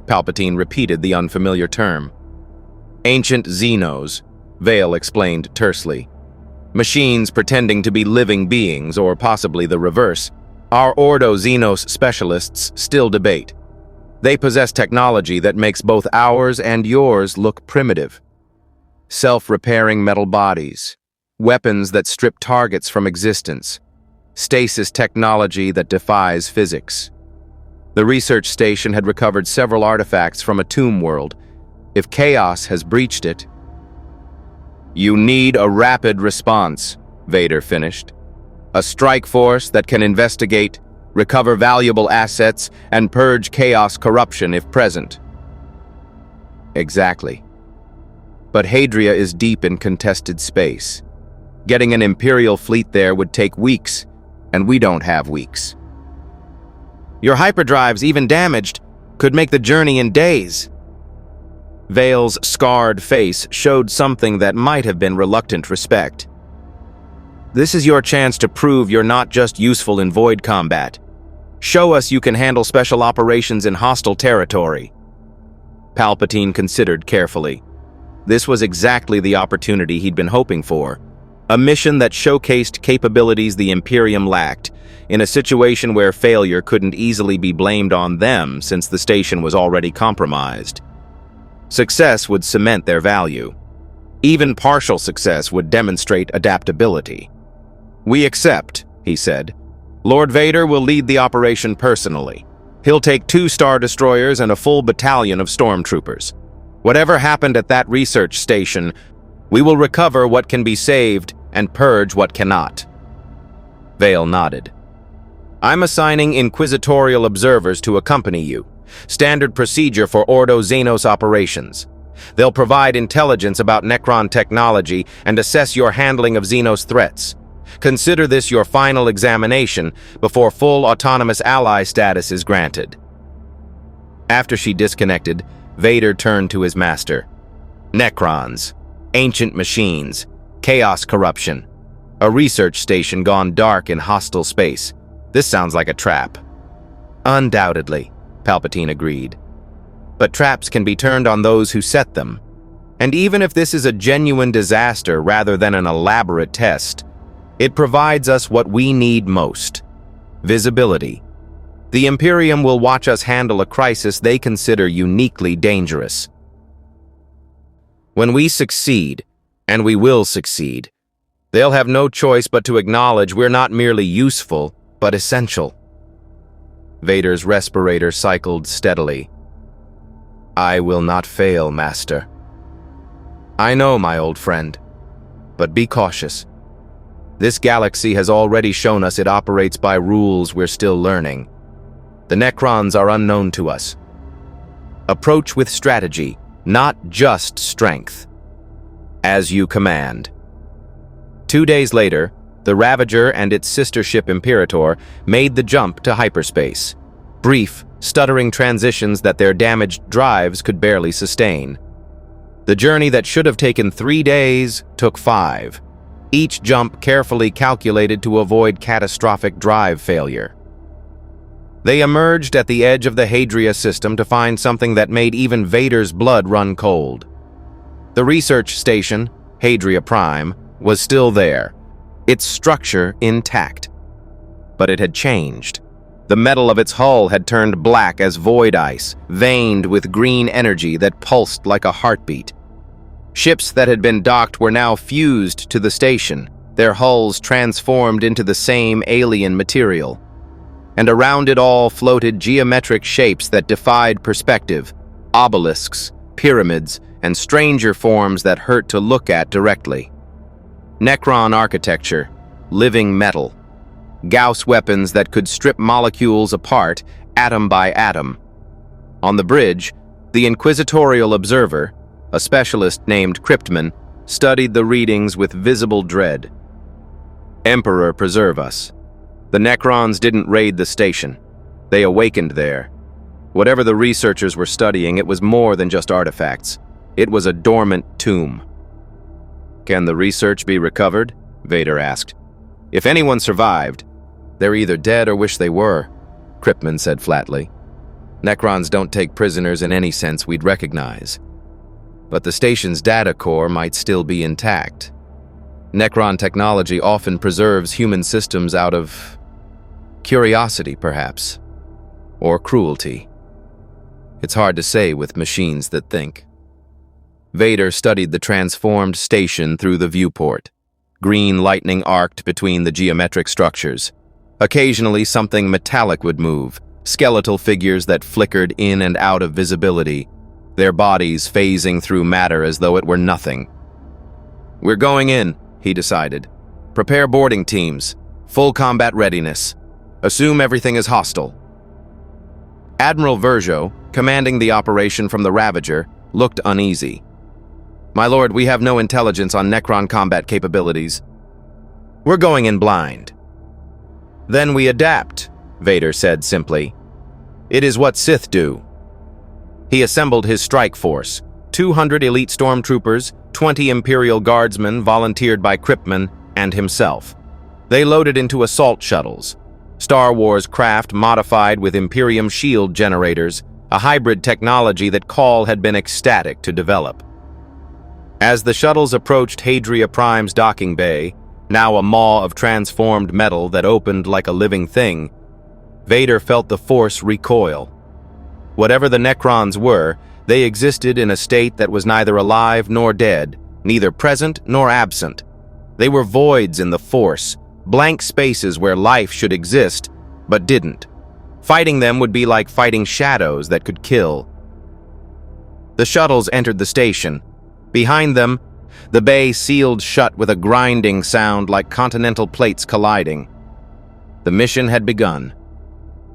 Palpatine repeated the unfamiliar term. Ancient Xenos, Vale explained tersely. Machines pretending to be living beings, or possibly the reverse. Our Ordo Xenos specialists still debate. They possess technology that makes both ours and yours look primitive. Self-repairing metal bodies, weapons that strip targets from existence, stasis technology that defies physics. The research station had recovered several artifacts from a tomb world. If chaos has breached it... "You need a rapid response," Vader finished. "A strike force that can investigate, recover valuable assets, and purge chaos corruption if present." Exactly. But Hadria is deep in contested space. Getting an Imperial fleet there would take weeks, and we don't have weeks. "Your hyperdrives, even damaged, could make the journey in days." Vale's scarred face showed something that might have been reluctant respect. "This is your chance to prove you're not just useful in void combat. Show us you can handle special operations in hostile territory." Palpatine considered carefully. This was exactly the opportunity he'd been hoping for. A mission that showcased capabilities the Imperium lacked, in a situation where failure couldn't easily be blamed on them since the station was already compromised. Success would cement their value. Even partial success would demonstrate adaptability. "We accept," he said. "Lord Vader will lead the operation personally. He'll take 2 Star Destroyers and a full battalion of stormtroopers. Whatever happened at that research station, we will recover what can be saved and purge what cannot." Vale nodded. "I'm assigning inquisitorial observers to accompany you. Standard procedure for Ordo Xenos operations. They'll provide intelligence about Necron technology and assess your handling of Xenos threats. Consider this your final examination before full autonomous ally status is granted." After she disconnected, Vader turned to his master. "Necrons, ancient machines, chaos corruption, a research station gone dark in hostile space. This sounds like a trap." "Undoubtedly," Palpatine agreed. "But traps can be turned on those who set them. And even if this is a genuine disaster rather than an elaborate test, it provides us what we need most: visibility. The Imperium will watch us handle a crisis they consider uniquely dangerous. When we succeed, and we will succeed, they'll have no choice but to acknowledge we're not merely useful, but essential." Vader's respirator cycled steadily. "I will not fail, Master." "I know, my old friend. But be cautious. This galaxy has already shown us it operates by rules we're still learning. The Necrons are unknown to us. Approach with strategy, not just strength. As you command." 2 days later, the Ravager and its sister ship Imperator made the jump to hyperspace. Brief, stuttering transitions that their damaged drives could barely sustain. The journey that should have taken 3 days took 5, each jump carefully calculated to avoid catastrophic drive failure. They emerged at the edge of the Hadria system to find something that made even Vader's blood run cold. The research station, Hadria Prime, was still there, its structure intact. But it had changed. The metal of its hull had turned black as void ice, veined with green energy that pulsed like a heartbeat. Ships that had been docked were now fused to the station, their hulls transformed into the same alien material. And around it all floated geometric shapes that defied perspective, obelisks, pyramids, and stranger forms that hurt to look at directly. Necron architecture, living metal, Gauss weapons that could strip molecules apart, atom by atom. On the bridge, the inquisitorial observer, a specialist named Cryptman, studied the readings with visible dread. "Emperor preserve us. The Necrons didn't raid the station. They awakened there. Whatever the researchers were studying, it was more than just artifacts. It was a dormant tomb." "Can the research be recovered?" Vader asked. "If anyone survived, they're either dead or wish they were," Cryptman said flatly. "Necrons don't take prisoners in any sense we'd recognize. But the station's data core might still be intact. Necron technology often preserves human systems out of curiosity, perhaps, or cruelty. It's hard to say with machines that think. Vader studied the transformed station through the viewport. Green lightning arced between the geometric structures. Occasionally, something metallic would move, skeletal figures that flickered in and out of visibility, their bodies phasing through matter as though it were nothing. "We're going in," he decided. "Prepare boarding teams. Full combat readiness. Assume everything is hostile." Admiral Verjo, commanding the operation from the Ravager, looked uneasy. "My lord, we have no intelligence on Necron combat capabilities. We're going in blind." "Then we adapt," Vader said simply. "It is what Sith do." He assembled his strike force, 200 elite stormtroopers, 20 Imperial guardsmen volunteered by Kryptman, and himself. They loaded into assault shuttles, Star Wars craft modified with Imperium shield generators, a hybrid technology that Call had been ecstatic to develop. As the shuttles approached Hadria Prime's docking bay, now a maw of transformed metal that opened like a living thing, Vader felt the Force recoil. Whatever the Necrons were, they existed in a state that was neither alive nor dead, neither present nor absent. They were voids in the Force, blank spaces where life should exist, but didn't. Fighting them would be like fighting shadows that could kill. The shuttles entered the station. Behind them, the bay sealed shut with a grinding sound like continental plates colliding. The mission had begun.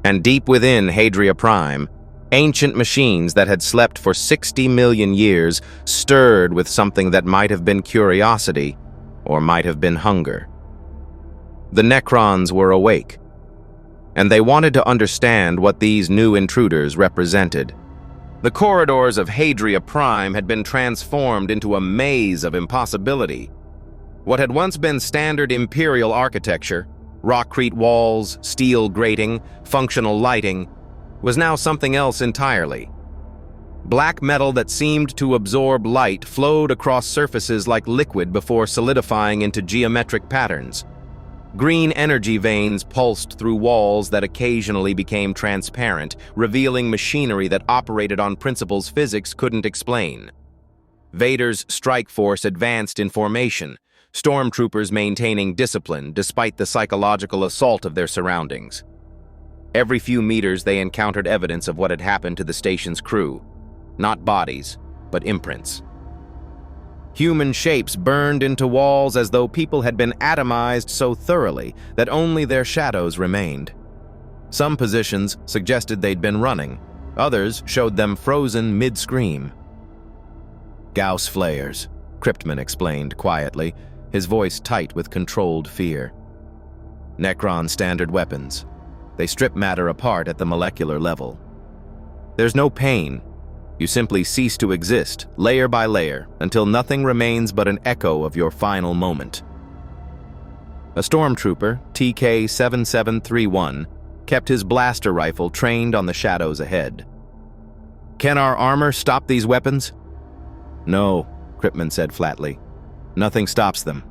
And deep within Hadria Prime, ancient machines that had slept for 60 million years stirred with something that might have been curiosity or might have been hunger. The Necrons were awake, and they wanted to understand what these new intruders represented. The corridors of Hadria Prime had been transformed into a maze of impossibility. What had once been standard Imperial architecture, rockcrete walls, steel grating, functional lighting, was now something else entirely. Black metal that seemed to absorb light flowed across surfaces like liquid before solidifying into geometric patterns. Green energy veins pulsed through walls that occasionally became transparent, revealing machinery that operated on principles physics couldn't explain. Vader's strike force advanced in formation, stormtroopers maintaining discipline despite the psychological assault of their surroundings. Every few meters they encountered evidence of what had happened to the station's crew. Not bodies, but imprints. Human shapes burned into walls as though people had been atomized so thoroughly that only their shadows remained. Some positions suggested they'd been running. Others showed them frozen mid-scream. "Gauss flares," Kryptman explained quietly, his voice tight with controlled fear. "Necron standard weapons. They strip matter apart at the molecular level. There's no pain. You simply cease to exist, layer by layer, until nothing remains but an echo of your final moment." A stormtrooper, TK-7731, kept his blaster rifle trained on the shadows ahead. "Can our armor stop these weapons?" "No," Kryptman said flatly. "Nothing stops them.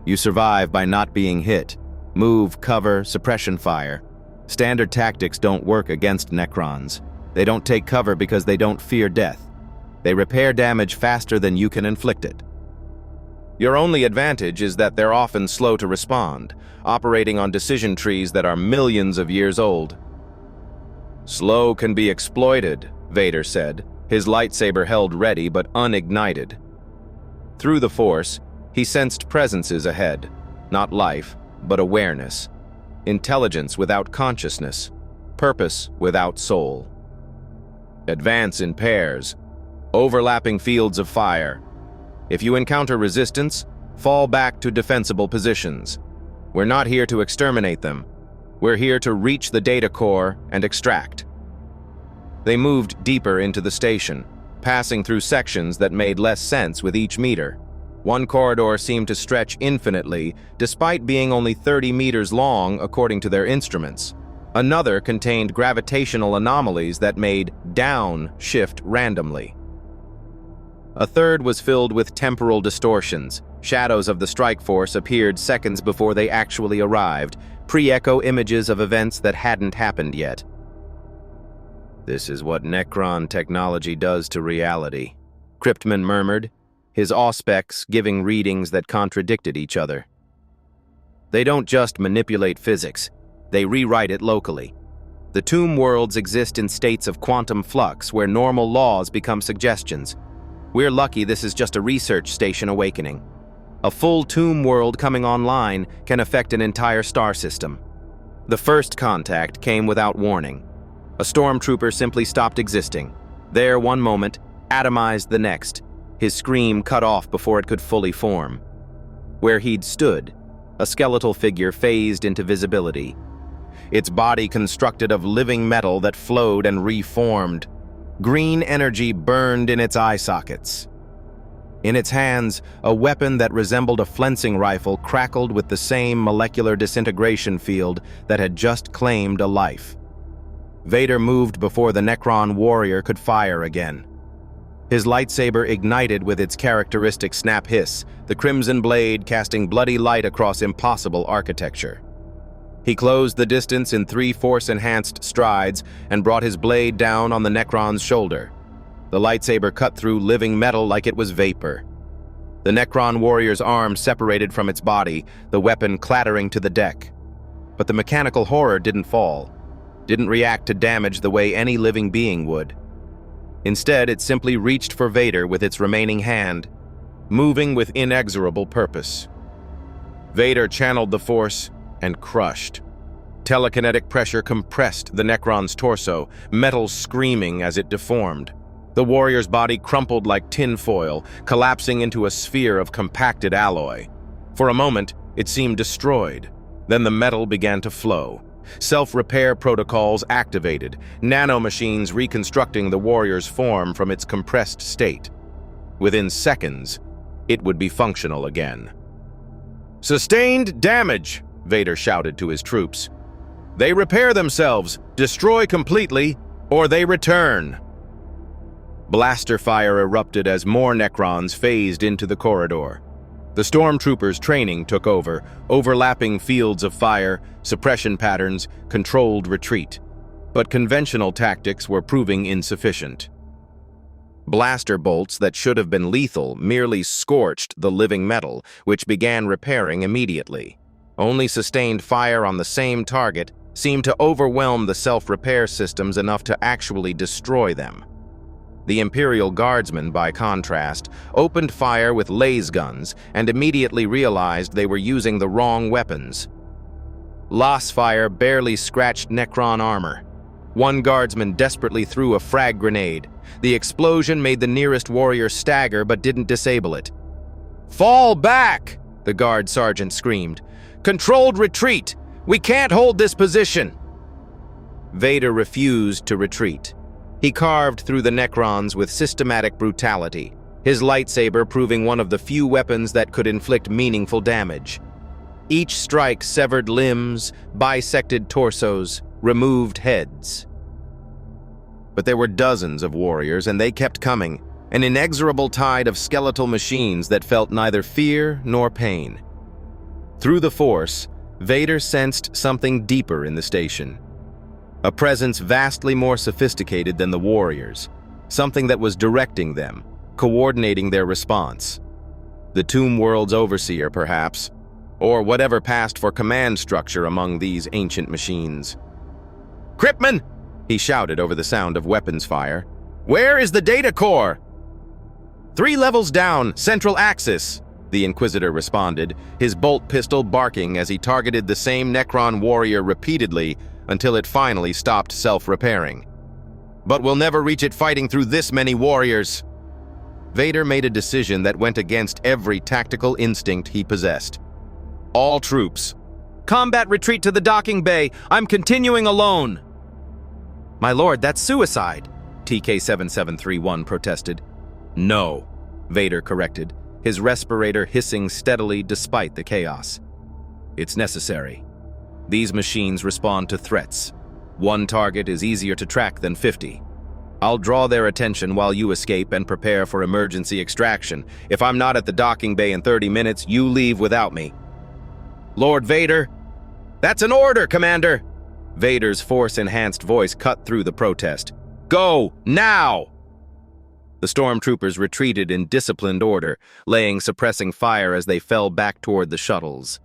You survive by not being hit. Move, cover, suppression fire. Standard tactics don't work against Necrons. They don't take cover because they don't fear death. They repair damage faster than you can inflict it. Your only advantage is that they're often slow to respond, operating on decision trees that are millions of years old." "Slow can be exploited," Vader said, his lightsaber held ready but unignited. Through the Force, he sensed presences ahead, not life, but awareness. Intelligence without consciousness, purpose without soul. Advance in pairs, overlapping fields of fire. If you encounter resistance, fall back to defensible positions. We're not here to exterminate them. We're here to reach the data core and extract. They moved deeper into the station, passing through sections that made less sense with each meter. One corridor seemed to stretch infinitely, despite being only 30 meters long according to their instruments. Another contained gravitational anomalies that made down shift randomly. A third was filled with temporal distortions, Shadows of the strike force appeared seconds before they actually arrived, pre-echo images of events that hadn't happened yet. "This is what Necron technology does to reality," Cryptman murmured, his auspex giving readings that contradicted each other. "They don't just manipulate physics, they rewrite it locally. The tomb worlds exist in states of quantum flux where normal laws become suggestions. We're lucky this is just a research station awakening. A full tomb world coming online can affect an entire star system." The first contact came without warning. A stormtrooper simply stopped existing. There one moment, atomized the next, his scream cut off before it could fully form. Where he'd stood, a skeletal figure phased into visibility. Its body constructed of living metal that flowed and reformed. Green energy burned in its eye sockets. In its hands, a weapon that resembled a flensing rifle crackled with the same molecular disintegration field that had just claimed a life. Vader moved before the Necron warrior could fire again. His lightsaber ignited with its characteristic snap hiss, the crimson blade casting bloody light across impossible architecture. He closed the distance in 3 force-enhanced strides and brought his blade down on the Necron's shoulder. The lightsaber cut through living metal like it was vapor. The Necron warrior's arm separated from its body, the weapon clattering to the deck. But the mechanical horror didn't fall, didn't react to damage the way any living being would. Instead, it simply reached for Vader with its remaining hand, moving with inexorable purpose. Vader channeled the force and crushed. Telekinetic pressure compressed the Necron's torso, metal screaming as it deformed. The warrior's body crumpled like tin foil, collapsing into a sphere of compacted alloy. For a moment, it seemed destroyed. Then the metal began to flow. Self-repair protocols activated, nanomachines reconstructing the warrior's form from its compressed state. Within seconds, it would be functional again. "Sustained damage," Vader shouted to his troops. "They repair themselves, destroy completely, or they return." Blaster fire erupted as more Necrons phased into the corridor. The stormtroopers' training took over, overlapping fields of fire, suppression patterns, controlled retreat. But conventional tactics were proving insufficient. Blaster bolts that should have been lethal merely scorched the living metal, which began repairing immediately. Only sustained fire on the same target seemed to overwhelm the self-repair systems enough to actually destroy them. The Imperial guardsmen, by contrast, opened fire with laser guns and immediately realized they were using the wrong weapons. Las fire barely scratched Necron armor. One guardsman desperately threw a frag grenade. The explosion made the nearest warrior stagger but didn't disable it. "Fall back!" the guard sergeant screamed. "Controlled retreat! We can't hold this position!" Vader refused to retreat. He carved through the Necrons with systematic brutality, his lightsaber proving one of the few weapons that could inflict meaningful damage. Each strike severed limbs, bisected torsos, removed heads. But there were dozens of warriors, and they kept coming, an inexorable tide of skeletal machines that felt neither fear nor pain. Through the Force, Vader sensed something deeper in the station. A presence vastly more sophisticated than the warriors, something that was directing them, coordinating their response. The Tomb World's overseer, perhaps, or whatever passed for command structure among these ancient machines. "Cryptman!" he shouted over the sound of weapons fire. "Where is the data core?" "3 levels down, central axis," the Inquisitor responded, his bolt pistol barking as he targeted the same Necron warrior repeatedly until it finally stopped self-repairing. "But we'll never reach it fighting through this many warriors." Vader made a decision that went against every tactical instinct he possessed. "All troops, combat retreat to the docking bay. I'm continuing alone." "My lord, that's suicide," TK-7731 protested. "No," Vader corrected, his respirator hissing steadily despite the chaos. "It's necessary. These machines respond to threats. One target is easier to track than 50. I'll draw their attention while you escape and prepare for emergency extraction. If I'm not at the docking bay in 30 minutes, you leave without me. Lord Vader? That's an order, Commander! Vader's force-enhanced voice cut through the protest. Go, now! The stormtroopers retreated in disciplined order, laying suppressing fire as they fell back toward the shuttles.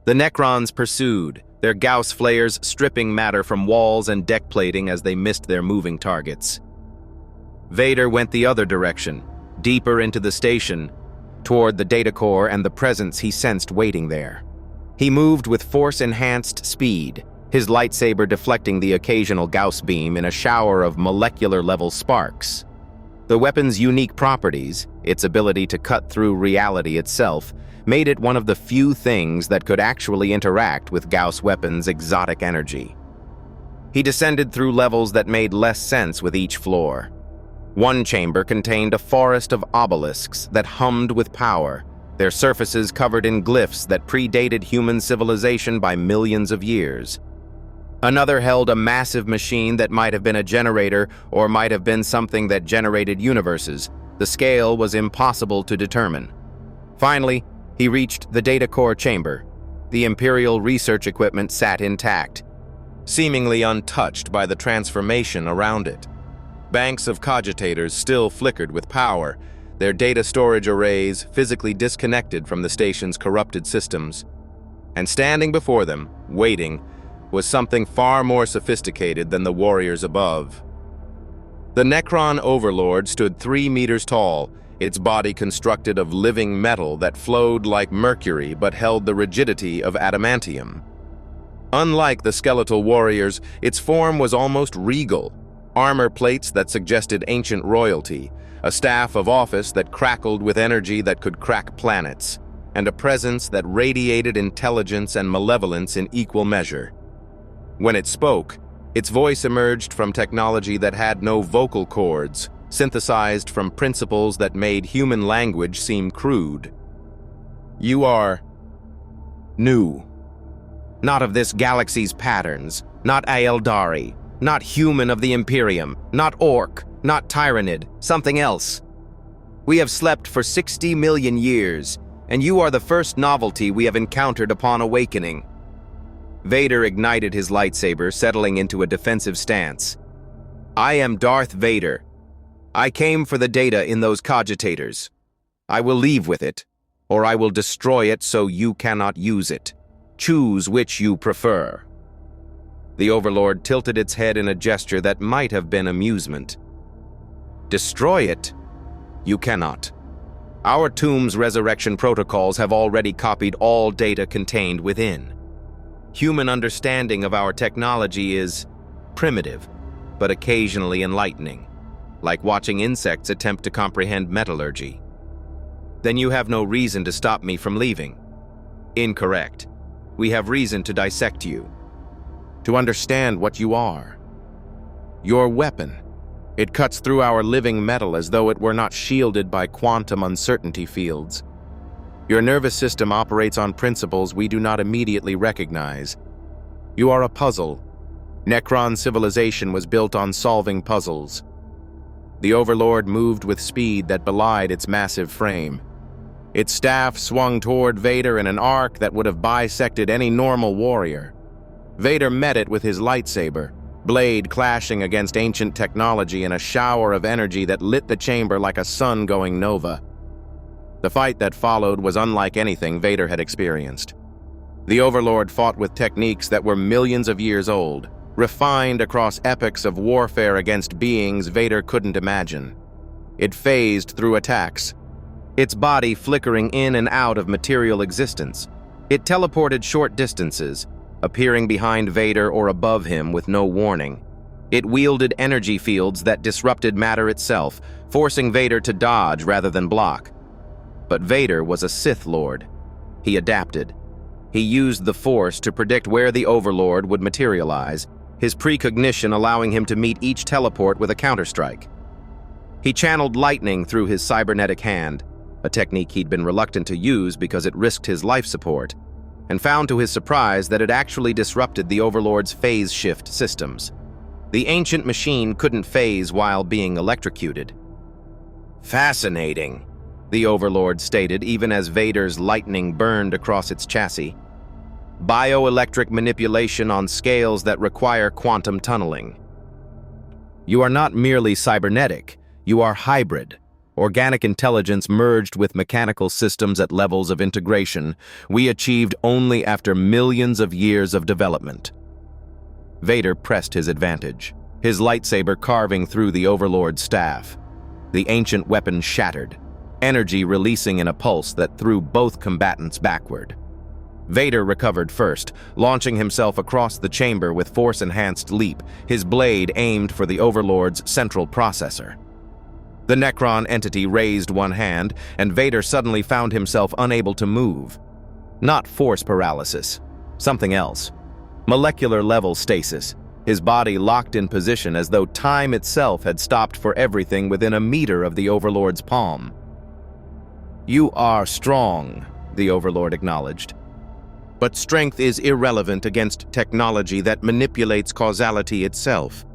The Necrons pursued, their Gauss flares stripping matter from walls and deck plating as they missed their moving targets. Vader went the other direction, deeper into the station, toward the data core and the presence he sensed waiting there. He moved with force-enhanced speed, his lightsaber deflecting the occasional Gauss beam in a shower of molecular-level sparks. The weapon's unique properties, its ability to cut through reality itself, made it one of the few things that could actually interact with Gauss weapons' exotic energy. He descended through levels that made less sense with each floor. One chamber contained a forest of obelisks that hummed with power, their surfaces covered in glyphs that predated human civilization by millions of years. Another held a massive machine that might have been a generator or might have been something that generated universes. The scale was impossible to determine. Finally, he reached the data core chamber. The Imperial research equipment sat intact, seemingly untouched by the transformation around it. Banks of cogitators still flickered with power, their data storage arrays physically disconnected from the station's corrupted systems. And standing before them, waiting, was something far more sophisticated than the warriors above. The Necron Overlord stood 3 meters tall, its body constructed of living metal that flowed like mercury but held the rigidity of adamantium. Unlike the skeletal warriors, its form was almost regal, armor plates that suggested ancient royalty, a staff of office that crackled with energy that could crack planets, and a presence that radiated intelligence and malevolence in equal measure. When it spoke, its voice emerged from technology that had no vocal cords, synthesized from principles that made human language seem crude. You are new. Not of this galaxy's patterns, not Aeldari, not human of the Imperium, not Orc, not Tyrannid, something else. We have slept for 60 million years, and you are the first novelty we have encountered upon awakening. Vader ignited his lightsaber, settling into a defensive stance. I am Darth Vader. I came for the data in those cogitators. I will leave with it, or I will destroy it so you cannot use it. Choose which you prefer. The Overlord tilted its head in a gesture that might have been amusement. Destroy it? You cannot. Our tomb's resurrection protocols have already copied all data contained within. Human understanding of our technology is primitive, but occasionally enlightening, like watching insects attempt to comprehend metallurgy. Then you have no reason to stop me from leaving. Incorrect. We have reason to dissect you, to understand what you are. Your weapon. It cuts through our living metal as though it were not shielded by quantum uncertainty fields. Your nervous system operates on principles we do not immediately recognize. You are a puzzle. Necron civilization was built on solving puzzles. The Overlord moved with speed that belied its massive frame. Its staff swung toward Vader in an arc that would have bisected any normal warrior. Vader met it with his lightsaber, blade clashing against ancient technology in a shower of energy that lit the chamber like a sun going nova. The fight that followed was unlike anything Vader had experienced. The Overlord fought with techniques that were millions of years old, refined across epochs of warfare against beings Vader couldn't imagine. It phased through attacks, its body flickering in and out of material existence. It teleported short distances, appearing behind Vader or above him with no warning. It wielded energy fields that disrupted matter itself, forcing Vader to dodge rather than block. But Vader was a Sith Lord. He adapted. He used the Force to predict where the Overlord would materialize, his precognition allowing him to meet each teleport with a counterstrike. He channeled lightning through his cybernetic hand, a technique he'd been reluctant to use because it risked his life support, and found to his surprise that it actually disrupted the Overlord's phase shift systems. The ancient machine couldn't phase while being electrocuted. "Fascinating," the Overlord stated, even as Vader's lightning burned across its chassis. "Bioelectric manipulation on scales that require quantum tunneling. You are not merely cybernetic, you are hybrid. Organic intelligence merged with mechanical systems at levels of integration we achieved only after millions of years of development." Vader pressed his advantage, his lightsaber carving through the Overlord's staff. The ancient weapon shattered, energy releasing in a pulse that threw both combatants backward. Vader recovered first, launching himself across the chamber with force-enhanced leap, his blade aimed for the Overlord's central processor. The Necron entity raised one hand, and Vader suddenly found himself unable to move. Not force paralysis, something else. Molecular-level stasis, his body locked in position as though time itself had stopped for everything within a meter of the Overlord's palm. "You are strong," the Overlord acknowledged. "But strength is irrelevant against technology that manipulates causality itself.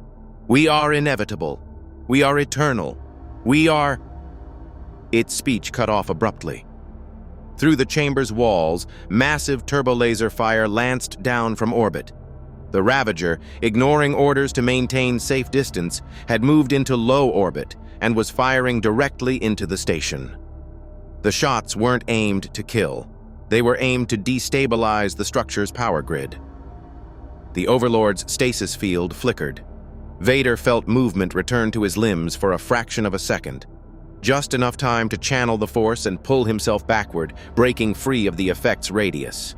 We are inevitable. We are eternal. We are—" Its speech cut off abruptly. Through the chamber's walls, massive turbolaser fire lanced down from orbit. The Ravager, ignoring orders to maintain safe distance, had moved into low orbit and was firing directly into the station. The shots weren't aimed to kill. They were aimed to destabilize the structure's power grid. The Overlord's stasis field flickered. Vader felt movement return to his limbs for a fraction of a second. Just enough time to channel the force and pull himself backward, breaking free of the effect's radius.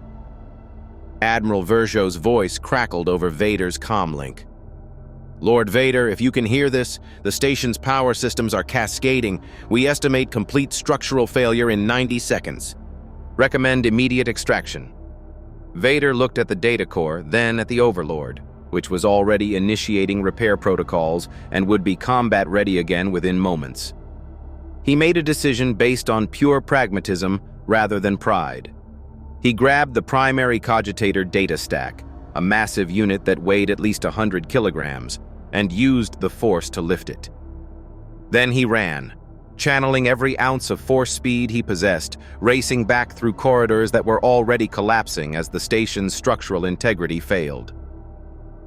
Admiral Verjo's voice crackled over Vader's comlink. "Lord Vader, if you can hear this, the station's power systems are cascading. We estimate complete structural failure in 90 seconds. Recommend immediate extraction." Vader looked at the data core, then at the Overlord, which was already initiating repair protocols and would be combat-ready again within moments. He made a decision based on pure pragmatism rather than pride. He grabbed the primary cogitator data stack, a massive unit that weighed at least 100 kilograms, and used the force to lift it. Then he ran, channeling every ounce of force speed he possessed, racing back through corridors that were already collapsing as the station's structural integrity failed.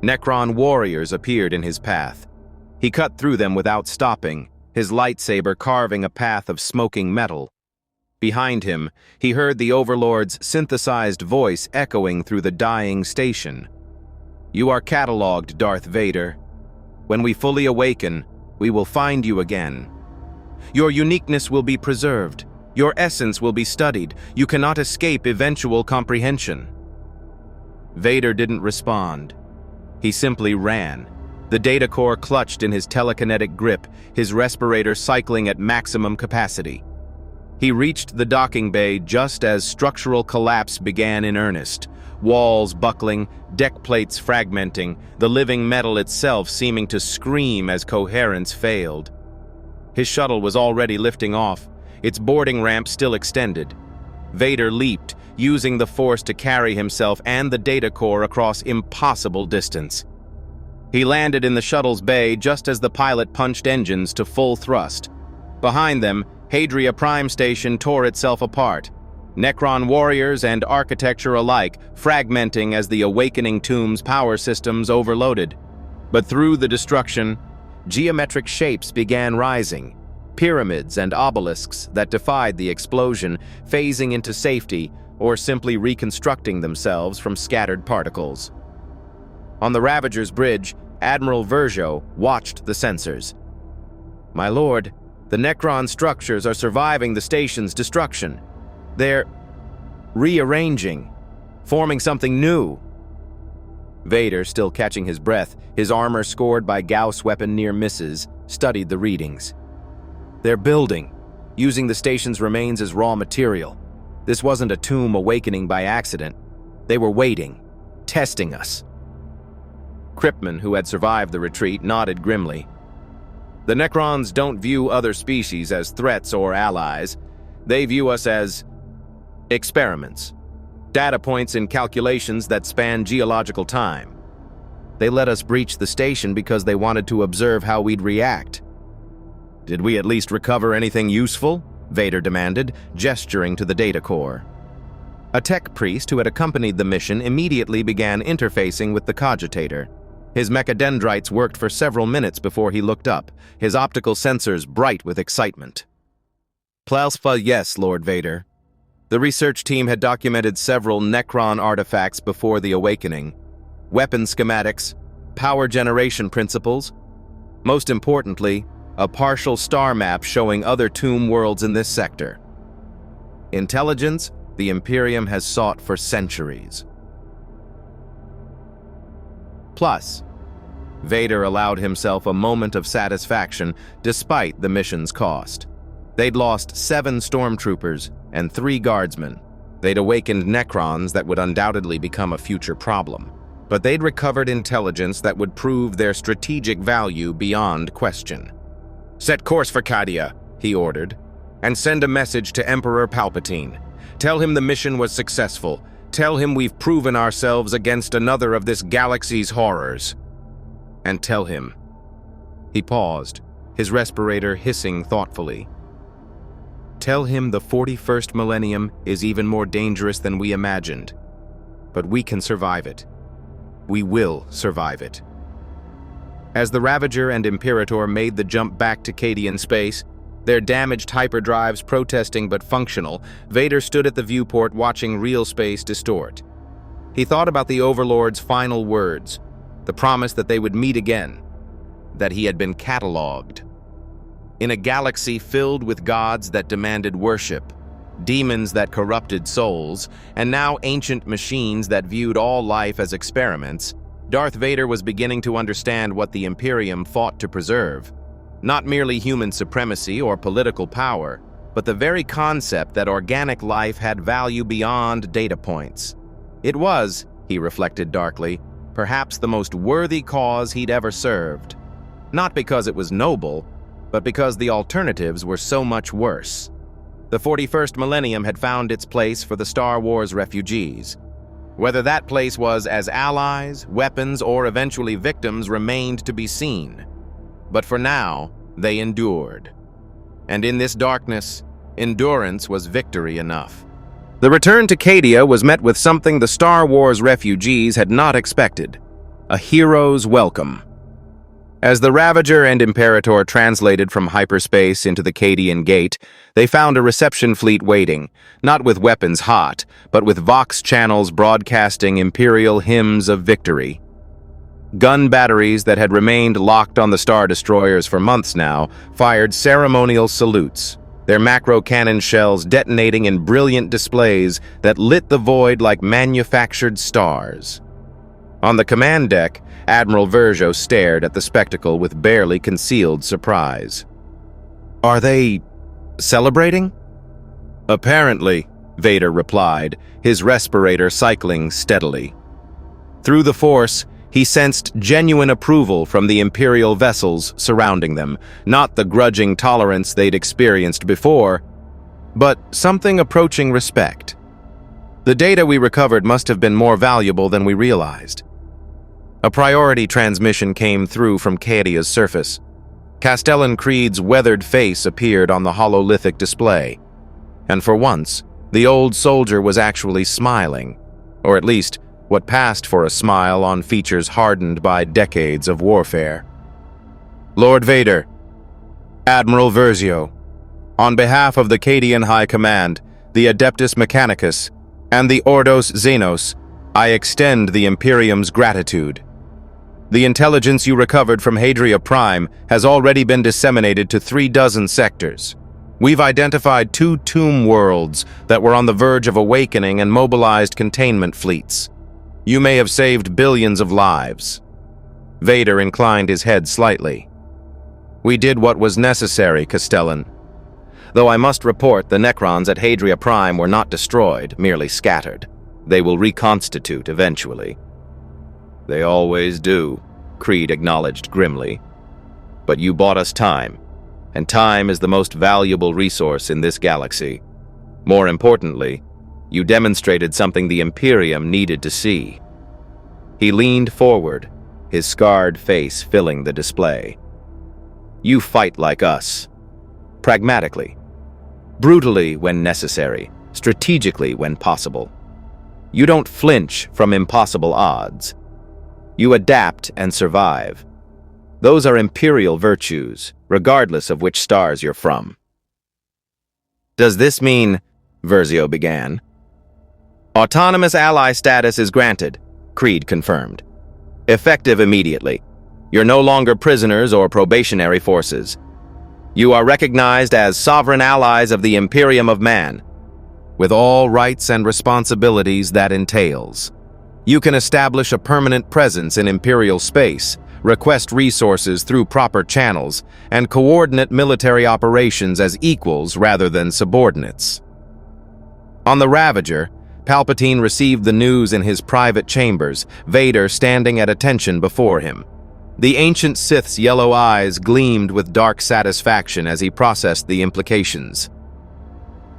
Necron warriors appeared in his path. He cut through them without stopping, his lightsaber carving a path of smoking metal. Behind him, he heard the Overlord's synthesized voice echoing through the dying station. "You are cataloged, Darth Vader. When we fully awaken, we will find you again. Your uniqueness will be preserved. Your essence will be studied. You cannot escape eventual comprehension." Vader didn't respond. He simply ran. The data core clutched in his telekinetic grip, his respirator cycling at maximum capacity. He reached the docking bay just as structural collapse began in earnest, walls buckling, deck plates fragmenting, the living metal itself seeming to scream as coherence failed. His shuttle was already lifting off, its boarding ramp still extended. Vader leaped, using the force to carry himself and the data core across impossible distance. He landed in the shuttle's bay just as the pilot punched engines to full thrust. Behind them, Hadria Prime Station tore itself apart, Necron warriors and architecture alike fragmenting as the awakening tomb's power systems overloaded. But through the destruction, geometric shapes began rising, pyramids and obelisks that defied the explosion, phasing into safety or simply reconstructing themselves from scattered particles. On the Ravager's bridge, Admiral Verjo watched the sensors. "My lord, the Necron structures are surviving the station's destruction. They're rearranging, forming something new." Vader, still catching his breath, his armor scored by Gauss weapon near misses, studied the readings. "They're building, using the station's remains as raw material. This wasn't a tomb awakening by accident. They were waiting, testing us." Kryptman, who had survived the retreat, nodded grimly. "The Necrons don't view other species as threats or allies. They view us as experiments, data points in calculations that span geological time." They let us breach the station because they wanted to observe how we'd react. Did we at least recover anything useful? Vader demanded, gesturing to the data core. A tech priest who had accompanied the mission immediately began interfacing with the cogitator. His mechadendrites worked for several minutes before he looked up, his optical sensors bright with excitement. Plaspa, yes, Lord Vader. The research team had documented several Necron artifacts before the awakening. Weapon schematics, power generation principles. Most importantly, a partial star map showing other tomb worlds in this sector. Intelligence the Imperium has sought for centuries. Plus, Vader allowed himself a moment of satisfaction despite the mission's cost. They'd lost 7 stormtroopers and 3 guardsmen. They'd awakened Necrons that would undoubtedly become a future problem. But they'd recovered intelligence that would prove their strategic value beyond question. "Set course for Cadia," he ordered, "and send a message to Emperor Palpatine. Tell him the mission was successful. Tell him we've proven ourselves against another of this galaxy's horrors. And tell him..." He paused, his respirator hissing thoughtfully. "Tell him the 41st Millennium is even more dangerous than we imagined. But we can survive it. We will survive it." As the Ravager and Imperator made the jump back to Cadian space, their damaged hyperdrives protesting but functional, Vader stood at the viewport watching real space distort. He thought about the Overlord's final words, the promise that they would meet again, that he had been catalogued. In a galaxy filled with gods that demanded worship, demons that corrupted souls, and now ancient machines that viewed all life as experiments, Darth Vader was beginning to understand what the Imperium fought to preserve. Not merely human supremacy or political power, but the very concept that organic life had value beyond data points. It was, he reflected darkly, perhaps the most worthy cause he'd ever served. Not because it was noble, but because the alternatives were so much worse. The 41st Millennium had found its place for the Star Wars refugees. Whether that place was as allies, weapons, or eventually victims remained to be seen. But for now, they endured. And in this darkness, endurance was victory enough. The return to Cadia was met with something the Star Wars refugees had not expected: a hero's welcome. As the Ravager and Imperator translated from hyperspace into the Cadian Gate, they found a reception fleet waiting, not with weapons hot, but with Vox channels broadcasting Imperial hymns of victory. Gun batteries that had remained locked on the Star Destroyers for months now fired ceremonial salutes, their macro cannon shells detonating in brilliant displays that lit the void like manufactured stars. On the command deck, Admiral Verjo stared at the spectacle with barely concealed surprise. "Are they celebrating?" "Apparently," Vader replied, his respirator cycling steadily. Through the Force, he sensed genuine approval from the Imperial vessels surrounding them, not the grudging tolerance they'd experienced before, but something approaching respect. The data we recovered must have been more valuable than we realized. A priority transmission came through from Cadia's surface. Castellan Creed's weathered face appeared on the hololithic display, and for once, the old soldier was actually smiling, or at least what passed for a smile on features hardened by decades of warfare. "Lord Vader, Admiral Verjo, on behalf of the Cadian High Command, the Adeptus Mechanicus, and the Ordos Xenos, I extend the Imperium's gratitude. The intelligence you recovered from Hadria Prime has already been disseminated to 36 sectors. We've identified 2 tomb worlds that were on the verge of awakening and mobilized containment fleets. You may have saved billions of lives." Vader inclined his head slightly. "We did what was necessary, Castellan. Though I must report the Necrons at Hadria Prime were not destroyed, merely scattered. They will reconstitute eventually." "They always do," Creed acknowledged grimly. "But you bought us time, and time is the most valuable resource in this galaxy. More importantly, you demonstrated something the Imperium needed to see." He leaned forward, his scarred face filling the display. You fight like us. Pragmatically. Brutally when necessary. Strategically when possible. You don't flinch from impossible odds. You adapt and survive. Those are Imperial virtues, regardless of which stars you're from. Does this mean, Versio began. Autonomous ally status is granted, Creed confirmed. Effective immediately. You're no longer prisoners or probationary forces. You are recognized as sovereign allies of the Imperium of Man, with all rights and responsibilities that entails. You can establish a permanent presence in Imperial space, request resources through proper channels, and coordinate military operations as equals rather than subordinates. On the Ravager, Palpatine received the news in his private chambers, Vader standing at attention before him. The ancient Sith's yellow eyes gleamed with dark satisfaction as he processed the implications.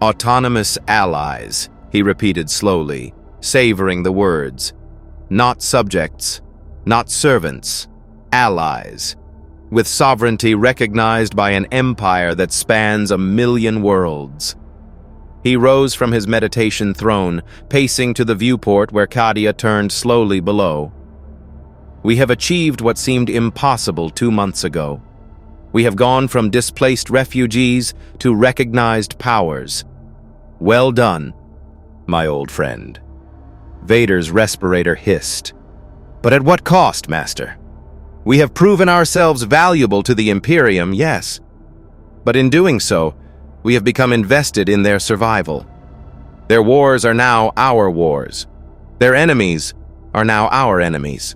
Autonomous allies, he repeated slowly, savoring the words. Not subjects, not servants, allies, with sovereignty recognized by an empire that spans 1,000,000 worlds. He rose from his meditation throne, pacing to the viewport where Kadia turned slowly below. We have achieved what seemed impossible 2 months ago. We have gone from displaced refugees to recognized powers. Well done, my old friend. Vader's respirator hissed. But at what cost, Master? We have proven ourselves valuable to the Imperium, yes. But in doing so, we have become invested in their survival. Their wars are now our wars. Their enemies are now our enemies.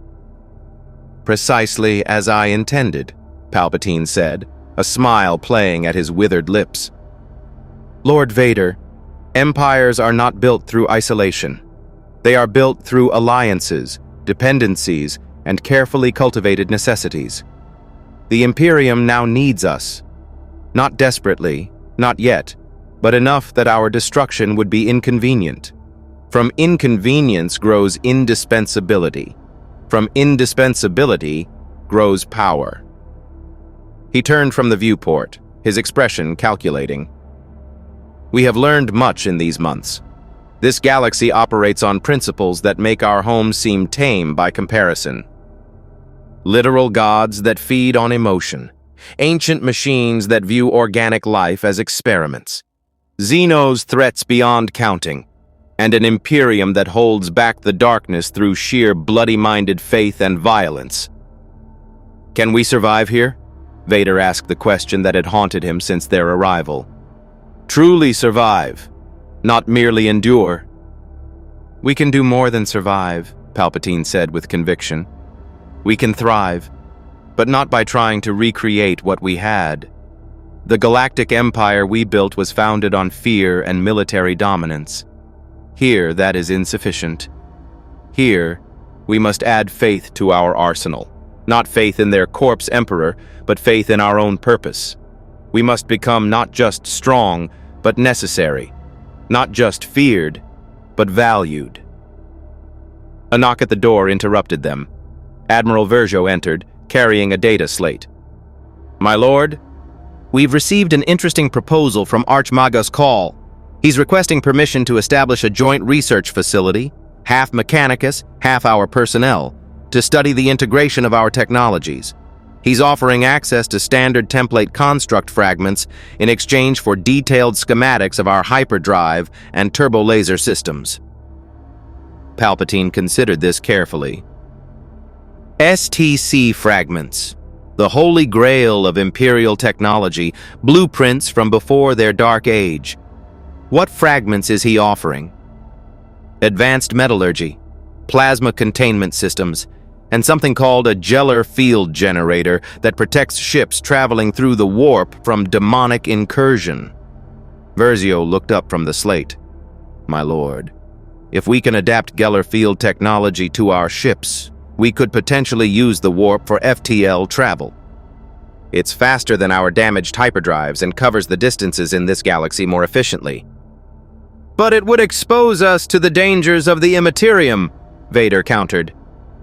Precisely as I intended, Palpatine said, a smile playing at his withered lips. Lord Vader, empires are not built through isolation. They are built through alliances, dependencies, and carefully cultivated necessities. The Imperium now needs us. Not desperately, not yet, but enough that our destruction would be inconvenient. From inconvenience grows indispensability. From indispensability grows power. He turned from the viewport, his expression calculating. We have learned much in these months. This galaxy operates on principles that make our home seem tame by comparison. Literal gods that feed on emotion. Ancient machines that view organic life as experiments. Xenos threats beyond counting. And an Imperium that holds back the darkness through sheer bloody-minded faith and violence. Can we survive here? Vader asked the question that had haunted him since their arrival. Truly survive, not merely endure. We can do more than survive, Palpatine said with conviction. We can thrive, but not by trying to recreate what we had. The Galactic Empire we built was founded on fear and military dominance. Here, that is insufficient. Here, we must add faith to our arsenal. Not faith in their corpse emperor, but faith in our own purpose. We must become not just strong, but necessary. Not just feared, but valued. A knock at the door interrupted them. Admiral Versio entered, carrying a data slate. My lord, we've received an interesting proposal from Archmagus Call. He's requesting permission to establish a joint research facility, half Mechanicus, half our personnel, to study the integration of our technologies. He's offering access to standard template construct fragments in exchange for detailed schematics of our hyperdrive and turbolaser systems. Palpatine considered this carefully. STC fragments, the holy grail of Imperial technology, blueprints from before their dark age. What fragments is he offering? Advanced metallurgy, plasma containment systems, and something called a Geller field generator that protects ships traveling through the warp from demonic incursion. Versio looked up from the slate. My lord, if we can adapt Geller field technology to our ships, we could potentially use the warp for FTL travel. It's faster than our damaged hyperdrives and covers the distances in this galaxy more efficiently. But it would expose us to the dangers of the Immaterium, Vader countered.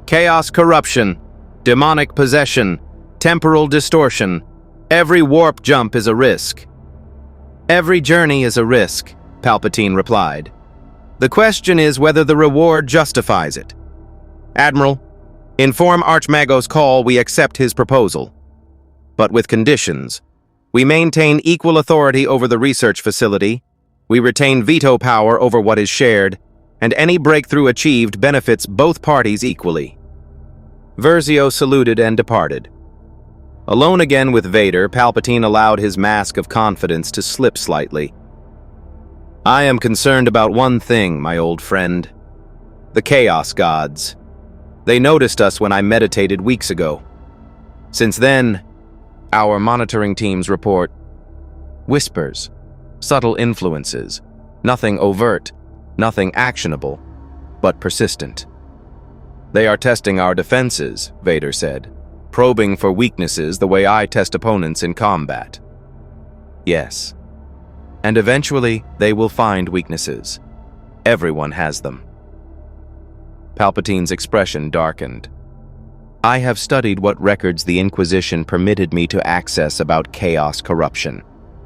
Chaos corruption, Demonic possession, temporal distortion. Every warp jump is a risk. Every journey is a risk, Palpatine replied. The question is whether the reward justifies it. Admiral, inform Archmago's call we accept his proposal. But with conditions. We maintain equal authority over the research facility, we retain veto power over what is shared, and any breakthrough achieved benefits both parties equally. Versio saluted and departed. Alone again with Vader, Palpatine allowed his mask of confidence to slip slightly. I am concerned about one thing, my old friend. The Chaos Gods. They noticed us when I meditated weeks ago. Since then, our monitoring teams report whispers, subtle influences, nothing overt, nothing actionable, but persistent. They are testing our defenses, Vader said, probing for weaknesses the way I test opponents in combat. Yes. And eventually, they will find weaknesses. Everyone has them. Palpatine's expression darkened. I have studied what records the Inquisition permitted me to access about chaos corruption.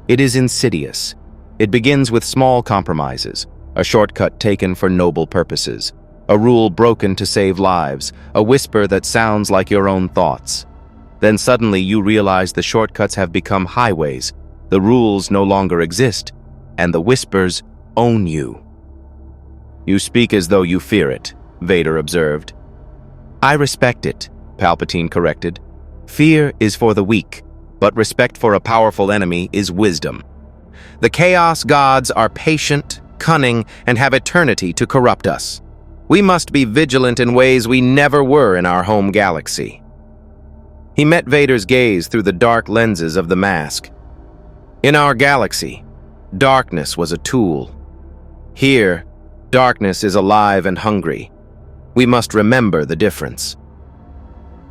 It is insidious. It begins with small compromises, a shortcut taken for noble purposes, a rule broken to save lives, a whisper that sounds like your own thoughts. Then suddenly you realize the shortcuts have become highways, the rules no longer exist, and the whispers own you. You speak as though you fear it, Vader observed. I respect it, Palpatine corrected. Fear is for the weak, but respect for a powerful enemy is wisdom. The Chaos Gods are patient, cunning, and have eternity to corrupt us. We must be vigilant in ways we never were in our home galaxy. He met Vader's gaze through the dark lenses of the mask. In our galaxy, darkness was a tool. Here, darkness is alive and hungry. We must remember the difference.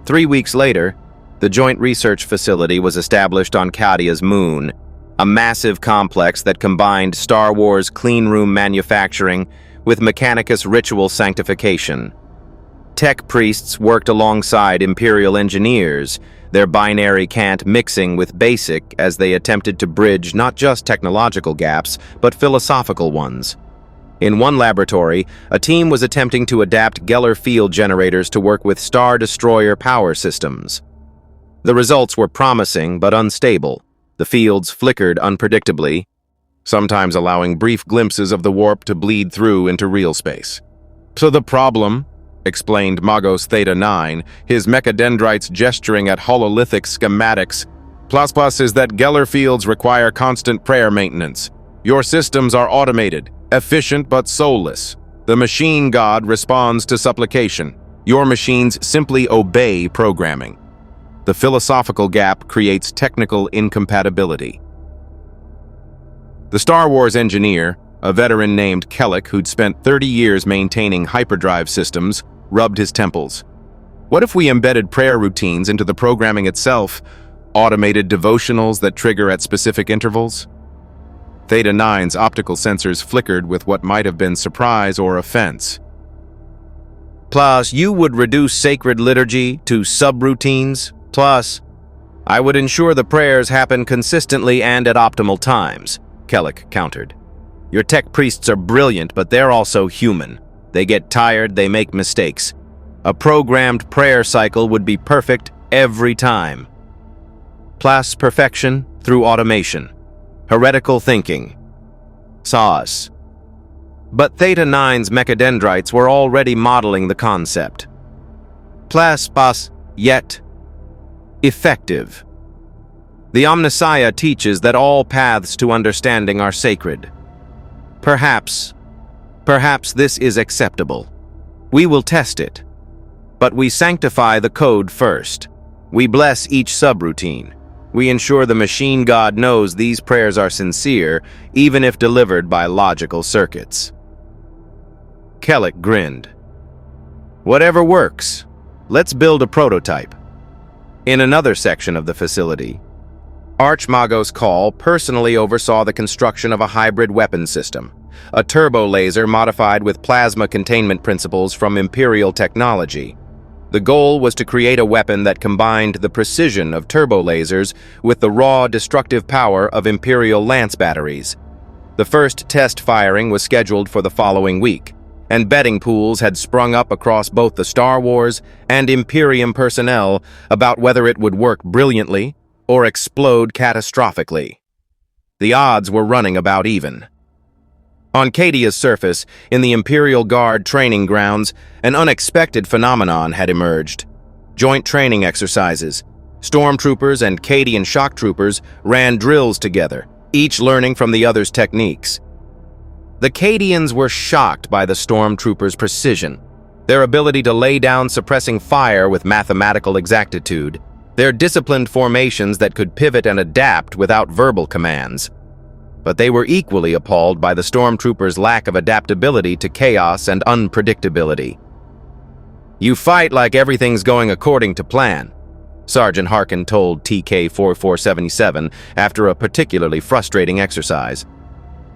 3 weeks later, the Joint Research Facility was established on Cadia's moon, a massive complex that combined Star Wars cleanroom manufacturing with Mechanicus ritual sanctification. Tech priests worked alongside Imperial engineers, their binary cant mixing with basic as they attempted to bridge not just technological gaps, but philosophical ones. In one laboratory, a team was attempting to adapt Geller field generators to work with Star Destroyer power systems. The results were promising but unstable. The fields flickered unpredictably, sometimes allowing brief glimpses of the warp to bleed through into real space. So the problem, explained Magos Theta 9, his mechadendrites gesturing at hololithic schematics, plus is that Geller fields require constant prayer maintenance. Your systems are automated, efficient but soulless. The machine god responds to supplication. Your machines simply obey programming. The philosophical gap creates technical incompatibility. The Star Wars engineer, a veteran named Kellic who'd spent 30 years maintaining hyperdrive systems, rubbed his temples. What if we embedded prayer routines into the programming itself, automated devotionals that trigger at specific intervals? Theta 9's optical sensors flickered with what might have been surprise or offense. Plus, you would reduce sacred liturgy to subroutines. Plus, I would ensure the prayers happen consistently and at optimal times, Kellic countered. Your tech priests are brilliant, but they're also human. They get tired, they make mistakes. A programmed prayer cycle would be perfect every time. Plus perfection through automation. Heretical thinking. Sauce. But Theta 9's mechadendrites were already modeling the concept. Plus yet effective. The Omnissiah teaches that all paths to understanding are sacred. Perhaps this is acceptable. We will test it. But we sanctify the code first. We bless each subroutine. We ensure the machine god knows these prayers are sincere, even if delivered by logical circuits. Kellic grinned. Whatever works. Let's build a prototype. In another section of the facility, Archmago's Call personally oversaw the construction of a hybrid weapon system, a turbo laser modified with plasma containment principles from Imperial technology. The goal was to create a weapon that combined the precision of turbo lasers with the raw, destructive power of Imperial lance batteries. The first test firing was scheduled for the following week, and betting pools had sprung up across both the Star Wars and Imperium personnel about whether it would work brilliantly or explode catastrophically. The odds were running about even. On Cadia's surface, in the Imperial Guard training grounds, an unexpected phenomenon had emerged. Joint training exercises. Stormtroopers and Cadian shock troopers ran drills together, each learning from the other's techniques. The Cadians were shocked by the stormtroopers' precision, their ability to lay down suppressing fire with mathematical exactitude, their disciplined formations that could pivot and adapt without verbal commands. But they were equally appalled by the stormtroopers' lack of adaptability to chaos and unpredictability. "You fight like everything's going according to plan," Sergeant Harkin told TK-4477 after a particularly frustrating exercise.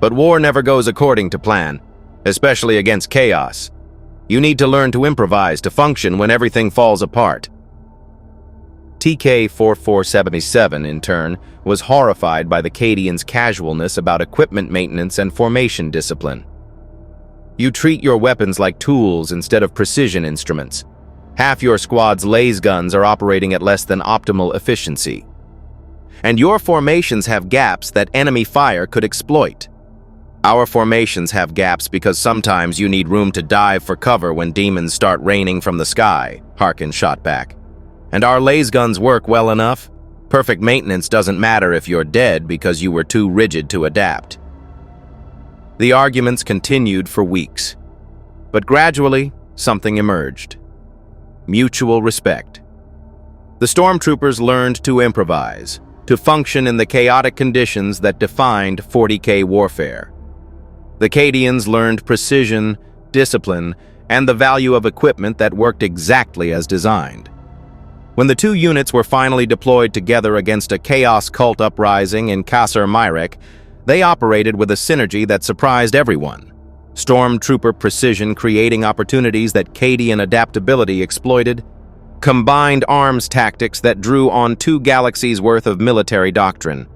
"But war never goes according to plan, especially against chaos. You need to learn to improvise to function when everything falls apart." TK-4477, in turn, was horrified by the Cadians' casualness about equipment maintenance and formation discipline. "You treat your weapons like tools instead of precision instruments. Half your squad's laser guns are operating at less than optimal efficiency. And your formations have gaps that enemy fire could exploit." "Our formations have gaps because sometimes you need room to dive for cover when demons start raining from the sky," Harkin shot back. "And our laser guns work well enough. Perfect maintenance doesn't matter if you're dead because you were too rigid to adapt." The arguments continued for weeks. But gradually, something emerged. Mutual respect. The stormtroopers learned to improvise, to function in the chaotic conditions that defined 40K warfare. The Cadians learned precision, discipline, and the value of equipment that worked exactly as designed. When the two units were finally deployed together against a chaos cult uprising in Qasr Myrek, they operated with a synergy that surprised everyone. Stormtrooper precision creating opportunities that Cadian adaptability exploited, combined arms tactics that drew on 2 galaxies' worth of military doctrine.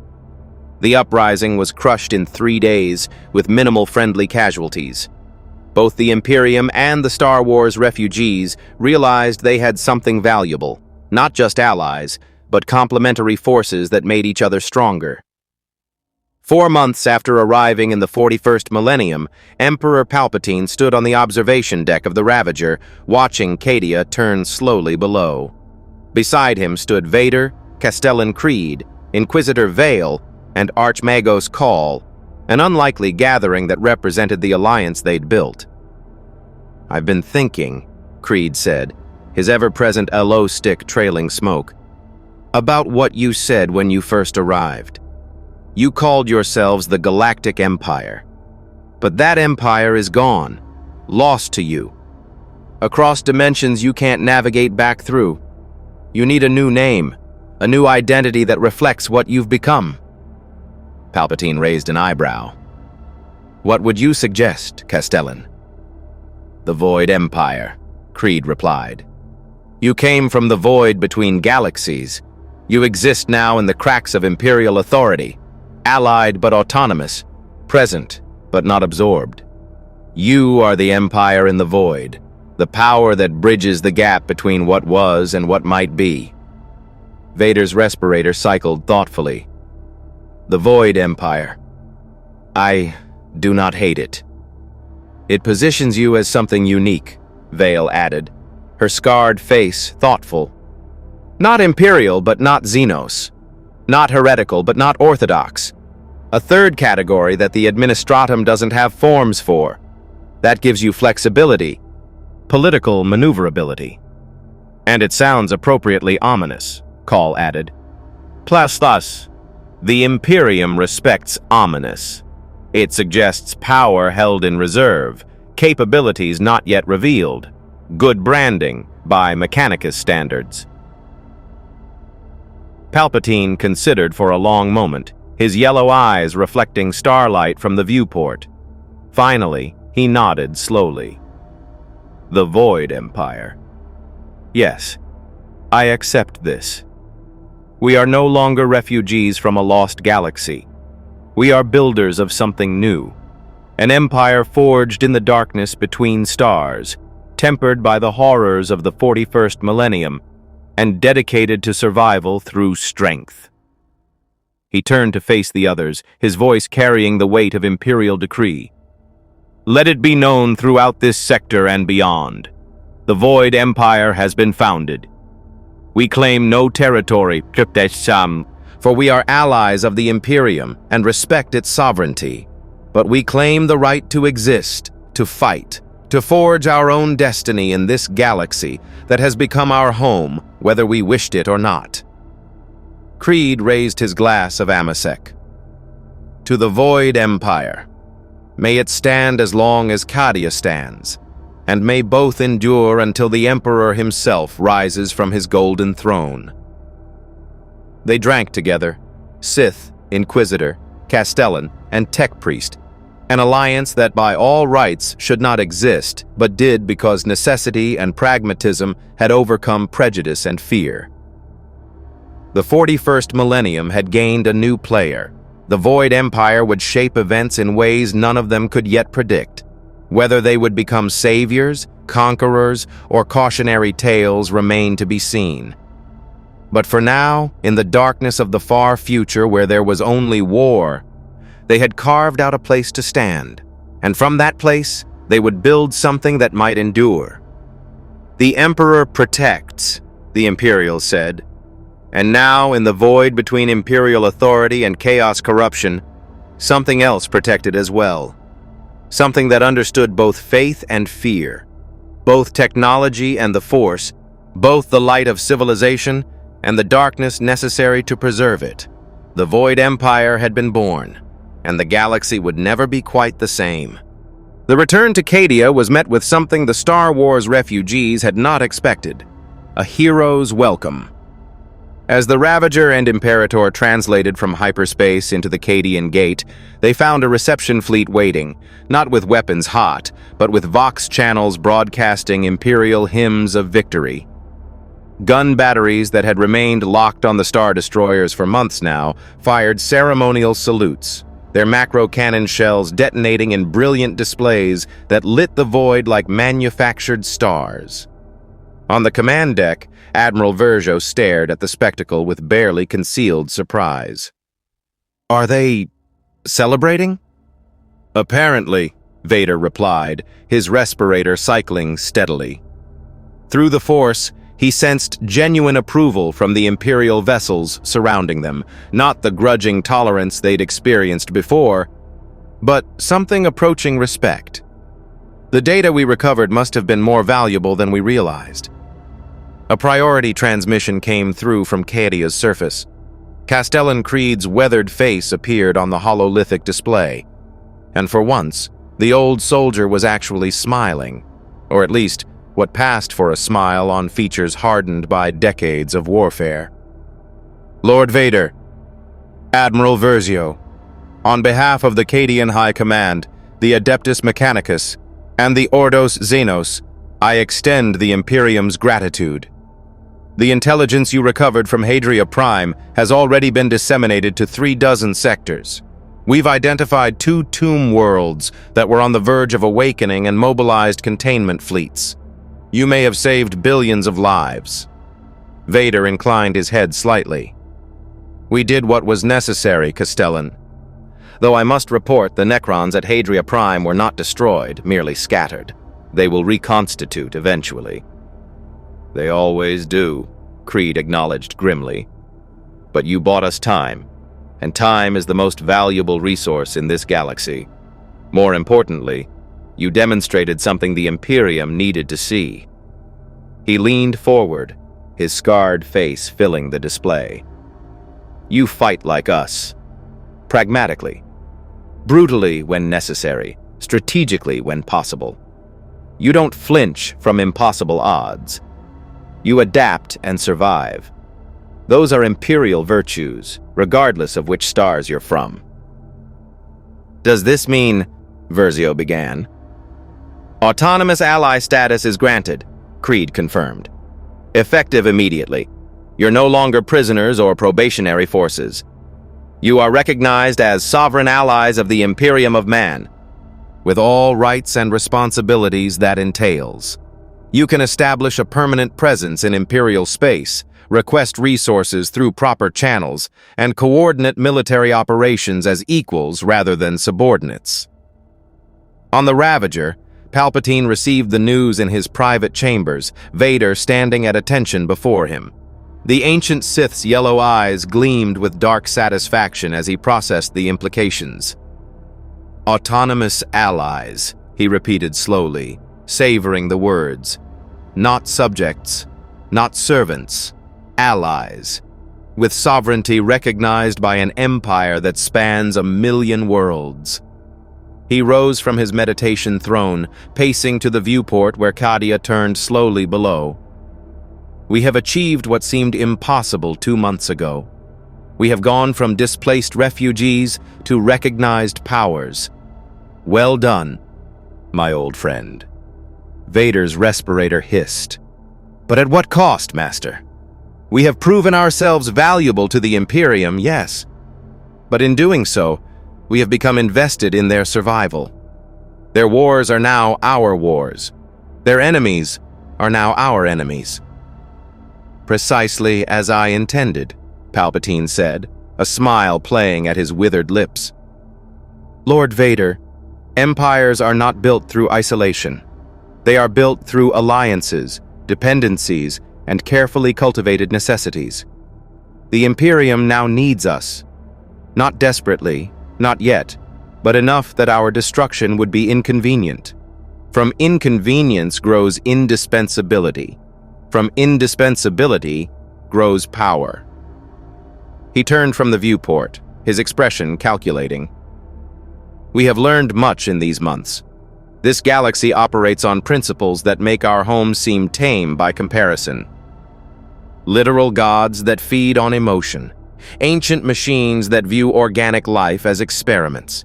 The uprising was crushed in 3 days with minimal friendly casualties. Both the Imperium and the Star Wars refugees realized they had something valuable. Not just allies, but complementary forces that made each other stronger. 4 months after arriving in the 41st Millennium, Emperor Palpatine stood on the observation deck of the Ravager, watching Cadia turn slowly below. Beside him stood Vader, Castellan Creed, Inquisitor Vale, and Archmagos Call, an unlikely gathering that represented the alliance they'd built. "I've been thinking," Creed said, his ever-present LO stick trailing smoke, "about what you said when you first arrived. You called yourselves the Galactic Empire. But that empire is gone, lost to you. Across dimensions you can't navigate back through. You need a new name, a new identity that reflects what you've become." Palpatine raised an eyebrow. "What would you suggest, Castellan?" "The Void Empire," Creed replied. "You came from the void between galaxies. You exist now in the cracks of Imperial authority, allied but autonomous, present but not absorbed. You are the Empire in the void, the power that bridges the gap between what was and what might be." Vader's respirator cycled thoughtfully. "The Void Empire. I do not hate it. It positions you as something unique," Vale added, her scarred face thoughtful. "Not Imperial, but not Xenos. Not heretical, but not orthodox. A third category that the Administratum doesn't have forms for. That gives you flexibility, political maneuverability." "And it sounds appropriately ominous," Call added. "Plus thus, the Imperium respects ominous. It suggests power held in reserve, capabilities not yet revealed, good branding by Mechanicus standards." Palpatine considered for a long moment, his yellow eyes reflecting starlight from the viewport. Finally, he nodded slowly. "The Void Empire. Yes, I accept this. We are no longer refugees from a lost galaxy. We are builders of something new. An empire forged in the darkness between stars, tempered by the horrors of the 41st millennium, and dedicated to survival through strength. He turned to face the others, his voice carrying the weight of Imperial decree. Let it be known throughout this sector and beyond. The Void Empire has been founded. We claim no territory, for we are allies of the Imperium and respect its sovereignty. But we claim the right to exist, to fight, to forge our own destiny in this galaxy that has become our home, whether we wished it or not. Creed raised his glass of Amasek. To the Void Empire. May it stand as long as Cadia stands, and may both endure until the Emperor himself rises from his golden throne. They drank together, Sith, Inquisitor, Castellan, and Tech Priest, an alliance that by all rights should not exist, but did because necessity and pragmatism had overcome prejudice and fear. The 41st millennium had gained a new player. The Void Empire would shape events in ways none of them could yet predict. Whether they would become saviors, conquerors, or cautionary tales remained to be seen. But for now, in the darkness of the far future where there was only war, they had carved out a place to stand, and from that place, they would build something that might endure. The Emperor protects, the Imperial said, and now, in the void between Imperial authority and chaos corruption, something else protected as well. Something that understood both faith and fear, both technology and the Force, both the light of civilization and the darkness necessary to preserve it. The Void Empire had been born, and the galaxy would never be quite the same. The return to Cadia was met with something the Star Wars refugees had not expected: a hero's welcome. As the Ravager and Imperator translated from hyperspace into the Cadian Gate, they found a reception fleet waiting, not with weapons hot, but with Vox channels broadcasting Imperial hymns of victory. Gun batteries that had remained locked on the Star Destroyers for months now fired ceremonial salutes, their macro cannon shells detonating in brilliant displays that lit the void like manufactured stars. On the command deck, Admiral Vergio stared at the spectacle with barely concealed surprise. Are they celebrating? Apparently, Vader replied, his respirator cycling steadily. Through the Force, he sensed genuine approval from the Imperial vessels surrounding them, not the grudging tolerance they'd experienced before, but something approaching respect. The data we recovered must have been more valuable than we realized. A priority transmission came through from Cadia's surface. Castellan Creed's weathered face appeared on the hololithic display, and for once, the old soldier was actually smiling, or at least what passed for a smile on features hardened by decades of warfare. Lord Vader, Admiral Vergio, on behalf of the Cadian High Command, the Adeptus Mechanicus, and the Ordos Xenos, I extend the Imperium's gratitude. The intelligence you recovered from Hadria Prime has already been disseminated to 36 sectors. We've identified 2 tomb worlds that were on the verge of awakening and mobilized containment fleets. You may have saved billions of lives. Vader inclined his head slightly. We did what was necessary, Castellan. Though I must report the Necrons at Hadria Prime were not destroyed, merely scattered. They will reconstitute eventually. They always do, Creed acknowledged grimly. But you bought us time, and time is the most valuable resource in this galaxy. More importantly, you demonstrated something the Imperium needed to see. He leaned forward, his scarred face filling the display. You fight like us, pragmatically, brutally when necessary, strategically when possible. You don't flinch from impossible odds. You adapt and survive. Those are Imperial virtues, regardless of which stars you're from. Does this mean, Vergio began. Autonomous ally status is granted, Creed confirmed. Effective immediately. You're no longer prisoners or probationary forces. You are recognized as sovereign allies of the Imperium of Man, with all rights and responsibilities that entails. You can establish a permanent presence in Imperial space, request resources through proper channels, and coordinate military operations as equals rather than subordinates. On the Ravager, Palpatine received the news in his private chambers, Vader standing at attention before him. The ancient Sith's yellow eyes gleamed with dark satisfaction as he processed the implications. Autonomous allies, he repeated slowly, savoring the words. Not subjects, not servants, allies, with sovereignty recognized by an empire that spans 1,000,000 worlds. He rose from his meditation throne, pacing to the viewport where Cadia turned slowly below. We have achieved what seemed impossible 2 months ago. We have gone from displaced refugees to recognized powers. Well done, my old friend. Vader's respirator hissed. But at what cost, Master? We have proven ourselves valuable to the Imperium, yes. But in doing so, we have become invested in their survival. Their wars are now our wars. Their enemies are now our enemies. Precisely as I intended, Palpatine said, a smile playing at his withered lips. Lord Vader, empires are not built through isolation. They are built through alliances, dependencies, and carefully cultivated necessities. The Imperium now needs us. Not desperately, not yet, but enough that our destruction would be inconvenient. From inconvenience grows indispensability. From indispensability grows power. He turned from the viewport, his expression calculating. We have learned much in these months. This galaxy operates on principles that make our home seem tame by comparison. Literal gods that feed on emotion. Ancient machines that view organic life as experiments.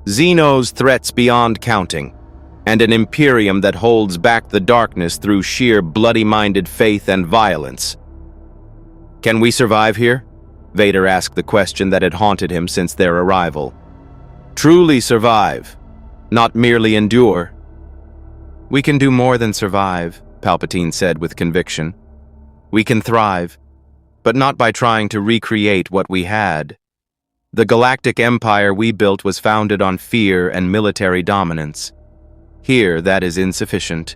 Xenos threats beyond counting. And an Imperium that holds back the darkness through sheer bloody-minded faith and violence. Can we survive here? Vader asked the question that had haunted him since their arrival. Truly survive, not merely endure. We can do more than survive, Palpatine said with conviction. We can thrive, but not by trying to recreate what we had. The Galactic Empire we built was founded on fear and military dominance. Here, that is insufficient.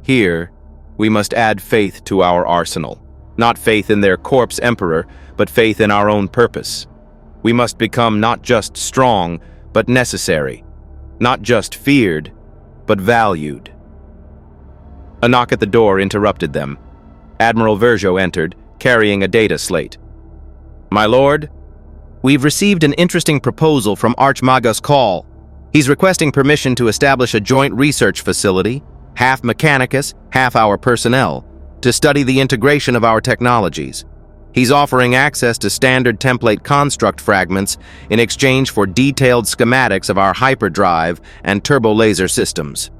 Here, we must add faith to our arsenal. Not faith in their corpse emperor, but faith in our own purpose. We must become not just strong, but necessary. Not just feared, but valued. A knock at the door interrupted them. Admiral Verjo entered, carrying a data slate. My lord, we've received an interesting proposal from Archmagus Call. He's requesting permission to establish a joint research facility, half Mechanicus, half our personnel, to study the integration of our technologies. He's offering access to standard template construct fragments in exchange for detailed schematics of our hyperdrive and turbolaser systems.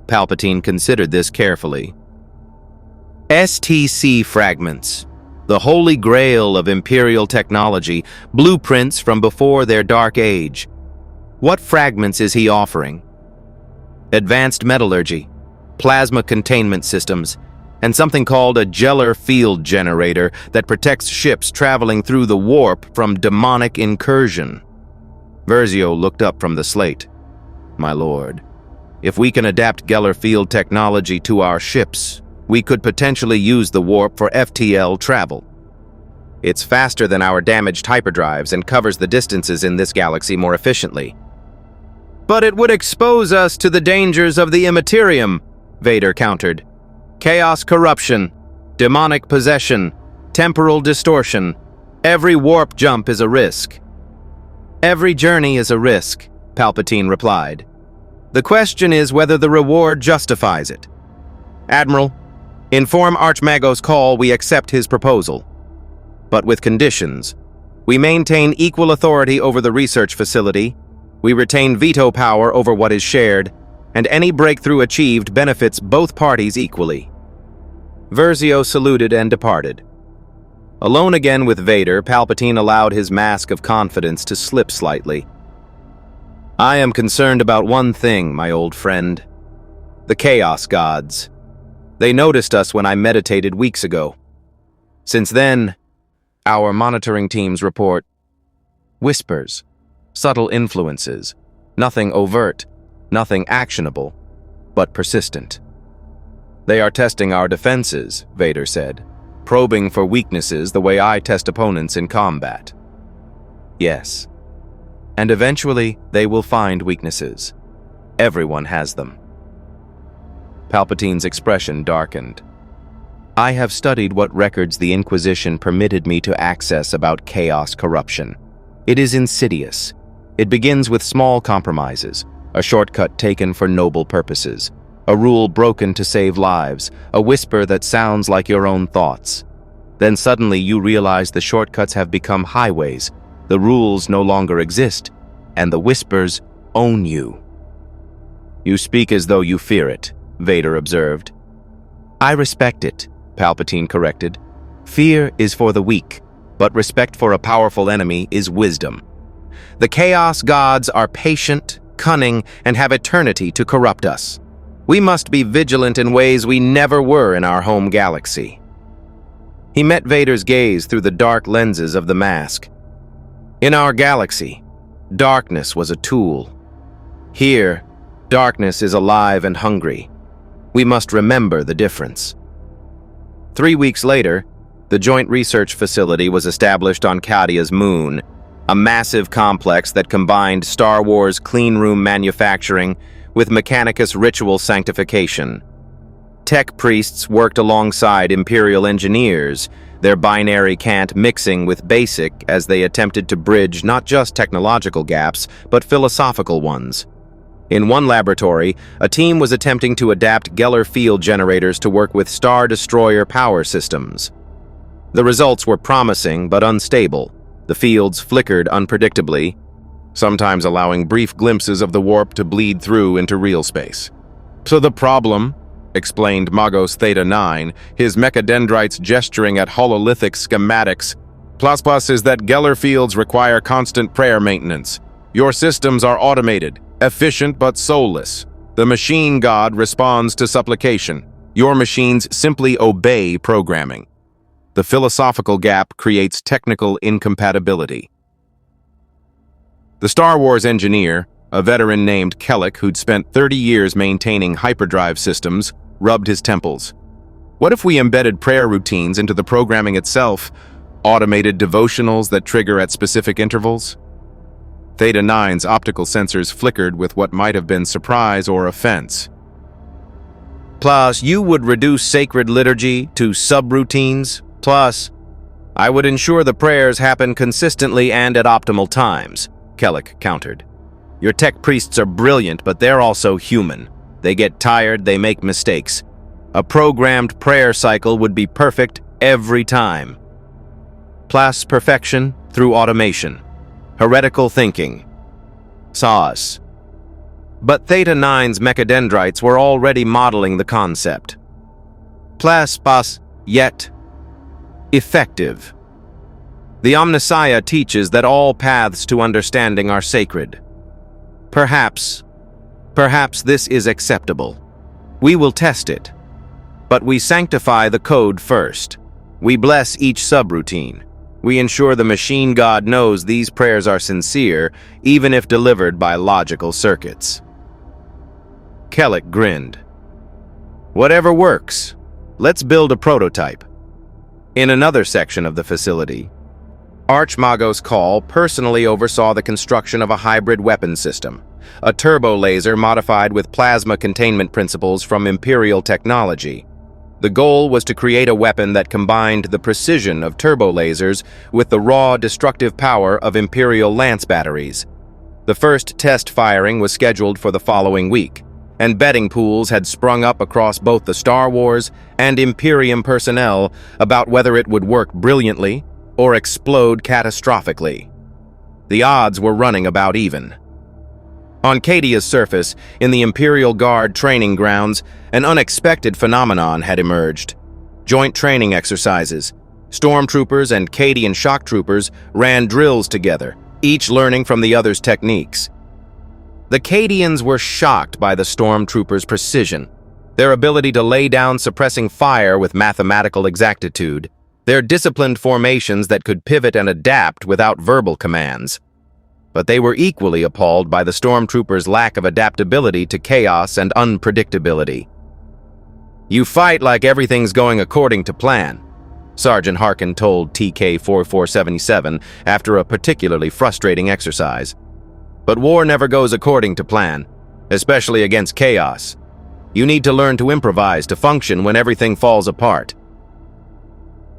Palpatine considered this carefully. STC fragments, the holy grail of Imperial technology, blueprints from before their dark age. What fragments is he offering? Advanced metallurgy, plasma containment systems, and something called a Geller field generator that protects ships traveling through the warp from demonic incursion. Verjo looked up from the slate. My lord, if we can adapt Geller field technology to our ships, we could potentially use the warp for FTL travel. It's faster than our damaged hyperdrives and covers the distances in this galaxy more efficiently. But it would expose us to the dangers of the Immaterium, Vader countered. Chaos corruption, demonic possession, temporal distortion. Every warp jump is a risk. Every journey is a risk, Palpatine replied. The question is whether the reward justifies it. Admiral, inform Archmagus Call we accept his proposal. But with conditions. We maintain equal authority over the research facility, we retain veto power over what is shared, and any breakthrough achieved benefits both parties equally. Versio saluted and departed. Alone again with Vader, Palpatine allowed his mask of confidence to slip slightly. "I am concerned about one thing, my old friend. The Chaos Gods. They noticed us when I meditated weeks ago. Since then, our monitoring teams report whispers, subtle influences, nothing overt, nothing actionable, but persistent. They are testing our defenses," Vader said, "probing for weaknesses the way I test opponents in combat." "Yes. And eventually they will find weaknesses. Everyone has them." Palpatine's expression darkened. "I have studied what records the Inquisition permitted me to access about chaos corruption. It is insidious. It begins with small compromises, a shortcut taken for noble purposes, a rule broken to save lives, a whisper that sounds like your own thoughts. Then suddenly you realize the shortcuts have become highways, the rules no longer exist, and the whispers own you." "You speak as though you fear it," Vader observed. "I respect it," Palpatine corrected. "Fear is for the weak, but respect for a powerful enemy is wisdom. The Chaos Gods are patient, cunning, and have eternity to corrupt us. We must be vigilant in ways we never were in our home galaxy." He met Vader's gaze through the dark lenses of the mask. "In our galaxy, darkness was a tool. Here, darkness is alive and hungry. We must remember the difference." 3 weeks later, the Joint Research Facility was established on Cadia's moon, a massive complex that combined Star Wars cleanroom manufacturing with Mechanicus ritual sanctification. Tech priests worked alongside Imperial engineers, their binary cant mixing with basic as they attempted to bridge not just technological gaps, but philosophical ones. In one laboratory, a team was attempting to adapt Geller field generators to work with Star Destroyer power systems. The results were promising but unstable. The fields flickered unpredictably, sometimes allowing brief glimpses of the warp to bleed through into real space. "So the problem," explained Magos Theta 9, his mechadendrites gesturing at hololithic schematics, "plus is that Geller fields require constant prayer maintenance. Your systems are automated, efficient but soulless. The machine god responds to supplication. Your machines simply obey programming. The philosophical gap creates technical incompatibility." The Star Wars engineer, a veteran named Kellic who'd spent 30 years maintaining hyperdrive systems, rubbed his temples. "What if we embedded prayer routines into the programming itself, automated devotionals that trigger at specific intervals?" Theta 9's optical sensors flickered with what might have been surprise or offense. "Plus, you would reduce sacred liturgy to subroutines. Plus, I would ensure the prayers happen consistently and at optimal times," Kellic countered. "Your tech priests are brilliant, but they're also human. They get tired, they make mistakes. A programmed prayer cycle would be perfect every time. Plus perfection through automation. Heretical thinking. Sauce." But Theta 9's mechadendrites were already modeling the concept. Plus yet effective. The Omnissiah teaches that all paths to understanding are sacred. Perhaps this is acceptable. We will test it. But we sanctify the code first. We bless each subroutine. We ensure the machine god knows these prayers are sincere, even if delivered by logical circuits. Kellic grinned. "Whatever works. Let's build a prototype." In another section of the facility, Archmagos Call personally oversaw the construction of a hybrid weapon system, a turbo laser modified with plasma containment principles from Imperial technology. The goal was to create a weapon that combined the precision of turbo lasers with the raw destructive power of Imperial lance batteries. The first test firing was scheduled for the following week, and betting pools had sprung up across both the Star Wars and Imperium personnel about whether it would work brilliantly or explode catastrophically. The odds were running about even. On Cadia's surface, in the Imperial Guard training grounds, an unexpected phenomenon had emerged. joint training exercises. Stormtroopers and Cadian shock troopers ran drills together, each learning from the other's techniques. The Cadians were shocked by the stormtroopers' precision, their ability to lay down suppressing fire with mathematical exactitude, their disciplined formations that could pivot and adapt without verbal commands. But they were equally appalled by the stormtroopers' lack of adaptability to chaos and unpredictability. "You fight like everything's going according to plan," Sergeant Harkin told TK-4477 after a particularly frustrating exercise. "But war never goes according to plan, especially against chaos. You need to learn to improvise to function when everything falls apart."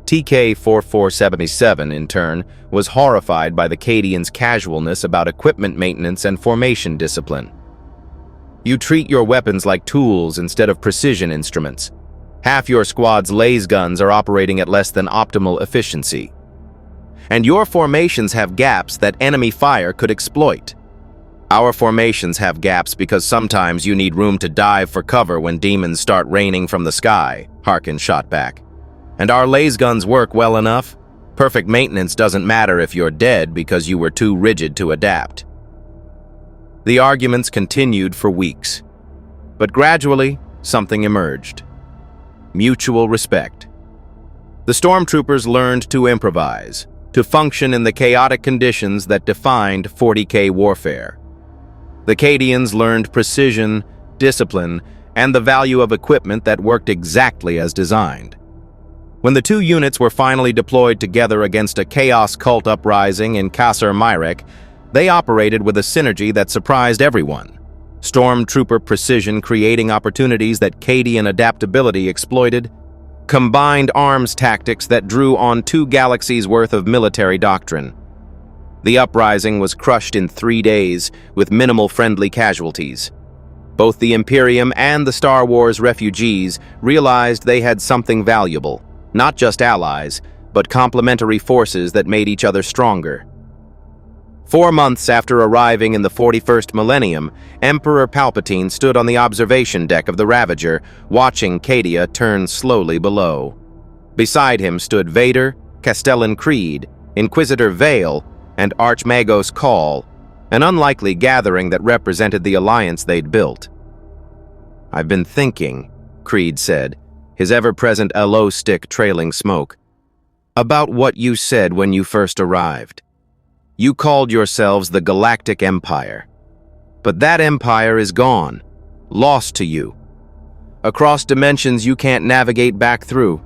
TK-4477, in turn, was horrified by the Cadians' casualness about equipment maintenance and formation discipline. "You treat your weapons like tools instead of precision instruments. Half your squad's laser guns are operating at less than optimal efficiency. And your formations have gaps that enemy fire could exploit. Our formations have gaps because sometimes you need room to dive for cover when demons start raining from the sky," Harkin shot back. "And our laser guns work well enough. Perfect maintenance doesn't matter if you're dead because you were too rigid to adapt." The arguments continued for weeks, but gradually something emerged. Mutual respect. The stormtroopers learned to improvise, to function in the chaotic conditions that defined 40K warfare. The Cadians learned precision, discipline, and the value of equipment that worked exactly as designed. When the two units were finally deployed together against a chaos cult uprising in Kasr Myrek, they operated with a synergy that surprised everyone. Stormtrooper precision creating opportunities that Cadian adaptability exploited, combined arms tactics that drew on 2 galaxies' worth of military doctrine. The uprising was crushed in 3 days with minimal friendly casualties. Both the Imperium and the Star Wars refugees realized they had something valuable, not just allies, but complementary forces that made each other stronger. 4 months after arriving in the 41st Millennium, Emperor Palpatine stood on the observation deck of the Ravager, watching Cadia turn slowly below. Beside him stood Vader, Castellan Creed, Inquisitor Vale, and Archmagos Call, an unlikely gathering that represented the alliance they'd built. "I've been thinking," Creed said, his ever-present LO stick trailing smoke, "about what you said when you first arrived. You called yourselves the Galactic Empire. But that empire is gone, lost to you. Across dimensions you can't navigate back through.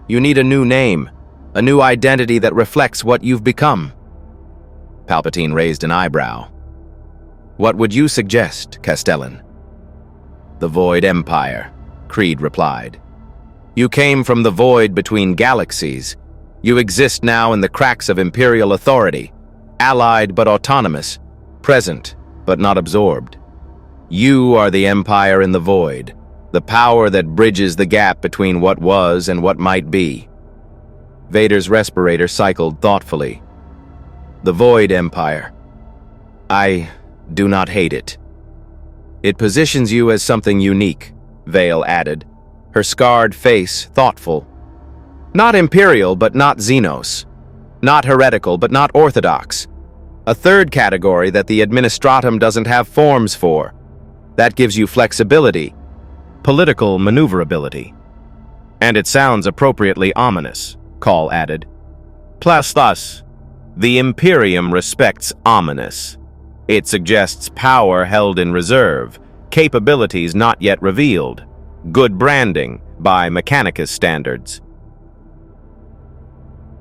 You need a new name, a new identity that reflects what you've become." Palpatine raised an eyebrow. "What would you suggest, Castellan?" "The Void Empire," Creed replied. "You came from the void between galaxies. You exist now in the cracks of Imperial authority. Allied but autonomous, present but not absorbed. You are the Empire in the Void, the power that bridges the gap between what was and what might be." Vader's respirator cycled thoughtfully. "The Void Empire. I do not hate it. It positions you as something unique," Vale added, her scarred face thoughtful. "Not Imperial but not Xenos. Not heretical, but not orthodox. A third category that the Administratum doesn't have forms for. That gives you flexibility, political maneuverability." "And it sounds appropriately ominous," Call added. "Plus thus, the Imperium respects ominous. It suggests power held in reserve, capabilities not yet revealed, good branding by Mechanicus standards."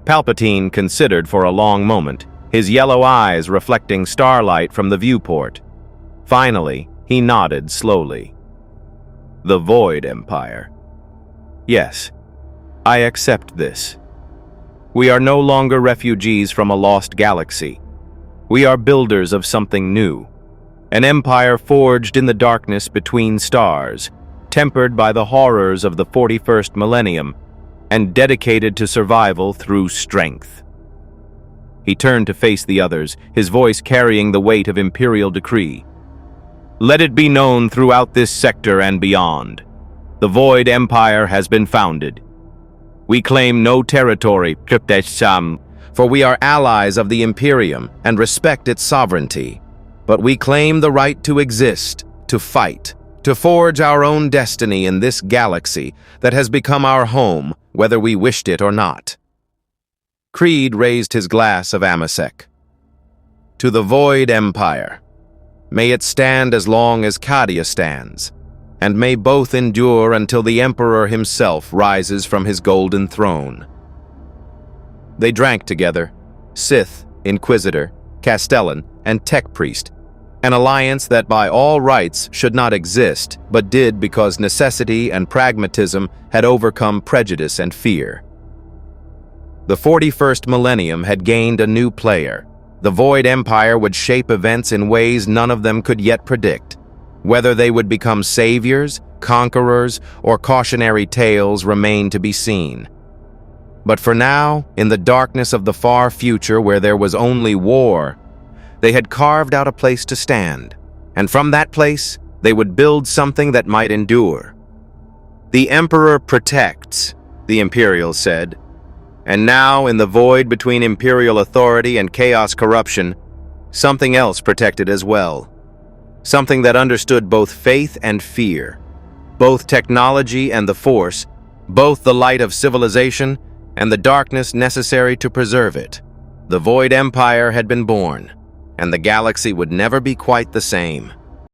Palpatine considered for a long moment, his yellow eyes reflecting starlight from the viewport. Finally, he nodded slowly. "The Void Empire. Yes, I accept this. We are no longer refugees from a lost galaxy. We are builders of something new. An empire forged in the darkness between stars, tempered by the horrors of the 41st Millennium, and dedicated to survival through strength." He turned to face the others, his voice carrying the weight of Imperial decree. "Let it be known throughout this sector and beyond. The Void Empire has been founded. We claim no territory, for we are allies of the Imperium and respect its sovereignty. But we claim the right to exist, to fight, to forge our own destiny in this galaxy that has become our home, whether we wished it or not. Creed raised his glass of Amasek. To the Void Empire. May it stand as long as Cadia stands, and may both endure until the Emperor himself rises from his golden throne. They drank together, Sith, Inquisitor, Castellan, and Tech Priest, an alliance that by all rights should not exist, but did because necessity and pragmatism had overcome prejudice and fear. The 41st Millennium had gained a new player. The Void Empire would shape events in ways none of them could yet predict. Whether they would become saviors, conquerors, or cautionary tales remained to be seen. But for now, in the darkness of the far future where there was only war, they had carved out a place to stand, and from that place, they would build something that might endure. The Emperor protects, the Imperial said, and now, in the void between Imperial authority and chaos corruption, something else protected as well. Something that understood both faith and fear, both technology and the Force, both the light of civilization and the darkness necessary to preserve it. The Void Empire had been born, and the galaxy would never be quite the same.